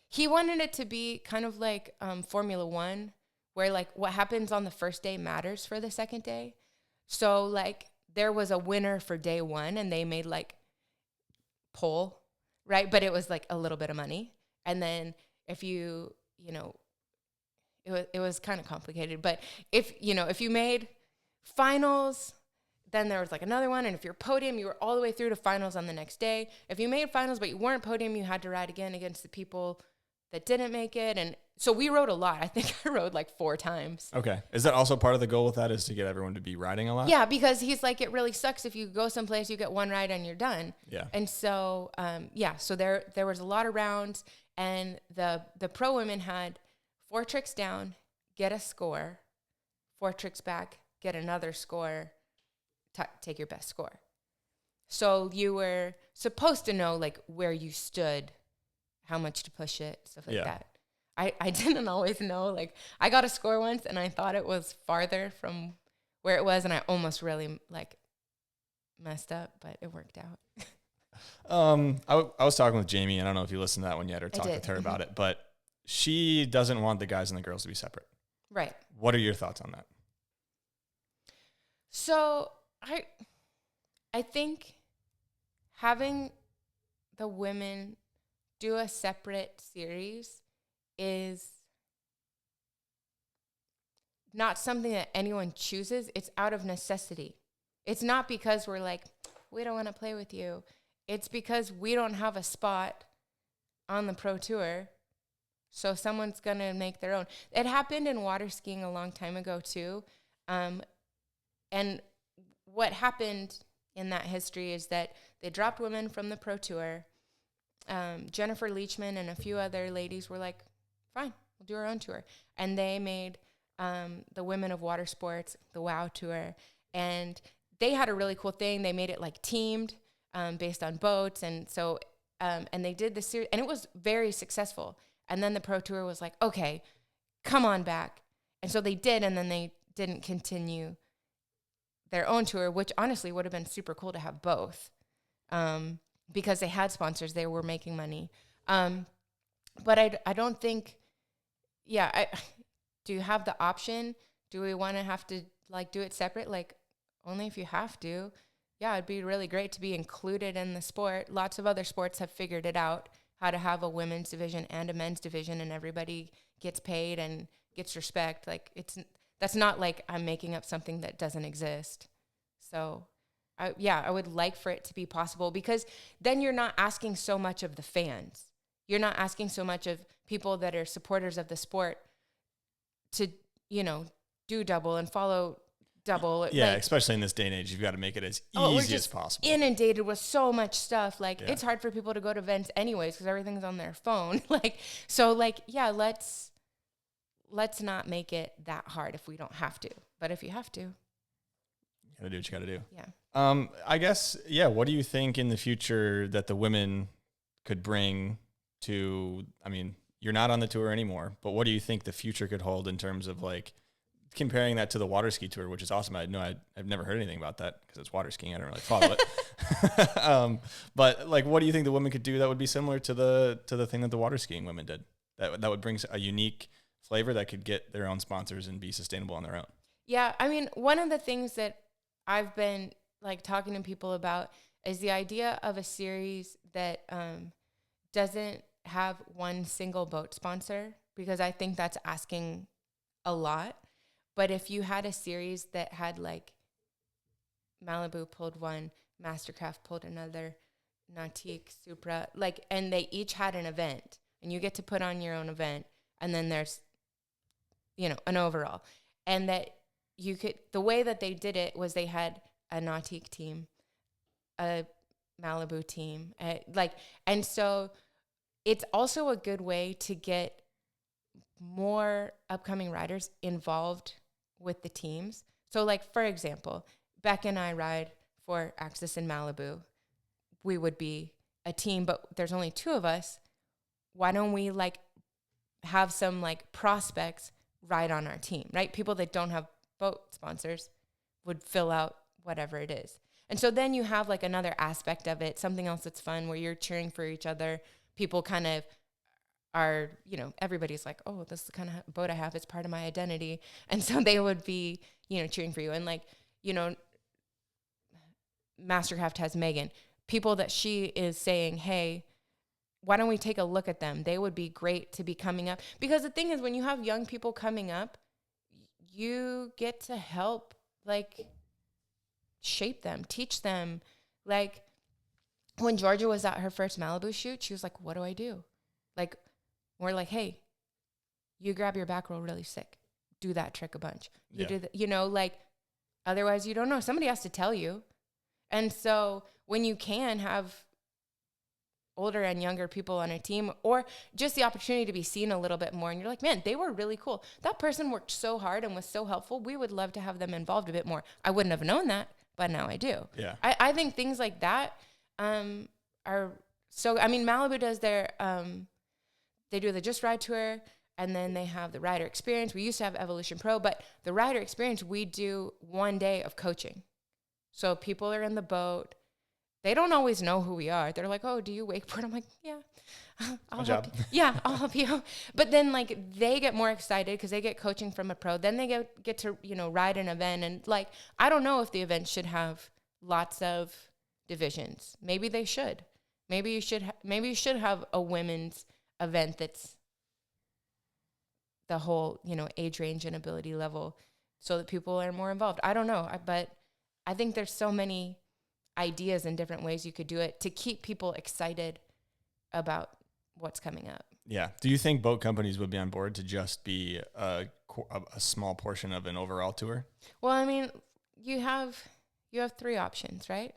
He wanted it to be kind of like Formula One, where like what happens on the first day matters for the second day. So like there was a winner for day 1, and they made like pole, right? But it was like a little bit of money, and then if you it was kind of complicated. But if you made finals, then there was like another one, and if you're podium, you were all the way through to finals on the next day. If you made finals but you weren't podium, you had to ride again against the people that didn't make it. And so we rode a lot. I think I rode like 4 times. Okay. Is that also part of the goal with that, is to get everyone to be riding a lot? Yeah, because he's like, it really sucks if you go someplace, you get 1 ride and you're done. Yeah. And so so there was a lot of rounds, and the pro women had 4 tricks down, get a score, 4 tricks back, get another score, take your best score. So you were supposed to know like where you stood, how much to push it, stuff like that. I didn't always know. Like, I got a score once, and I thought it was farther from where it was, and I almost really, like, messed up, but it worked out. I was talking with Jamie. I don't know if you listened to that one yet or talked with her about it, but she doesn't want the guys and the girls to be separate. Right. What are your thoughts on that? So I think having the women do a separate series is not something that anyone chooses. It's out of necessity. It's not because we're like, we don't want to play with you. It's because we don't have a spot on the pro tour, so someone's going to make their own. It happened in water skiing a long time ago, too. And what happened in that history is that they dropped women from the pro tour. Jennifer Leachman and a few other ladies were like, fine, we'll do our own tour. And they made the Women of Watersports, the WOW Tour. And they had a really cool thing. They made it like teamed based on boats. And so, and they did the series, and it was very successful. And then the pro tour was like, okay, come on back. And so they did, and then they didn't continue their own tour, which honestly would have been super cool to have both, because they had sponsors, they were making money. But I don't think, do you have the option? Do we want to have to like do it separate? Like, only if you have to. Yeah, it'd be really great to be included in the sport. Lots of other sports have figured it out, how to have a women's division and a men's division, and everybody gets paid and gets respect. Like, that's not like I'm making up something that doesn't exist. So, I would like for it to be possible, because then you're not asking so much of the fans. You're not asking so much of people that are supporters of the sport to, do double and follow double. Yeah, like, especially in this day and age, you've got to make it as easy as possible. Inundated with so much stuff. Like, it's hard for people to go to events anyways because everything's on their phone. Let's not make it that hard if we don't have to. But if you have to, you got to do what you got to do. Yeah. I guess, what do you think in the future that the women could bring to, you're not on the tour anymore, but what do you think the future could hold in terms of like comparing that to the water ski tour, which is awesome. I've never heard anything about that because it's water skiing. I don't really follow it. But like, what do you think the women could do that would be similar to the thing that the water skiing women did? That would bring a unique flavor that could get their own sponsors and be sustainable on their own. Yeah. One of the things that I've been like talking to people about is the idea of a series that doesn't have one single boat sponsor, because I think that's asking a lot. But if you had a series that had like Malibu pulled one, Mastercraft pulled another, Nautique, Supra, like, and they each had an event, and you get to put on your own event, and then there's, an overall. And that you could, the way that they did it was they had a Nautique team, a Malibu team, and so it's also a good way to get more upcoming riders involved with the teams. So like, for example, Beck and I ride for Axis in Malibu. We would be a team, but there's only two of us. Why don't we like have some like prospects ride on our team, right? People that don't have boat sponsors would fill out whatever it is. And so then you have like another aspect of it, something else that's fun where you're cheering for each other. People kind of are, everybody's like, oh, this is the kind of boat I have. It's part of my identity. And so they would be, cheering for you. And like, Mastercraft has Megan. People that she is saying, hey, why don't we take a look at them? They would be great to be coming up. Because the thing is, when you have young people coming up, you get to help, like, shape them, teach them. Like, when Georgia was at her first Malibu shoot, she was like, what do I do? Like, we're like, hey, you grab your back roll really sick. Do that trick a bunch. You do that, otherwise you don't know. Somebody has to tell you. And so when you can have older and younger people on a team, or just the opportunity to be seen a little bit more, and you're like, man, they were really cool. That person worked so hard and was so helpful. We would love to have them involved a bit more. I wouldn't have known that, but now I do. Yeah. I think things like that are so, Malibu does their, they do the Just Ride Tour, And then they have the rider experience. We used to have Evolution Pro, but the rider experience, we do 1 day of coaching. So people are in the boat. They don't always know who we are. They're like, oh, do you wakeboard? I'm like, yeah, I'll help you. Yeah, I'll help you. But then like they get more excited because they get coaching from a pro. Then they get to, ride an event. And like, I don't know if the event should have lots of divisions. Maybe they should. Maybe you should have a women's event that's the whole, age range and ability level so that people are more involved. I don't know, but I think there's so many ideas and different ways you could do it to keep people excited about what's coming up. Yeah. Do you think boat companies would be on board to just be a small portion of an overall tour? Well, I mean, you have 3 options, right?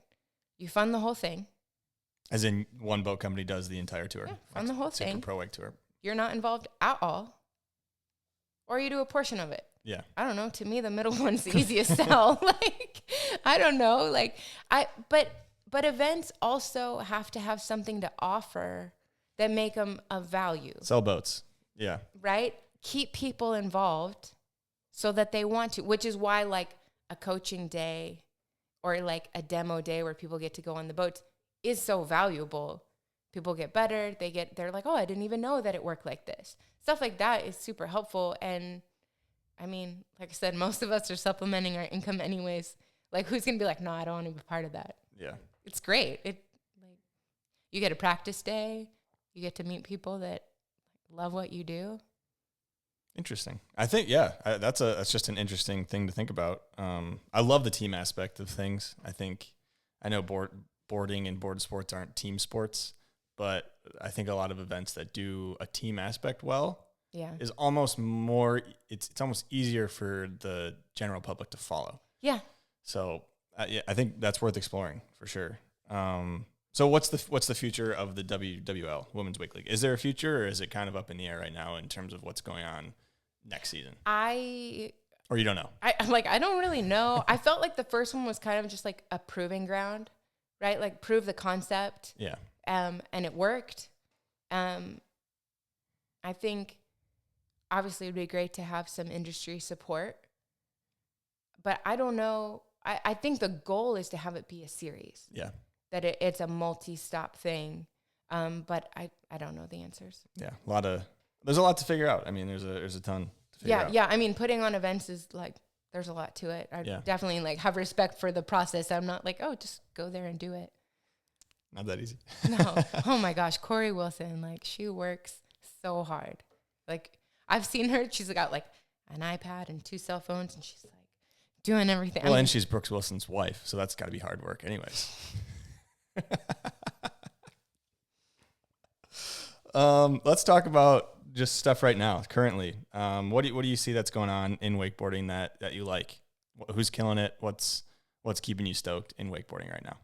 You fund the whole thing. As in one boat company does the entire tour. Yeah, fund the whole thing. Super Pro Wake Tour. You're not involved at all. Or you do a portion of it. Yeah. I don't know. To me, the middle one's the easiest sell. Like, I don't know. Like, but events also have to have something to offer that make them of value. Sell boats. Yeah. Right? Keep people involved so that they want to, which is why like a coaching day or like a demo day where people get to go on the boats is so valuable. People get better. They're like, oh, I didn't even know that it worked like this. Stuff like that is super helpful. And I mean, like I said, most of us are supplementing our income anyways. Like, who's going to be like, no, I don't want to be part of that. Yeah. It's great. You get a practice day. You get to meet people that love what you do. Interesting. I think, that's just an interesting thing to think about. I love the team aspect of things. I know boarding and board sports aren't team sports, but I think a lot of events that do a team aspect well is almost more, it's almost easier for the general public to follow. Yeah. So I think that's worth exploring for sure. So what's the future of the WWL, Women's Wake League? Is there a future, or is it kind of up in the air right now in terms of what's going on next season? Or you don't know? I don't really know. I felt like the first one was kind of just like a proving ground, right? Like prove the concept. Yeah. And it worked. I think obviously it would be great to have some industry support, but I don't know. I think the goal is to have it be a series. Yeah. That it's a multi-stop thing. But I don't know the answers. Yeah. There's a lot to figure out. I mean, there's a ton to figure out. Yeah. I mean, putting on events is like, there's a lot to it. I definitely like have respect for the process. I'm not like, oh, just go there and do it. Not that easy. No. Oh my gosh. Corey Wilson, like she works so hard. Like I've seen her, she's got like an iPad and 2 cell phones and she's like doing everything. Well, and she's Brooks Wilson's wife. So that's gotta be hard work anyways. Let's talk about just stuff right now, currently. What do you see that's going on in wakeboarding that you like? Who's killing it? What's keeping you stoked in wakeboarding right now?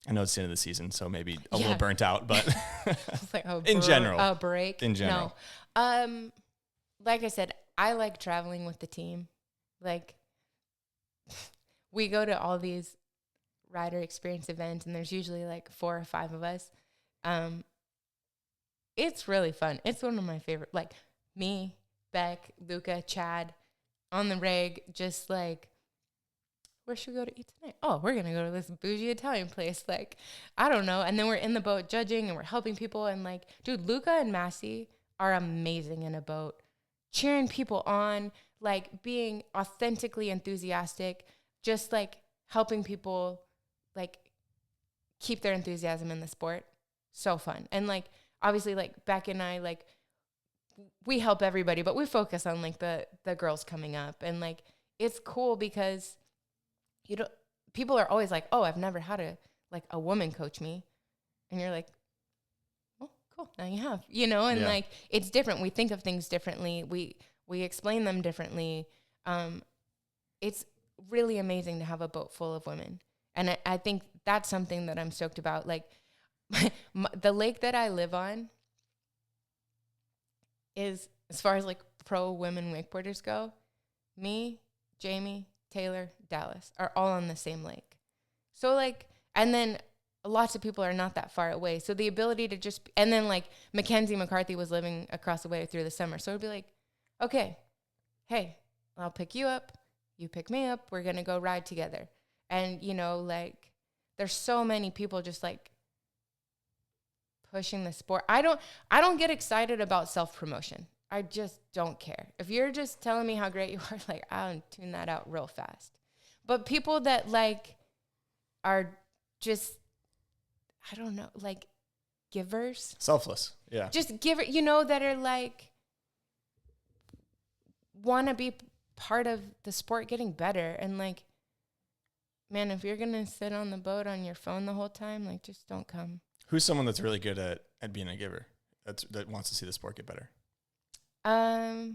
I know it's the end of the season, so maybe a little burnt out, but it's like in general, a break. In general, no. Like I said, I like traveling with the team. Like we go to all these rider experience events, and there's usually like 4 or 5 of us. It's really fun. It's one of my favorite. Like me, Beck, Luca, Chad, on the rig, just like, where should we go to eat tonight? Oh, we're going to go to this bougie Italian place. Like, I don't know. And then we're in the boat judging and we're helping people. And like, dude, Luca and Massey are amazing in a boat, cheering people on, like being authentically enthusiastic, just like helping people like keep their enthusiasm in the sport. So fun. And like, obviously like Beck and I, like we help everybody, but we focus on like the girls coming up. And like, it's cool because people are always like, oh, I've never had a woman coach me. And you're like, oh, cool. Now you have, and like, it's different. We think of things differently. We explain them differently. It's really amazing to have a boat full of women. And I think that's something that I'm stoked about. Like the lake that I live on is, as far as like pro women wakeboarders go, me, Jamie, Taylor, Dallas are all on the same lake. So like, and then lots of people are not that far away. So the ability to just, and then like Mackenzie McCarthy was living across the way through the summer. So it'd be like, okay, hey, I'll pick you up. You pick me up. We're going to go ride together. And, you know, like there's so many people just like pushing the sport. I don't get excited about self-promotion. I just don't care. If you're just telling me how great you are, like I'll tune that out real fast. But people that like are just, I don't know, like givers. Selfless. Yeah. Just giver, you know, that are like, want to be part of the sport getting better. And like, man, if you're going to sit on the boat on your phone the whole time, like just don't come. Who's someone that's really good at being a giver that wants to see the sport get better? I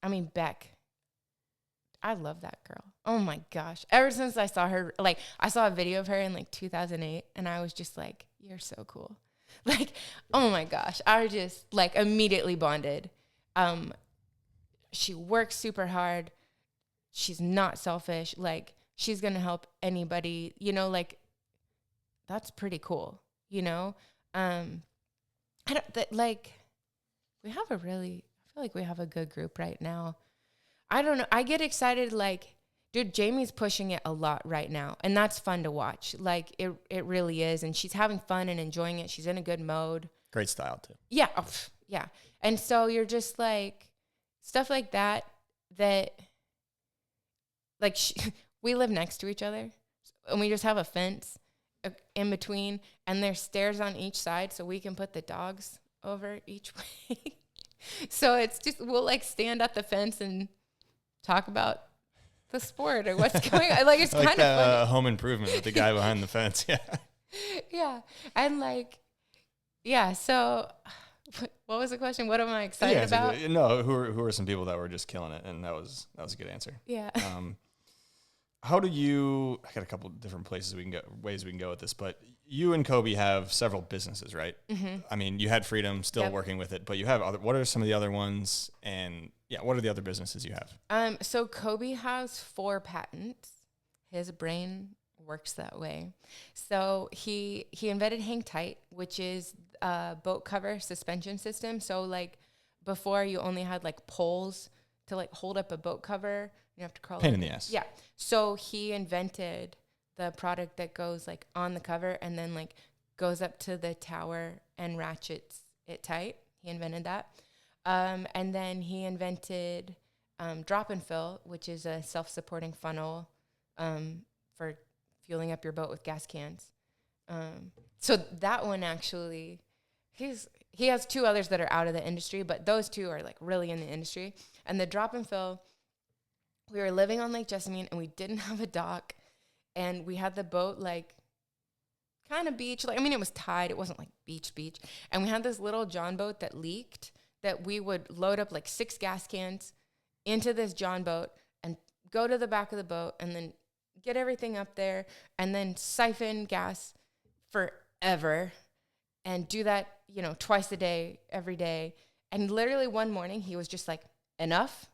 mean, Beck. I love that girl. Oh my gosh. Ever since I saw her, like I saw a video of her in like 2008 and I was just like, you're so cool. Like, oh my gosh. I just like immediately bonded. She works super hard. She's not selfish. Like she's going to help anybody, you know, like that's pretty cool. You know, we feel like we have a good group right now. I don't know. I get excited. Like, dude, Jamie's pushing it a lot right now. And that's fun to watch. Like it really is. And she's having fun and enjoying it. She's in a good mode. Great style too. Yeah. Yeah. And so you're just like stuff like that like we live next to each other and we just have a fence in between and there's stairs on each side so we can put the dogs over each way. So it's just, we'll like stand at the fence and talk about the sport or what's going on. Like it's like kind of funny. Home Improvement with the guy behind the fence. Yeah. Yeah. And like, yeah. So what was the question? What am I excited about? No, who are some people that were just killing it? And that was a good answer. Yeah. How do you, I got a couple different ways we can go with this, but you and Kobe have several businesses, right? Mm-hmm. I mean, you had Freedom still working with it, but you have what are some of the other ones? And yeah, what are the other businesses you have? So Kobe has 4 patents. His brain works that way. So he invented Hang Tight, which is a boat cover suspension system. So like before you only had like poles to like hold up a boat cover. You have to crawl. Pain in the ass. Yeah. So he invented the product that goes like on the cover and then like goes up to the tower and ratchets it tight. He invented that. And then he invented drop and fill, which is a self-supporting funnel for fueling up your boat with gas cans. So that one actually, he has 2 others that are out of the industry, but those 2 are like really in the industry. And the drop and fill, we were living on Lake Jessamine and we didn't have a dock and we had the boat like kind of beach. Like, I mean, it was tide. It wasn't like beach. And we had this little John boat that leaked that we would load up like 6 gas cans into this John boat and go to the back of the boat and then get everything up there and then siphon gas forever and do that, you know, twice a day, every day. And literally one morning he was just like, enough.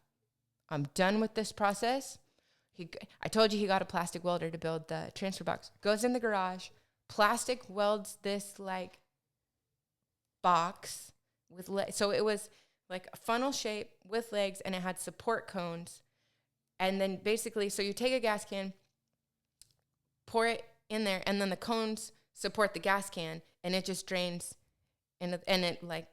I'm done with this process. I told you he got a plastic welder to build the transfer box. Goes in the garage, plastic welds this like box with so it was like a funnel shape with legs and it had support cones. And then basically, so you take a gas can, pour it in there, and then the cones support the gas can, and it just drains, and it like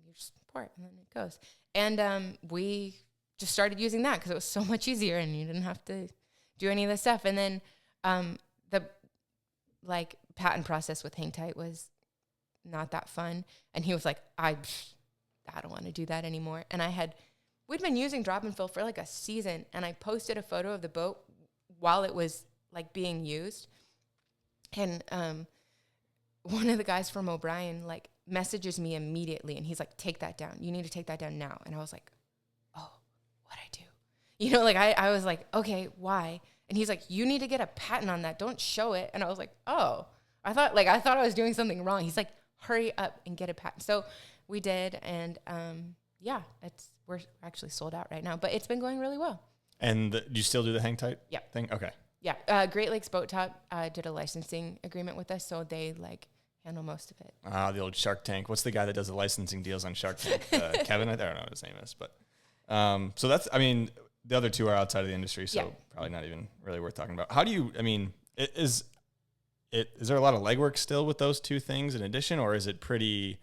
you just pour it, and then it goes. And we just started using that because it was so much easier and you didn't have to do any of this stuff. And then the like patent process with Hang Tight was not that fun. And he was like, I don't want to do that anymore. And we'd been using drop and fill for like a season. And I posted a photo of the boat while it was like being used. And one of the guys from O'Brien like messages me immediately. And he's like, take that down. You need to take that down now. And I was like, what'd I do? You know, like I was like, okay, why? And he's like, you need to get a patent on that. Don't show it. And I was like, oh, I thought I was doing something wrong. He's like, hurry up and get a patent. So we did. And yeah, we're actually sold out right now, but it's been going really well. And do you still do the Hang Tight Yeah. thing? Okay. Yeah. Great Lakes Boat Top did a licensing agreement with us, so they like handle most of it. The old Shark Tank. What's the guy that does the licensing deals on Shark Tank? Kevin? I don't know what his name is, but so that's. I mean, the other two are outside of the industry, so probably not even really worth talking about. How do you? I mean, is there a lot of legwork still with those two things in addition, or is it pretty?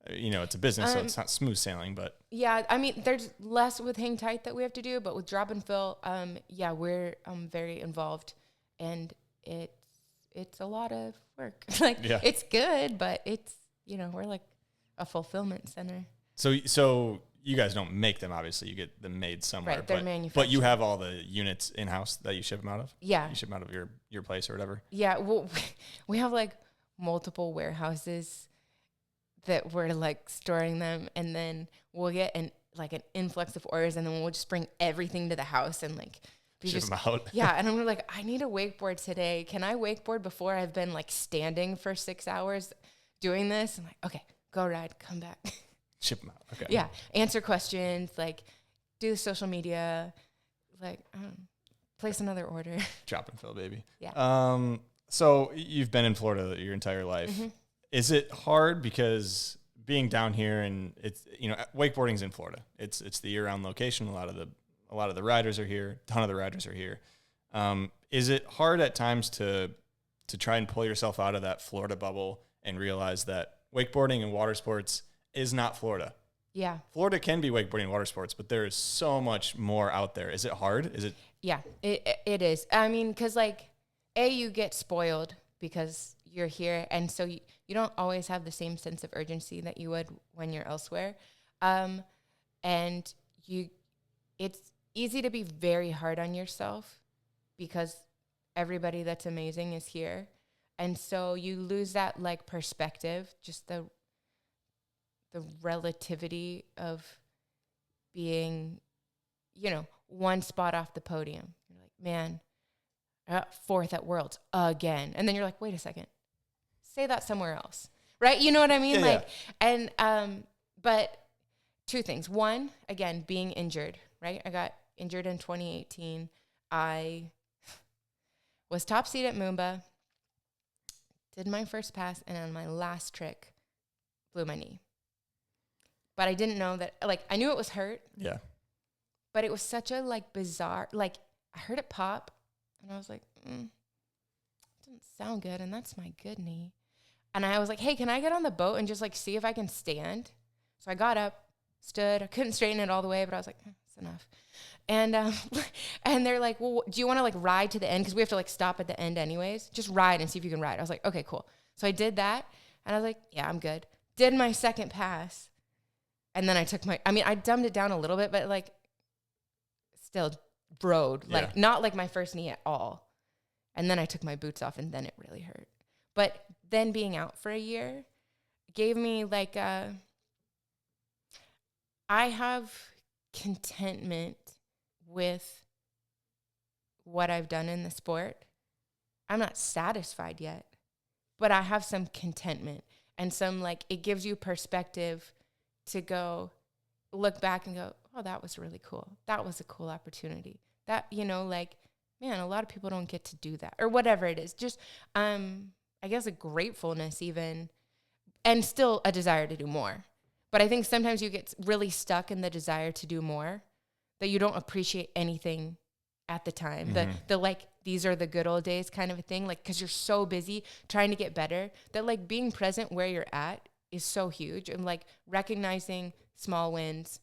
It's a business, so it's not smooth sailing, but yeah, I mean, there's less with hang tight that we have to do, but with drop and fill, we're very involved, and it's a lot of work. It's good, but it's we're like a fulfillment center. So you guys don't make them, obviously. You get them made somewhere, right? They're manufactured. But you have all the units in house that you ship them out of. Yeah, you ship them out of your place or whatever. Yeah, well, we have like multiple warehouses that we're like storing them, and then we'll get an influx of orders, and then we'll just bring everything to the house and like ship them out. Yeah, and I'm like, I need a wakeboard today. Can I wakeboard before I've been like standing for 6 hours doing this? I'm like, okay, go ride, come back. Ship them out. Okay. Yeah, answer questions, like do the social media, like place another order. Drop and fill, baby. Yeah. So you've been in Florida your entire life. Mm-hmm. Is it hard because being down here and it's wakeboarding's in Florida. It's the year-round location. A lot of the riders are here. A ton of the riders are here. Is it hard at times to try and pull yourself out of that Florida bubble and realize that wakeboarding and water sports is not Florida? Yeah. Florida can be wakeboarding and water sports, but there is so much more out there. Is it hard? Is it? Yeah, it is. I mean, because you get spoiled because you're here, and so you don't always have the same sense of urgency that you would when you're elsewhere. And it's easy to be very hard on yourself because everybody that's amazing is here. And so you lose that like perspective, just the relativity of being, one spot off the podium. You're like, man, I got fourth at Worlds again. And then you're like, wait a second. Say that somewhere else, right? You know what I mean? Yeah. And, but two things. One, again, being injured, right? I got injured in 2018. I was top seed at Moomba, did my first pass, and on my last trick, blew my knee. But I didn't know that, I knew it was hurt. Yeah. But it was such a, bizarre, I heard it pop, and I was like, it doesn't sound good, and that's my good knee. And I was like, hey, can I get on the boat and just, see if I can stand? So I got up, stood. I couldn't straighten it all the way, but I was like, it's enough. And and they're like, well, do you want to, ride to the end? Because we have to, stop at the end anyways. Just ride and see if you can ride. I was like, okay, cool. So I did that, and I was like, yeah, I'm good. Did my second pass, and then I took I dumbed it down a little bit, but, still broed. Not my first knee at all. And then I took my boots off, and then it really hurt. But then being out for a year gave me I have contentment with what I've done in the sport. I'm not satisfied yet, but I have some contentment and some it gives you perspective to go look back and go, oh, that was really cool. That was a cool opportunity. That, man, a lot of people don't get to do that or whatever it is. Just, I guess a gratefulness even, and still a desire to do more. But I think sometimes you get really stuck in the desire to do more that you don't appreciate anything at the time. Mm-hmm. These are the good old days kind of a thing. Because you're so busy trying to get better that being present where you're at is so huge. And recognizing small wins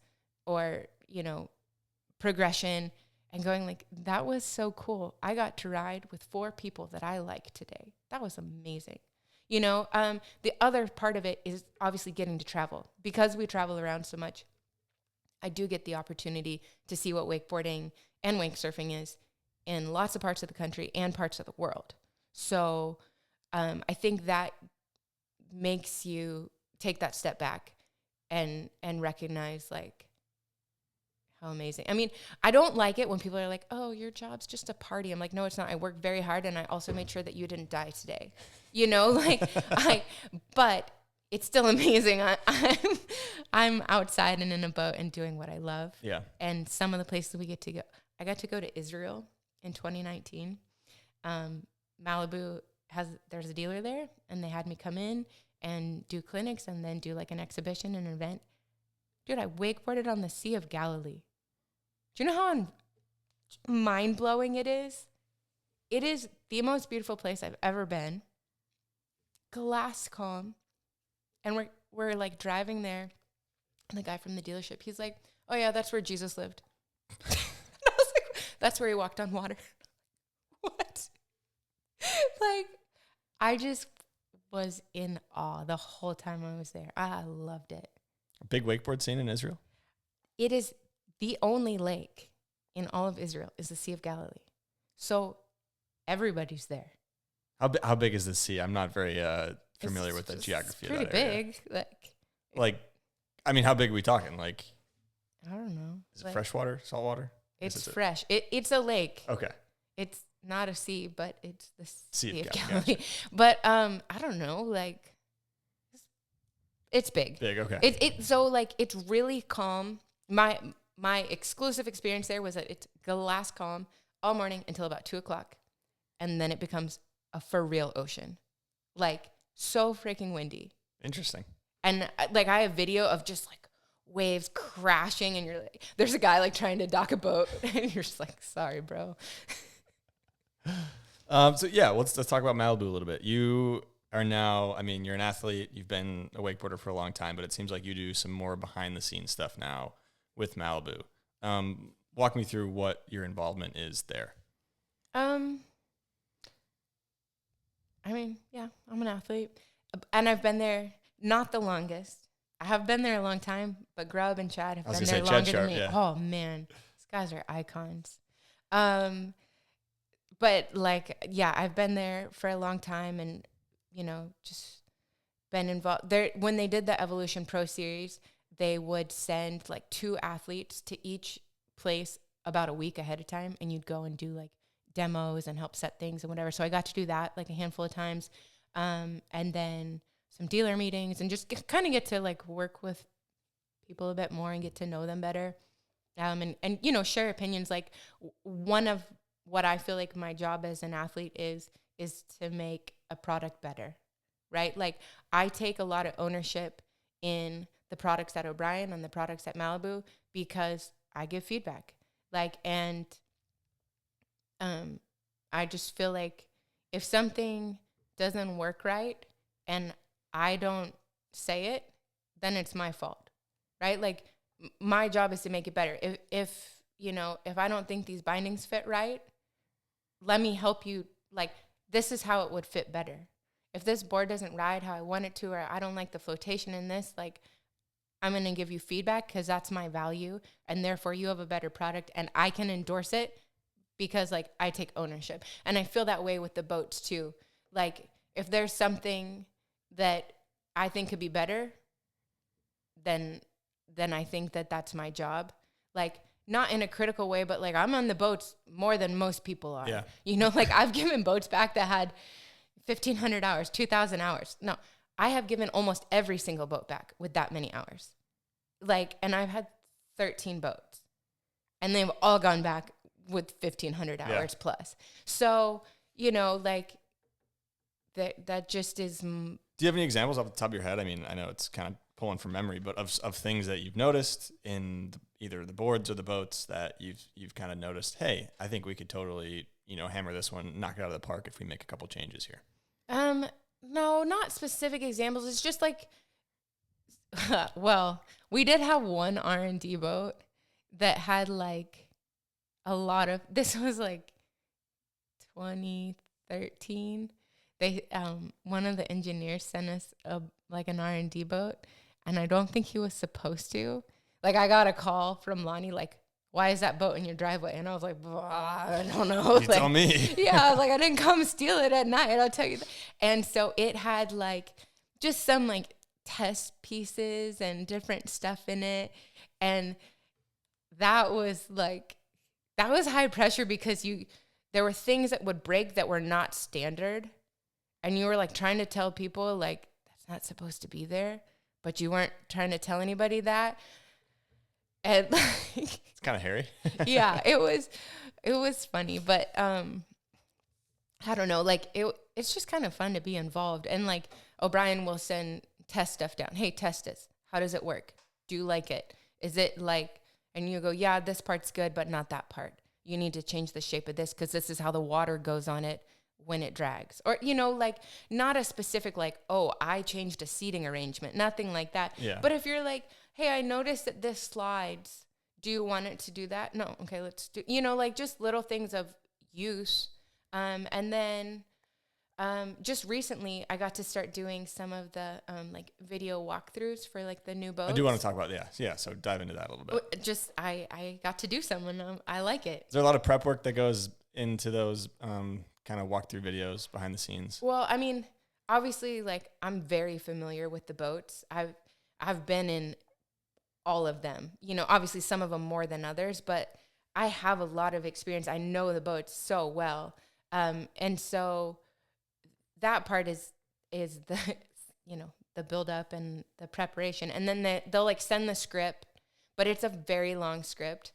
or, progression and going that was so cool. I got to ride with 4 people that I like today. That was amazing. The other part of it is obviously getting to travel. Because we travel around so much, I do get the opportunity to see what wakeboarding and wake surfing is in lots of parts of the country and parts of the world. So I think that makes you take that step back and recognize how amazing. I don't like it when people are like, oh, your job's just a party. I'm like, no, it's not. I worked very hard, and I also made sure that you didn't die today. But it's still amazing. I'm outside and in a boat and doing what I love. Yeah. And some of the places we get to go, I got to go to Israel in 2019. Malibu there's a dealer there, and they had me come in and do clinics and then do like an exhibition and an event. Dude, I wakeboarded on the Sea of Galilee. Do you know how mind-blowing it is? It is the most beautiful place I've ever been. Glass calm. And we're like driving there, and the guy from the dealership, he's like, oh yeah, that's where Jesus lived. And I was like, that's where he walked on water. What? Like, I just was in awe the whole time I was there. I loved it. A big wakeboard scene in Israel? It is the only lake in all of Israel is the Sea of Galilee. So everybody's there. How big is the sea? I'm not very familiar with the geography of that area. Pretty big. Like, I mean, how big are we talking? Like, I don't know. Is it freshwater, saltwater? It's fresh. It's a lake. Okay. It's not a sea, but it's the Sea of Galilee. Galilee. Gotcha. But I don't know, like it's big. Big, okay. So like it's really calm. My exclusive experience there was that it's glass calm all morning until about 2:00, and then it becomes a for real ocean, like so freaking windy. Interesting. And like I have video of just like waves crashing, and you're like, there's a guy like trying to dock a boat, and you're just like, sorry, bro. So yeah, let's talk about Malibu a little bit. You are now, I mean, you're an athlete. You've been a wakeboarder for a long time, but it seems like you do some more behind the scenes stuff now with Malibu. Walk me through what your involvement is there. I mean, yeah, I'm an athlete, and I've been there not the longest. I have been there a long time, but Grub and Chad have been there longer than me. Yeah. Oh man, these guys are icons. But like, yeah, I've been there for a long time, and just been involved there. When they did the Evolution Pro Series, they would send like 2 athletes to each place about a week ahead of time, and you'd go and do like demos and help set things and whatever. So I got to do that like a handful of times. And then some dealer meetings, and just kind of get to like work with people a bit more and get to know them better. And share opinions. Like one of what I feel like my job as an athlete is to make a product better, right? Like I take a lot of ownership in the products at O'Brien and the products at Malibu because I give feedback. Like, and I just feel like if something doesn't work right and I don't say it, then it's my fault, right? Like my job is to make it better. If I don't think these bindings fit right, let me help you. Like, this is how it would fit better. If this board doesn't ride how I want it to, or I don't like the flotation in this, like, I'm going to give you feedback because that's my value, and therefore you have a better product, and I can endorse it because, like, I take ownership. And I feel that way with the boats, too. Like, if there's something that I think could be better, then I think that that's my job. Like, not in a critical way, but like I'm on the boats more than most people are. Yeah. Like I've given boats back that had 1,500 hours, 2,000 hours. No, I have given almost every single boat back with that many hours. Like, and I've had 13 boats, and they've all gone back with 1,500 hours plus. So, like that just is. Do you have any examples off the top of your head? I mean, I know it's kind of pulling from memory, but of things that you've noticed in either the boards or the boats that you've kind of noticed, hey, I think we could totally, hammer this one, knock it out of the park if we make a couple changes here. No, not specific examples. It's just like, well, we did have one R&D boat that had like a lot of, this was like 2013. They, one of the engineers sent us an R&D boat, and I don't think he was supposed to. Like, I got a call from Lonnie, like, why is that boat in your driveway? And I was like, I don't know. You tell me. Yeah, I was like, I didn't come steal it at night, I'll tell you that. And so it had, like, just some, like, test pieces and different stuff in it. And that was, like, that was high pressure because there were things that would break that were not standard. And you were, like, trying to tell people, like, that's not supposed to be there. But you weren't trying to tell anybody that. And like, it's kind of hairy. Yeah, it was funny. But I don't know, like it's just kind of fun to be involved. And like O'Brien will send test stuff down. Hey, test this. How does it work? Do you like it? Is it like, and you go, yeah, this part's good, but not that part. You need to change the shape of this because this is how the water goes on it when it drags. Or, you know, like not a specific like, oh, I changed a seating arrangement. Nothing like that. Yeah. But if you're like, hey, I noticed that this slides. Do you want it to do that? No. Okay, let's do, you know, like just little things of use. And then just recently, I got to start doing some of the like video walkthroughs for like the new boats. I do want to talk about yeah. So dive into that a little bit. Just I got to do some, and I like it. Is there a lot of prep work that goes into those kind of walkthrough videos behind the scenes? Well, I mean, obviously, like I'm very familiar with the boats. I've been in all of them. You know, obviously some of them more than others, but I have a lot of experience. I know the boats so well. And so that part is the, you know, the build up and the preparation. And then they'll like send the script, but it's a very long script,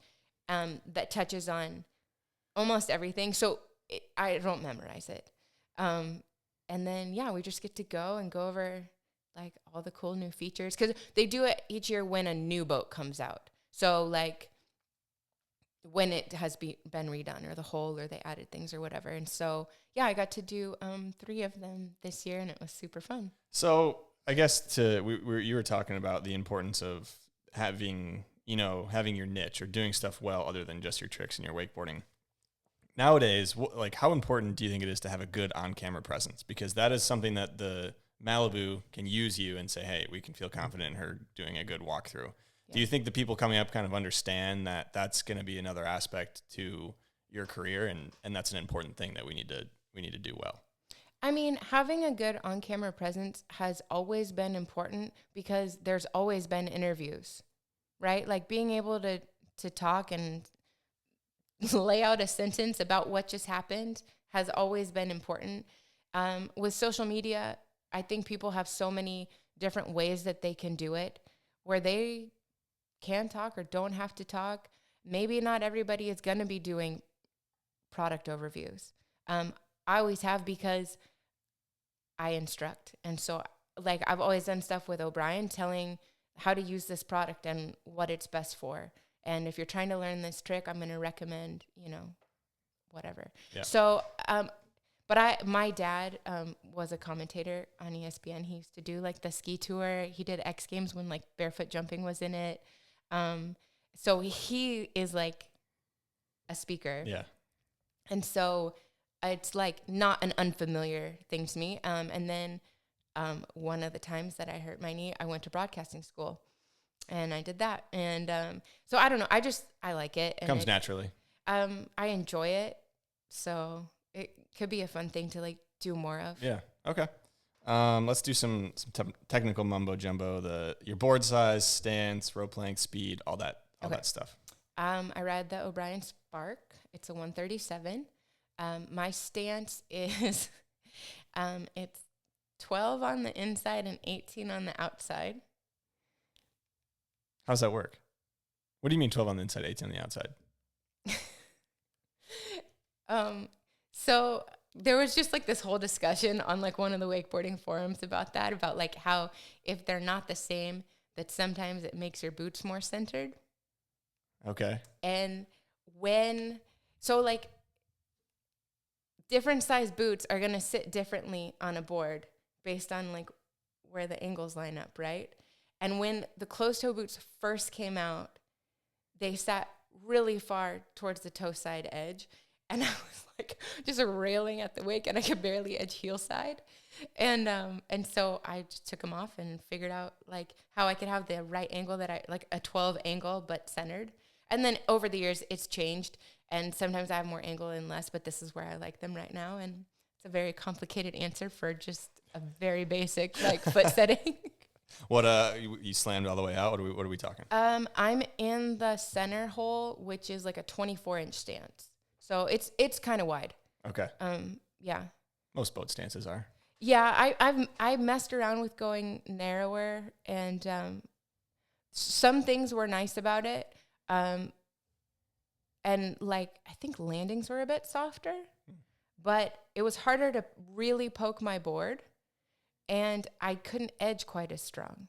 that touches on almost everything. So I don't memorize it. And then, yeah, we just get to go over like all the cool new features. 'Cause they do it each year when a new boat comes out. So like, when it has been redone or the whole or they added things or whatever. And so, yeah, I got to do 3 of them this year, and it was super fun. So I guess you were talking about the importance of having your niche or doing stuff well other than just your tricks and your wakeboarding. Nowadays, like how important do you think it is to have a good on-camera presence? Because that is something that the Malibu can use you and say, hey, we can feel confident in her doing a good walkthrough. Do you think the people coming up kind of understand that that's going to be another aspect to your career, and that's an important thing that we need to do well? I mean, having a good on-camera presence has always been important because there's always been interviews, right? Like being able to talk and lay out a sentence about what just happened has always been important. With social media, I think people have so many different ways that they can do it where they can talk or don't have to talk. Maybe not everybody is going to be doing product overviews. I always have because I instruct. And so like I've always done stuff with O'Brien telling how to use this product and what it's best for. And if you're trying to learn this trick, I'm going to recommend, you know, whatever. Yeah. So, but my dad was a commentator on ESPN. He used to do like the ski tour. He did X Games when like barefoot jumping was in it. So he is like a speaker. Yeah. And so it's like not an unfamiliar thing to me. And then one of the times that I hurt my knee, I went to broadcasting school and I did that. And so I don't know. I like it. And comes naturally. I enjoy it. So it could be a fun thing to like do more of. Yeah. Okay. Let's do some technical mumbo jumbo. Your board size, stance, rope length, speed, all that stuff. I ride the O'Brien Spark. It's a 137. My stance is, it's 12 on the inside and 18 on the outside. How does that work? What do you mean 12 on the inside, 18 on the outside? So there was just like this whole discussion on like one of the wakeboarding forums about that, about like how if they're not the same, that sometimes it makes your boots more centered. Okay. And so like different size boots are going to sit differently on a board based on like where the angles line up, right? And when the closed toe boots first came out, they sat really far towards the toe side edge. And I was like just railing at the wake and I could barely edge heel side. And so I just took them off and figured out like how I could have the right angle that I like a 12 angle, but centered. And then over the years it's changed. And sometimes I have more angle and less, but this is where I like them right now. And it's a very complicated answer for just a very basic like foot setting. What you slammed all the way out? What are we talking? I'm in the center hole, which is like a 24-inch stance. So it's kind of wide. Okay. Yeah. Most boat stances are. Yeah, I've messed around with going narrower, and some things were nice about it. And like I think landings were a bit softer, but it was harder to really poke my board, and I couldn't edge quite as strong.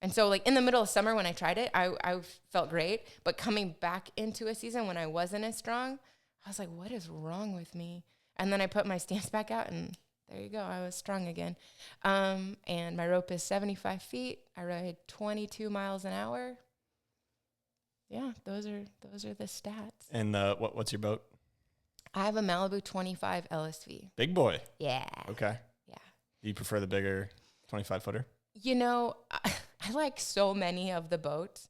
And so like in the middle of summer when I tried it, I felt great. But coming back into a season when I wasn't as strong, I was like, what is wrong with me? And then I put my stance back out, and there you go. I was strong again. And my rope is 75 feet. I ride 22 miles an hour. Yeah, those are the stats. And what's your boat? I have a Malibu 25 LSV. Big boy. Yeah. Okay. Yeah. Do you prefer the bigger 25-footer? You know, I like so many of the boats.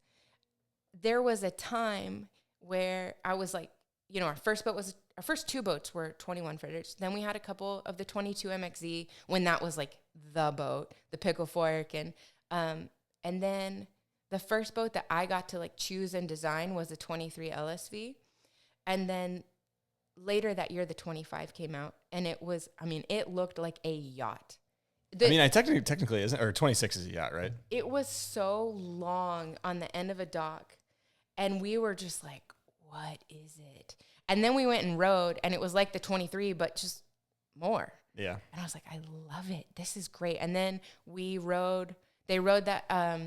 There was a time where I was like, you know, our first two boats were 21 footers. Then we had a couple of the 22 MXZ when that was like the boat, the pickle fork. And then the first boat that I got to like choose and design was a 23 LSV. And then later that year, the 25 came out, and it looked like a yacht. Technically isn't, or 26 is a yacht, right? It was so long on the end of a dock, and we were just like, what is it? And then we went and rode, and it was like the 23, but just more. Yeah. And I was like, I love it. This is great. And then they rode that,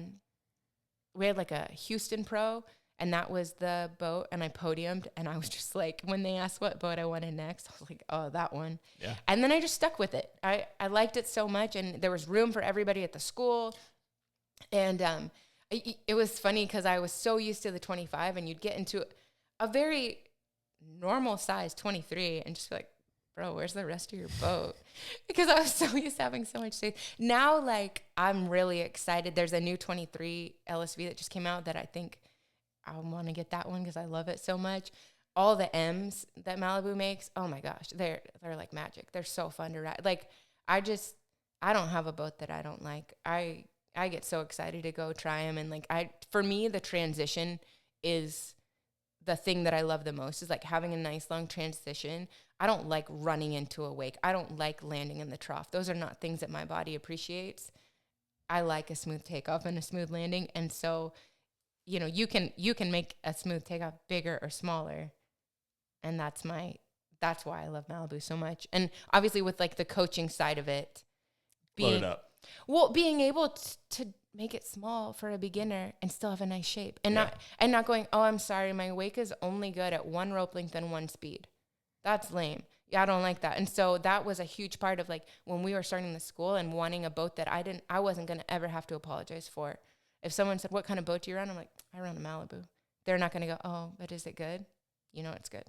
we had like a Houston Pro, and that was the boat, and I podiumed, and I was just like, when they asked what boat I wanted next, I was like, oh, that one. Yeah. And then I just stuck with it. I liked it so much, and there was room for everybody at the school. And it was funny because I was so used to the 25, and you'd get into a very normal size 23 and just be like, bro, where's the rest of your boat? Because I was so used to having so much space. Now, like, I'm really excited. There's a new 23 LSV that just came out that I think I want to get that one because I love it so much. All the M's that Malibu makes, oh my gosh, they're like magic. They're so fun to ride. Like, I don't have a boat that I don't like. I get so excited to go try them. And like, for me, the transition is the thing that I love the most, is like having a nice long transition. I don't like running into a wake. I don't like landing in the trough. Those are not things that my body appreciates. I like a smooth takeoff and a smooth landing. And so, you know, you can make a smooth takeoff bigger or smaller. And that's why I love Malibu so much. And obviously with like the coaching side of it, being able to make it small for a beginner and still have a nice shape, and not going, oh, I'm sorry, my wake is only good at one rope length and one speed. That's lame. Yeah, I don't like that. And so that was a huge part of like when we were starting the school and wanting a boat that I wasn't going to ever have to apologize for. If someone said, what kind of boat do you run? I'm like, I run a Malibu. They're not going to go, oh, but is it good? You know, it's good.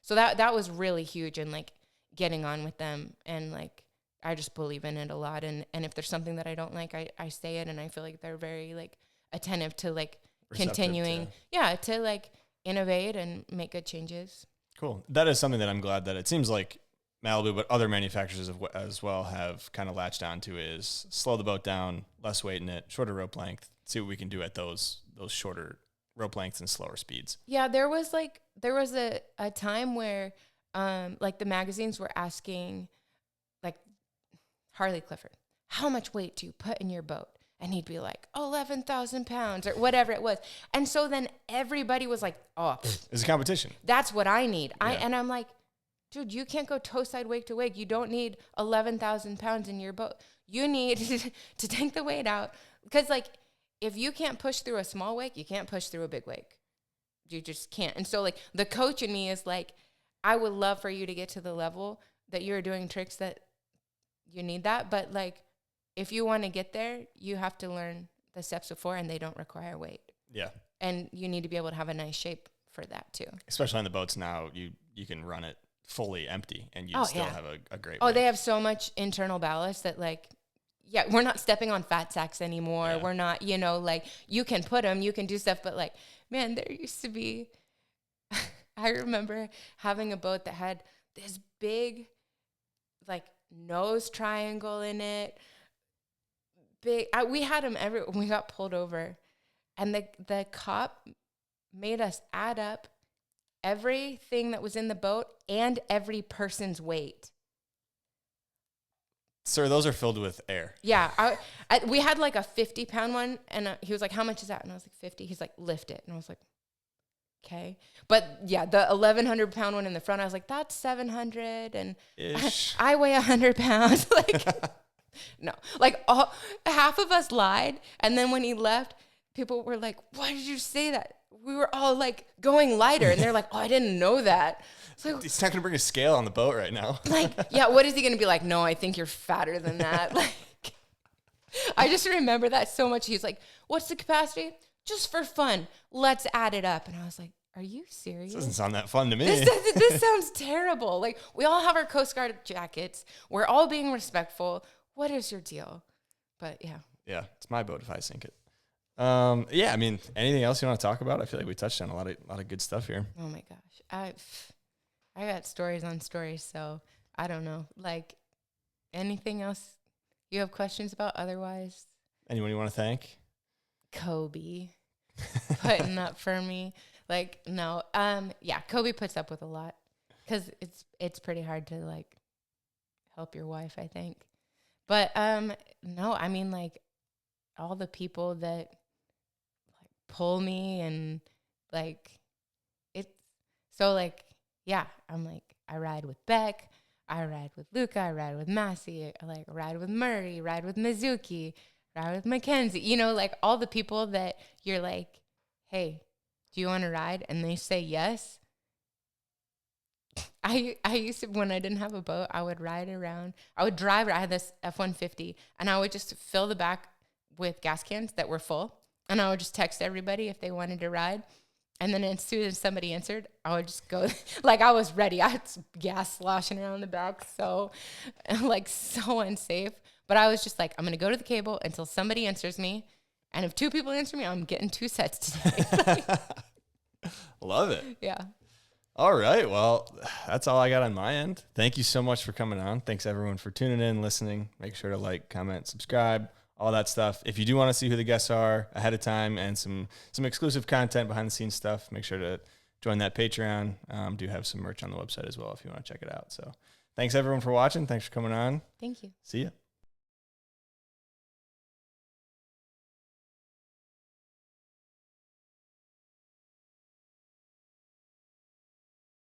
So that was really huge, and like getting on with them, and like, I just believe in it a lot. And if there's something that I don't like, I say it, and I feel like they're very like attentive to like continuing, to like innovate and make good changes. Cool. That is something that I'm glad that it seems like Malibu, but other manufacturers as well have kind of latched on to, is slow the boat down, less weight in it, shorter rope length, see what we can do at those shorter rope lengths and slower speeds. Yeah, there was a time where like the magazines were asking like Harley Clifford, how much weight do you put in your boat? And he'd be like, 11,000 pounds or whatever it was. And so then everybody was like, oh, it's a competition. That's what I need. Yeah. And I'm like, dude, you can't go toe side wake to wake. You don't need 11,000 pounds in your boat. You need to take the weight out. Because like, if you can't push through a small wake, you can't push through a big wake. You just can't. And so like the coach in me is like, I would love for you to get to the level that you're doing tricks that you need that. But like, if you want to get there, you have to learn the steps before, and they don't require weight. Yeah. And you need to be able to have a nice shape for that too. Especially on the boats now, you can run it fully empty and you still have a great Oh, weight. they have so much internal ballast that like, yeah, we're not stepping on fat sacks anymore. Yeah. We're not, like you can put them, you can do stuff, but like, man, there used to be, I remember having a boat that had this big like nose triangle in it. We had them when we got pulled over, and the cop made us add up everything that was in the boat and every person's weight. Sir, those are filled with air. Yeah. We had like a 50-pound one, and he was like, how much is that? And I was like, 50. He's like, lift it. And I was like, okay. But yeah, the 1,100 pound one in the front, I was like, that's 700. And I weigh 100 pounds. Like, no, like half of us lied. And then when he left, people were like, why did you say that? We were all like going lighter. And they're like, oh, I didn't know that. So He's not going to bring a scale on the boat right now. like, yeah, what is he going to be like? No, I think you're fatter than that. Like, I just remember that so much. He's like, what's the capacity? Just for fun. Let's add it up. And I was like, are you serious? This doesn't sound that fun to me. This sounds terrible. Like, we all have our Coast Guard jackets. We're all being respectful. What is your deal? But yeah. Yeah, it's my boat if I sink it. Yeah, I mean, anything else you want to talk about? I feel like we touched on a lot of good stuff here. Oh my gosh. I got stories on stories, so I don't know. Like, anything else you have questions about otherwise? Anyone you want to thank? Kobe putting up for me. Like, no. Yeah, Kobe puts up with a lot because it's pretty hard to like help your wife, I think. But no, I mean, like, all the people that like pull me and like it's so like, yeah, I'm like, I ride with Beck, I ride with Luca, I ride with Massey, I like ride with Murray, ride with Mizuki, ride with Mackenzie, you know, like all the people that you're like, hey, do you want to ride? And they say yes. I used to, when I didn't have a boat, I would ride around. I would drive. I had this F-150, and I would just fill the back with gas cans that were full, and I would just text everybody if they wanted to ride. And then as soon as somebody answered, I would just go, like I was ready. I had gas sloshing around the back, so like so unsafe. But I was just like, I'm going to go to the cable until somebody answers me. And if 2 people answer me, I'm getting 2 sets today. Love it. Yeah. All right. Well, that's all I got on my end. Thank you so much for coming on. Thanks everyone for tuning in, listening. Make sure to like, comment, subscribe, all that stuff. If you do want to see who the guests are ahead of time and some exclusive content, behind the scenes stuff, make sure to join that Patreon. Do have some merch on the website as well if you want to check it out. So thanks everyone for watching. Thanks for coming on. Thank you. See ya.